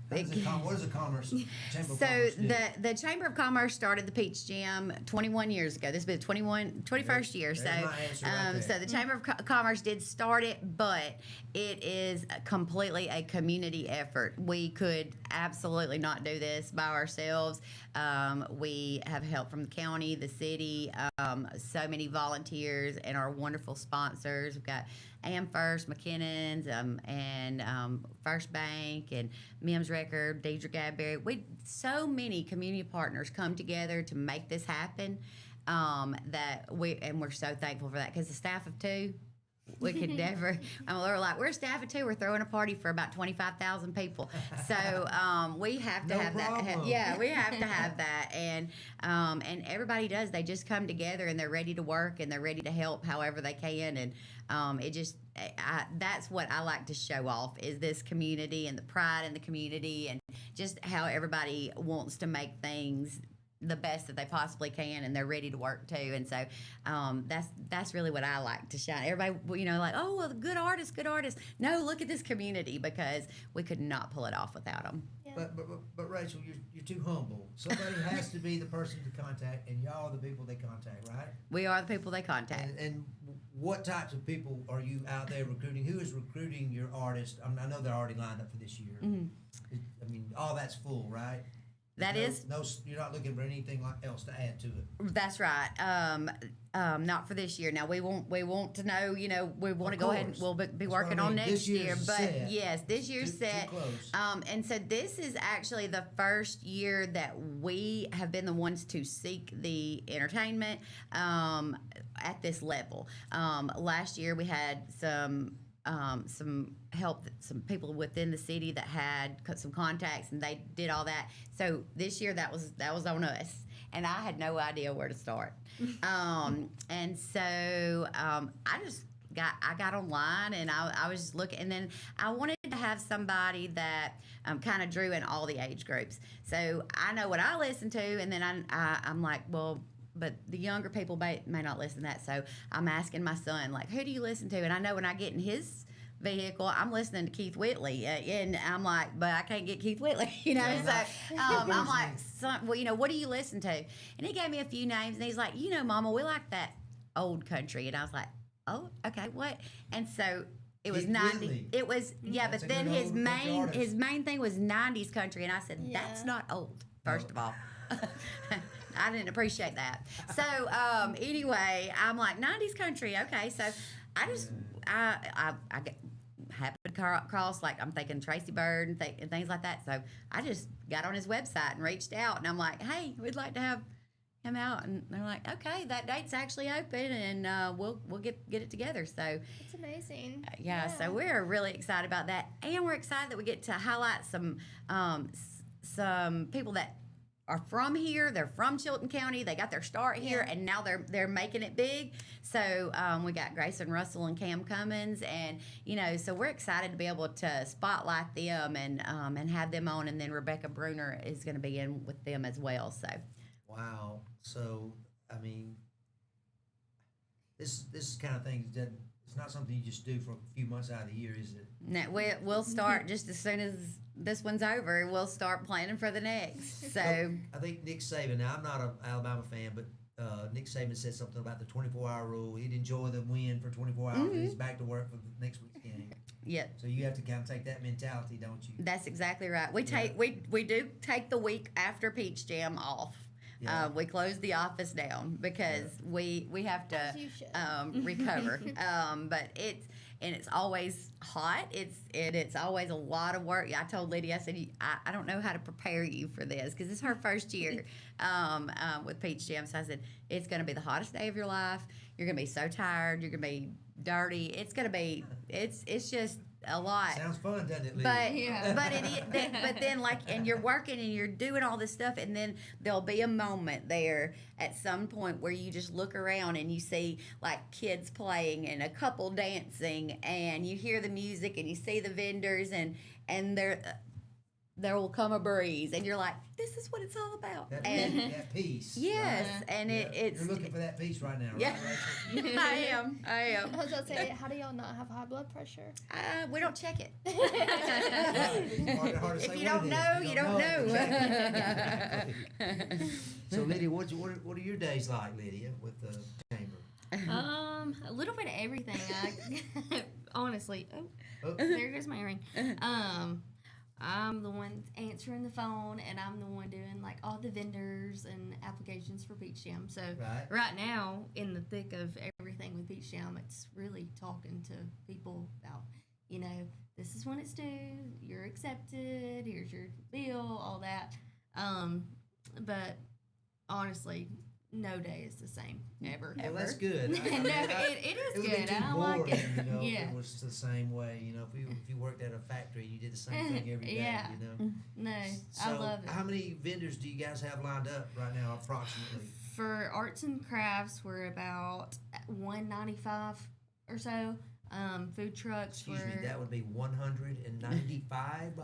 What does the Commerce Chamber of Commerce do? the Chamber of Commerce started the Peach Jam 21 years ago. This will be the 21st year. So the Chamber of Commerce did start it, but it is completely a community effort. We could absolutely not do this by ourselves. We have help from the county, the city, so many volunteers, and our wonderful sponsors. We've got AmFirst, McKinnon's, and First Bank, and Mims Record, Deidre Gadberry. So many community partners come together to make this happen. We're so thankful for that, because the staff of 2, we could never. They're like, we're a staff of 2. We're throwing a party for about 25,000 people. So we have to have that. Yeah, we have to have that, and everybody does. They just come together and they're ready to work and they're ready to help however they can, and that's what I like to show off, is this community and the pride in the community, and just how everybody wants to make things the best that they possibly can, and they're ready to work too. And so that's really what I like to shine. Everybody, like, oh, well, good artists. No, look at this community, because we could not pull it off without them. Yeah. But Rachel, you're too humble. Somebody has to be the person to contact, and y'all are the people they contact, right? We are the people they contact. And what types of people are you out there recruiting? Who is recruiting your artists? I know they're already lined up for this year. Mm-hmm. All that's full, right? That is. No, you're not looking for anything else to add to it. That's right. Not for this year. Now we want to know. We want to go ahead and we'll be working on next year. But set. Yes, this year's set. Too close. And so this is actually the first year that we have been the ones to seek the entertainment at this level. Last year we had some help, some people within the city that had some contacts, and they did all that. So this year that was on us, and I had no idea where to start. And so I got online, and I was just looking, and then I wanted to have somebody that kind of drew in all the age groups. So I know what I listen to, and then I'm like, well, but the younger people may not listen to that. So I'm asking my son, like, who do you listen to? And I know when I get in his vehicle, I'm listening to Keith Whitley, and I'm like, but I can't get Keith Whitley, you know. So I'm like, well, you know, what do you listen to? And he gave me a few names, and he's like, you know, Mama, we like that old country. And I was like, oh, okay, what? And so it was Keith 90. Whitley. It was That's a then good his old country main artist. thing was 90s country, and I said, that's Yeah. not old. First of all. I didn't appreciate that. So anyway, I'm like 90s country. Okay, so I just I get happened to cross, like, I'm thinking Tracy Bird and things like that. So I just got on his website and reached out, and I'm like, hey, we'd like to have him out, and they're like, okay, that date's actually open, and we'll get it together. So It's amazing. yeah, so we're really excited about that, and we're excited that we get to highlight some people that are from here. They're from Chilton County. They got their start here, and now they're making it big. So we got Grayson Russell and Cam Cummins, and you know, so we're excited to be able to spotlight them and have them on. And then Rebecca Bruner is going to be in with them as well. So Wow. So, I mean, this is kind of thing that it's not something you just do for a few months out of the year, is it? now we'll start just as soon as this one's over. We'll start planning for the next. So I think Nick Saban, now I'm not an Alabama fan, but Nick Saban said something about the 24-hour rule. He'd enjoy the win for 24 hours, and he's back to work for the next week's game. yeah. So you have to kind of take that mentality, don't you? That's exactly right. We do take the week after Peach Jam off. Yeah. We close the office down because we have to As you should. recover. But it's always hot. It's always a lot of work. I told Lydia, I said, I don't know how to prepare you for this because it's her first year with Peach Jam. So I said, it's going to be the hottest day of your life. You're going to be so tired. You're going to be dirty. It's going to be it's just a lot. Sounds fun, doesn't it, Lee? But then like, and you're working and you're doing all this stuff, and then there'll be a moment there at some point where you just look around and you see like kids playing and a couple dancing, and you hear the music and you see the vendors, and there will come a breeze, and you're like, this is what it's all about. that peace. Yes, right? and Yeah. it's You're looking for that peace right now, right? Yeah. Rachel? I am. I was about to say, how do y'all not have high blood pressure? We don't check it. Hard to say If you what don't it is. know, you don't know. Exactly. So, Lydia, what are your days like, Lydia, with the chamber? A little bit of everything. Honestly, Oh. there goes my ring. I'm the one answering the phone, and I'm the one doing like all the vendors and applications for Peach Jam. So Right. now, in the thick of everything with Peach Jam, it's really talking to people about, you know, this is when it's due, you're accepted, here's your bill, all that. But honestly, no day is the same ever. Well, that's good. No, it is would be good. too I boring, like it. You know, Yeah. if it was the same way. You know, if you worked at a factory and you did the same thing every day. Yeah. You know. No, So, I love it. how many vendors do you guys have lined up right now, approximately? For arts and crafts, we're about 195 or so. Food trucks Excuse were. me, that would be 195.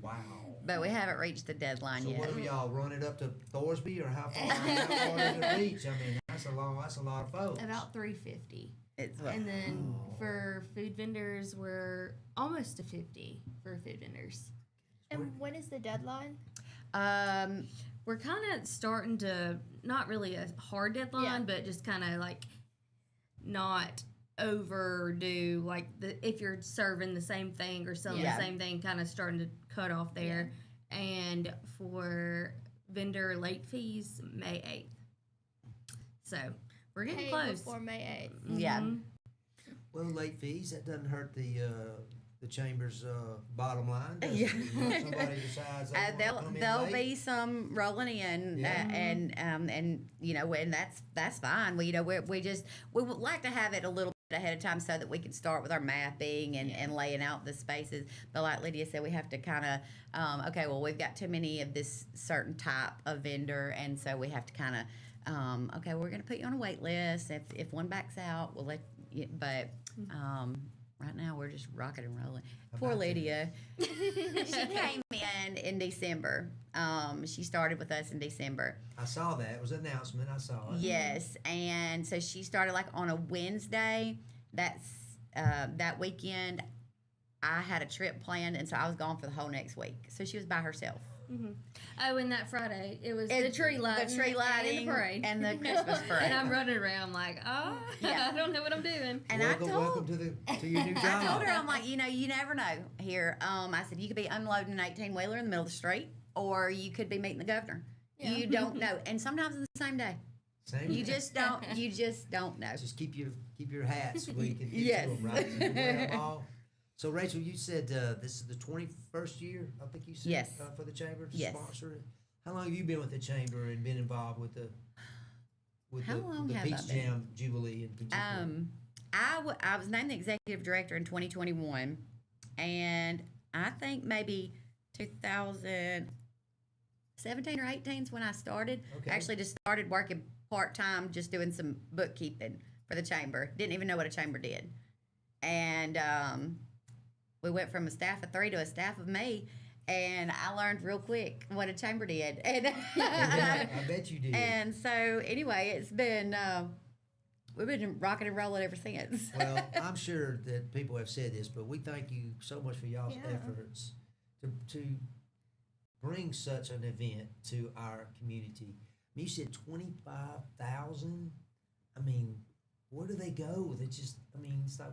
Wow. But we haven't reached the deadline So yet. what are y'all running up to Thorsby, or how far does it reach? I mean, that's a lot of folks. About 350. It's And then for food vendors, we're almost to 50 for food vendors. And when is the deadline? We're kind of starting to, not really a hard deadline, Yeah. but just kind of like not overdo, like if you're serving the same thing or selling Yeah. the same thing, kind of starting to cut off there. And for vendor late fees, May 8th. So we're getting Pay close. before May 8th. Yeah. Mhm. Well, late fees, that doesn't hurt the chamber's bottom line, does Yeah. it? You know, somebody decides they wanna come in There'll late. be some rolling in, Yeah. and you know, and that's fine. We we would like to have it a little bit ahead of time so that we can start with our mapping and laying out the spaces. But like Lydia said, we have to kind of okay, well, we've got too many of this certain type of vendor, and so we have to kind of okay, we're going to put you on a wait list. If one backs out, we'll let you. But right now, we're just rocking and rolling. Poor about you? Lydia. She came in And in December, she started with us in December. I saw that. It was an announcement. I saw it. Yes, and so she started like on a Wednesday. That's that weekend. I had a trip planned, and so I was gone for the whole next week. So she was by herself. Mm-hmm. Oh, and that Friday, it was And the tree lighting, the tree lighting, and the parade, and the Christmas parade. And I'm running around like, oh, Yeah. I don't know what I'm doing. And Welcome to your new job. I told her, I'm like, you never know here. I said, you could be unloading an 18-wheeler in the middle of the street, or you could be meeting the governor. Yeah. You don't know. And sometimes in the same day. Same. You just don't know. Just keep your hats where you can get Yes. to them, right? You can wear 'em all. So, Rachel, you said this is the 21st year, I think you said, Yes. For the chamber to Yes. sponsor it. How long have you been with the chamber and been involved with the How long the have Peach I been? Jam Jubilee in particular? I was named the executive director in 2021, and I think maybe 2017 or 18 is when I started. Okay. I actually just started working part-time, just doing some bookkeeping for the chamber. Didn't even know what a chamber did. And we went from a staff of 3 to a staff of me, and I learned real quick what a chamber did. And I bet you did. and so anyway, it's been we've been rocking and rolling ever since. Well, I'm sure that people have said this, but we thank you so much for y'all's Yeah. efforts to bring such an event to our community. I mean, you said 25,000. I mean, where do they go? They just, I mean, it's like,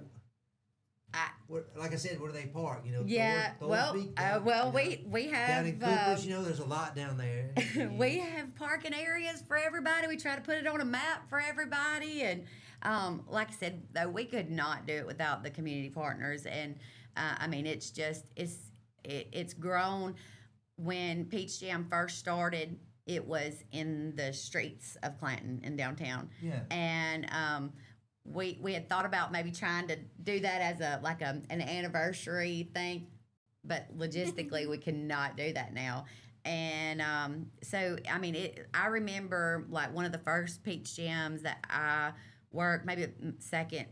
like I said, where do they park? You know, Yeah, Thorsby, we have down in Coopers. You know, there's a lot down there. we have parking areas for everybody. We try to put it on a map for everybody, and like I said, though, we could not do it without the community partners. And I mean, it's just it's grown. When Peach Jam first started, it was in the streets of Clanton in downtown. Yeah. And we had thought about maybe trying to do that as an anniversary thing, but logistically we cannot do that now. And so I mean, I remember like one of the first Peach Jams that I worked, maybe second.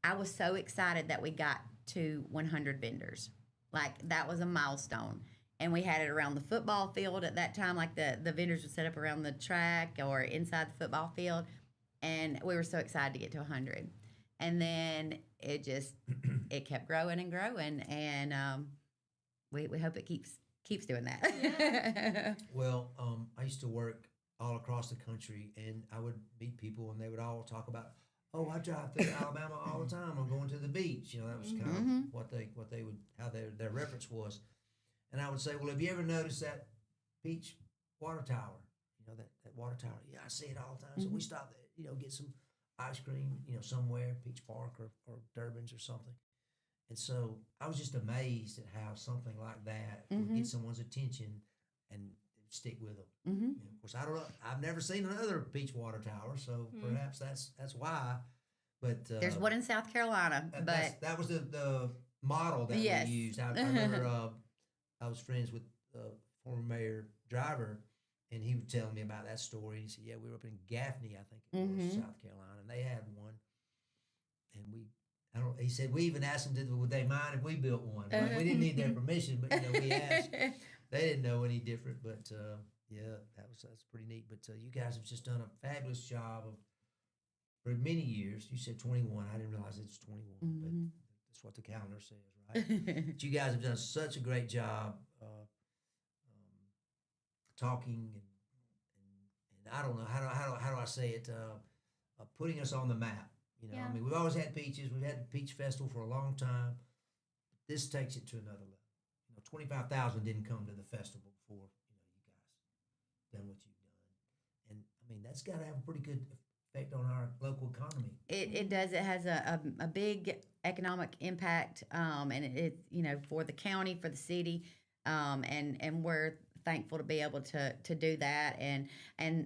I was so excited that we got to 100 vendors. Like that was a milestone. And we had it around the football field at that time. Like the vendors would set up around the track or inside the football field. And we were so excited to get to 100. And then it just, it kept growing and growing. And we hope it keeps doing that. Yeah. Well, I used to work all across the country, and I would meet people, and they would all talk about, oh, I drive through Alabama all the time. I'm going to the beach. You know, that was kind of what they would, how their reference was. And I would say, well, have you ever noticed that Peach water tower? You know, that water tower. Yeah, I see it all the time. So we stopped there, you know, get some ice cream, you know, somewhere, Peach Park or Durbin's or something. And so I was just amazed at how something like that would get someone's attention and stick with them. You know, of course, I don't know. I've never seen another Peach water tower, so perhaps that's why. But There's one in South Carolina, but that was the model that Yes. we used. I remember I was friends with former Mayor Driver, and he would tell me about that story. He said, "Yeah, we were up in Gaffney, I think it was, South Carolina, and they had one." And he said we even asked them, would they mind if we built one? Like, we didn't need their permission, but you know, we asked. They didn't know any different, but yeah, that's pretty neat. But you guys have just done a fabulous job for many years. You said 21. I didn't realize it was 21, but that's what the calendar says, right? But you guys have done such a great job talking and I don't know how do I say it, putting us on the map. You know, I mean, we've always had peaches. We've had the Peach Festival for a long time. This takes it to another level. You know, 25,000 didn't come to the festival before, you know, you guys done what you've done. And I mean, that's got to have a pretty good effect on our local economy. It does. It has a big economic impact, and it you know, for the county, for the city, and we're thankful to be able to do that, and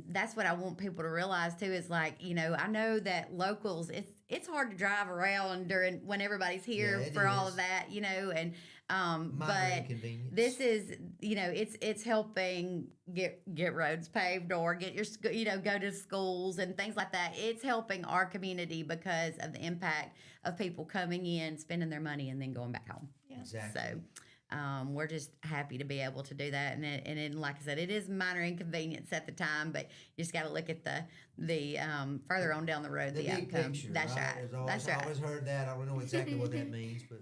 that's what I want people to realize too, is like, you know, I know that locals, it's hard to drive around when everybody's here for all of that, you know, and but this is, you know, it's helping get roads paved or get your, you know, go to schools and things like that. It's helping our community because of the impact of people coming in, spending their money, and then going back home. Yeah. Exactly. So we're just happy to be able to do that. And like I said, it is minor inconvenience at the time, but you just got to look at the further on down the road, the big outcome. picture, That's right? right. That's I right. always heard that. I don't know exactly what that means, but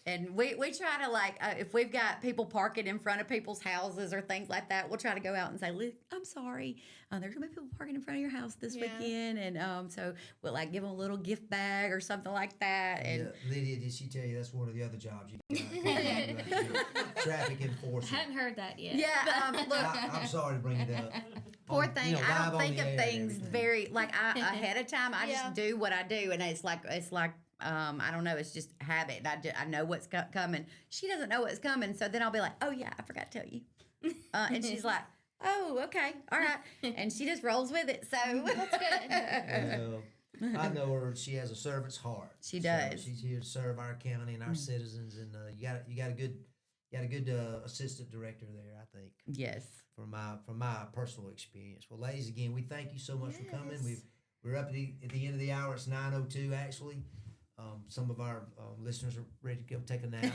And we try to, like, if we've got people parking in front of people's houses or things like that, we'll try to go out and say, look, I'm sorry. There's going to be people parking in front of your house this weekend. And so we'll, like, give them a little gift bag or something like that. And Lydia, did she tell you that's one of the other jobs you got? Traffic enforcement. Hadn't heard that yet. yeah, look. I'm sorry to bring it up. Poor thing. I live don't on think the of air and things everything. very, like, ahead of time. I Yeah. just do what I do. And it's like, I don't know. It's just habit. I know what's coming. She doesn't know what's coming. So then I'll be like, oh, yeah, I forgot to tell you. And she's like, oh, okay. All right. And she just rolls with it. So That's good. Well, I know her. She has a servant's heart. She does. She's here to serve our county and our citizens, and you got a good assistant director there. I think. Yes. From my personal experience. Well, ladies, again, we thank you so much for coming. We're up at the end of the hour. It's 9:02 actually. Some of our listeners are ready to go take a nap.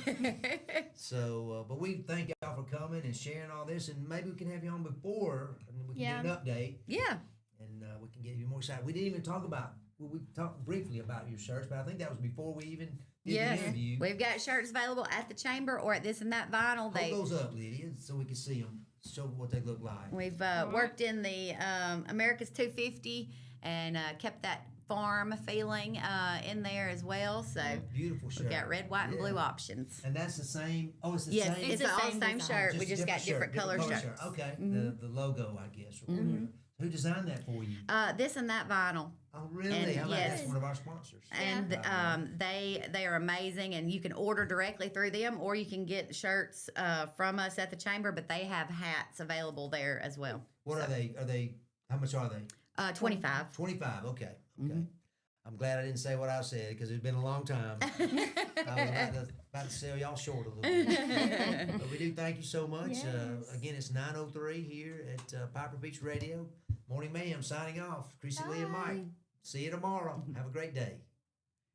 So, but we thank y'all for coming and sharing all this, and maybe we can have you on before, and we can get an update. Yeah. And we can get you more excited. We didn't even talk about. Well, we talked briefly about your shirts, but I think that was before we even did Yes. the interview. We've got shirts available at the chamber or at This and That Vinyl. Hold those up, Lydia, so we can see them. Show what they look like. We've worked in the America's 250 and kept that farm feeling in there as well. So Beautiful shirt. we've got red, white, and blue options. And that's the same. Oh, it's the Yes, same. it's the all same same design. shirt. We just got different color shirts. Okay, the logo, I guess. Or whatever. Who designed that for you? This and That Vinyl. Oh, really? and How about yes. that's one of our sponsors? And they are amazing, and you can order directly through them, or you can get shirts from us at the chamber. But they have hats available there as well. What are they? Are they? How much are they? 25. 25. Okay. I'm glad I didn't say what I said because it's been a long time. I was about to sell y'all short a little bit. But we do thank you so much. Yes. Again, it's 9:03 here at Piper Beach Radio. Morning Mayhem signing off. Krissy, Lee, and Mike. See you tomorrow. Have a great day.